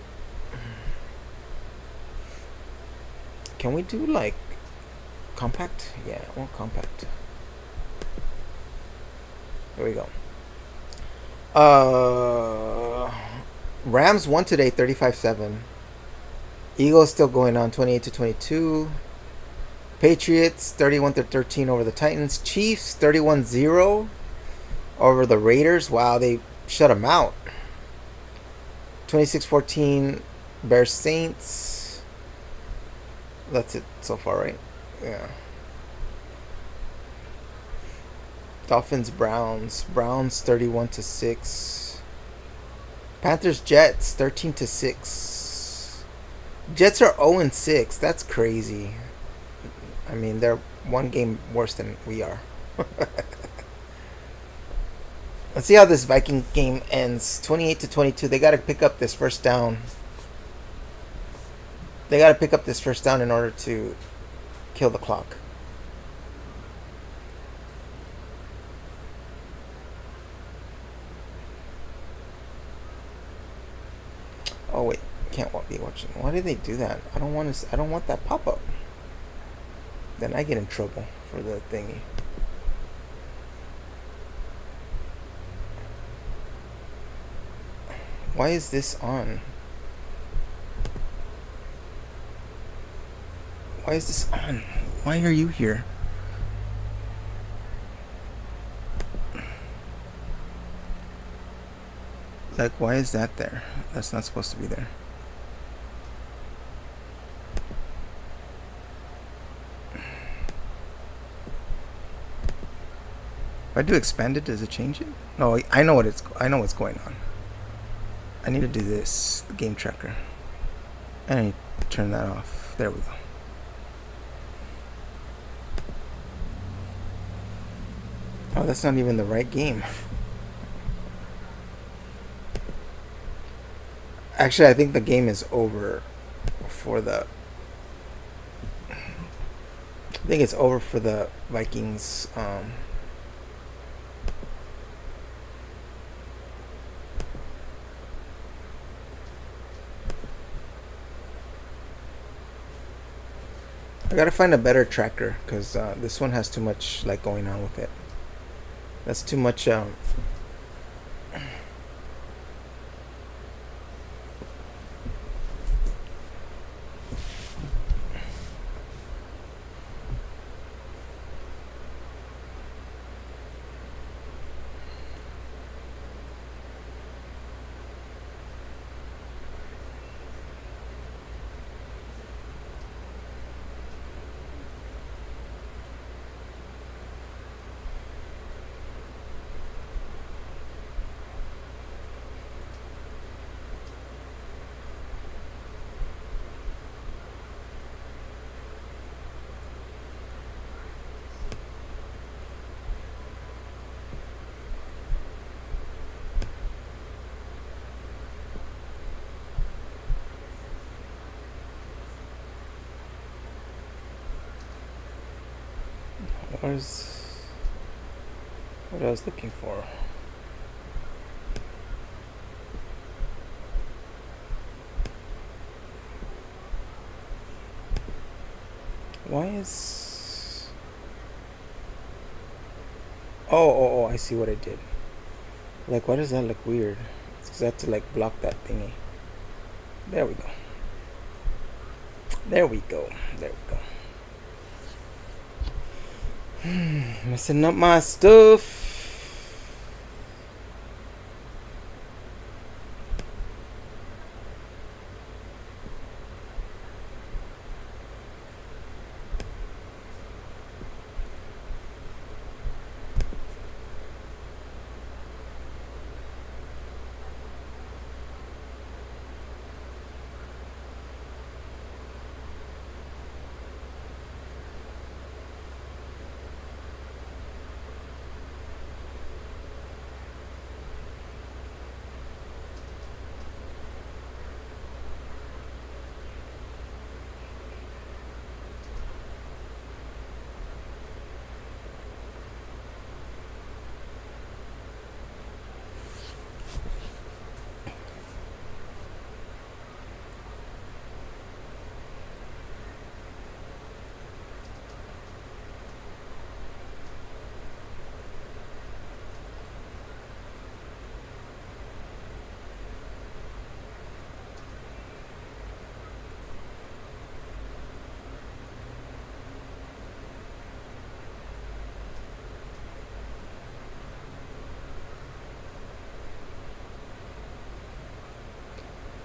can we do like compact? Yeah, I want compact. Here we go. Rams won today 35-7. Eagles still going on 28-22. Patriots 31-13 over the Titans. Chiefs 31-0 over the Raiders. Wow, they shut them out. 26-14 Bears Saints. That's it so far, right? Yeah. Dolphins Browns. Browns 31-6. Panthers Jets 13-6. Jets are 0-6. That's crazy. I mean, they're one game worse than we are. Let's see how this Viking game ends. 28-22. They got to pick up this first down. They got to pick up this first down in order to kill the clock. Oh wait, can't be watching. Why did they do that? I don't want to. I don't want that pop up. Then I get in trouble for the thingy. Why is this on? Why is this on? Why are you here? Like, why is that there? That's not supposed to be there. If I do expanded, does it change it? No, I know what's going on. I need to do this, the game tracker. And I need to turn that off. There we go. Oh, that's not even the right game. Actually, I think the game is over for the... I think it's over for the Vikings. I gotta find a better tracker because this one has too much like going on with it. That's too much. What I was looking for. Why is... Oh, I see what I did. Like, why does that look weird? It's because I have to, like, block that thingy. There we go. There we go. There we go. Messing up my stuff.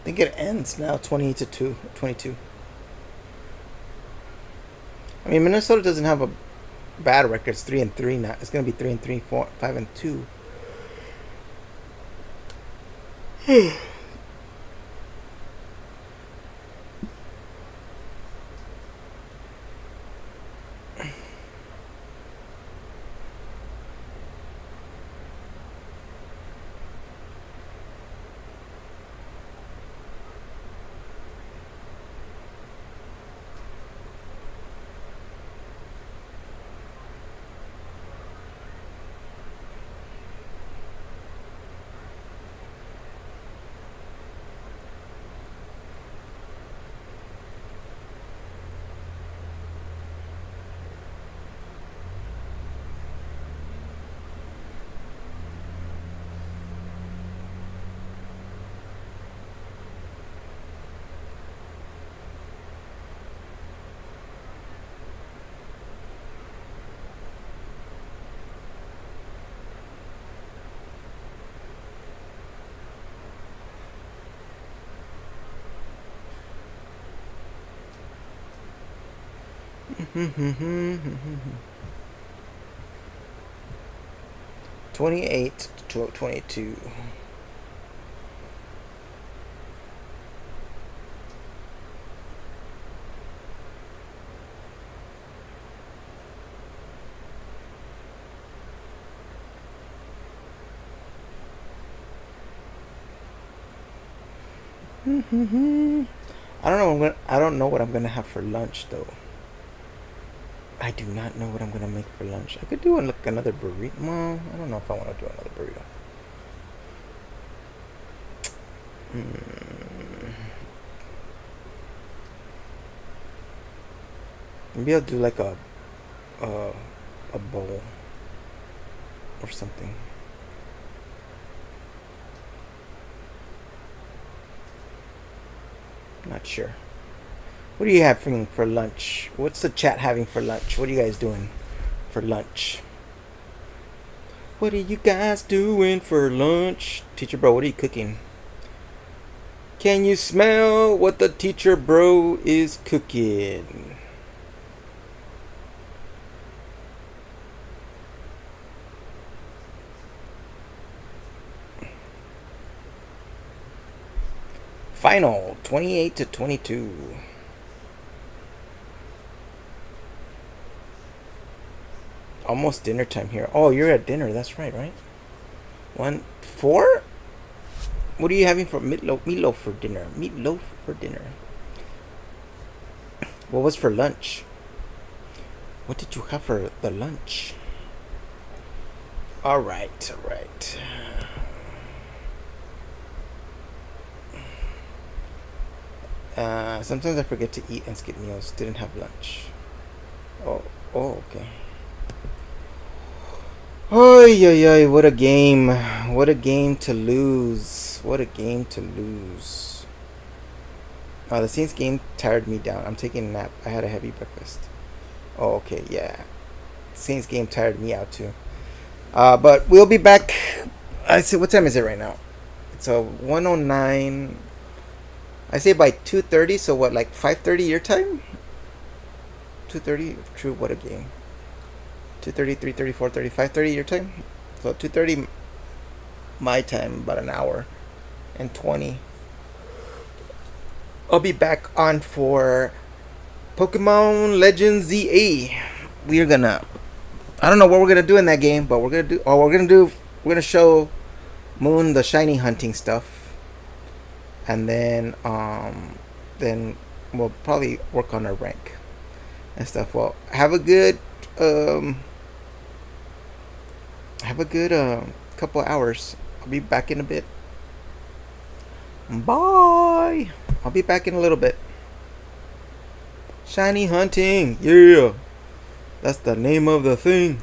think it ends now 22. I mean, Minnesota doesn't have a bad record. It's 3-3 now. It's gonna be 3-3, 4, 5-2. $28 to $22. I don't know what I'm gonna have for lunch though. I do not know what I'm gonna make for lunch. I could do another burrito. Well, I don't know if I want to do another burrito. Maybe I'll do like a bowl or something. Not sure. What are you having for lunch? What's the chat having for lunch? What are you guys doing for lunch? What are you guys doing for lunch? Teacher bro, what are you cooking? Can you smell what the teacher bro is cooking? Final 28 to 22. Almost dinner time here. Oh, you're at dinner. That's right? 4? What are you having for meatloaf for dinner? Meatloaf for dinner. What was for lunch? What did you have for the lunch? All right. Sometimes I forget to eat and skip meals. Didn't have lunch. Oh, okay. Oy, what a game. What a game to lose. The Saints game tired me down. I'm taking a nap. I had a heavy breakfast. Oh, okay, yeah. Saints game tired me out too. But we'll be back. I see. What time is it right now? It's 1:09. I say by 2:30. So what? Like 5:30 your time? 2:30. True. What a game. 2:30, 3:30, 4:30, 5:30 your time. So 2:30 my time. About an hour and 20. I'll be back on for Pokemon Legends ZA. We're gonna. I don't know what we're gonna do in that game, but we're gonna show Moon the shiny hunting stuff, and then we'll probably work on our rank and stuff. Well, have a good couple hours. I'll be back in a bit. Bye. I'll be back in a little bit. Shiny hunting, yeah. That's the name of the thing.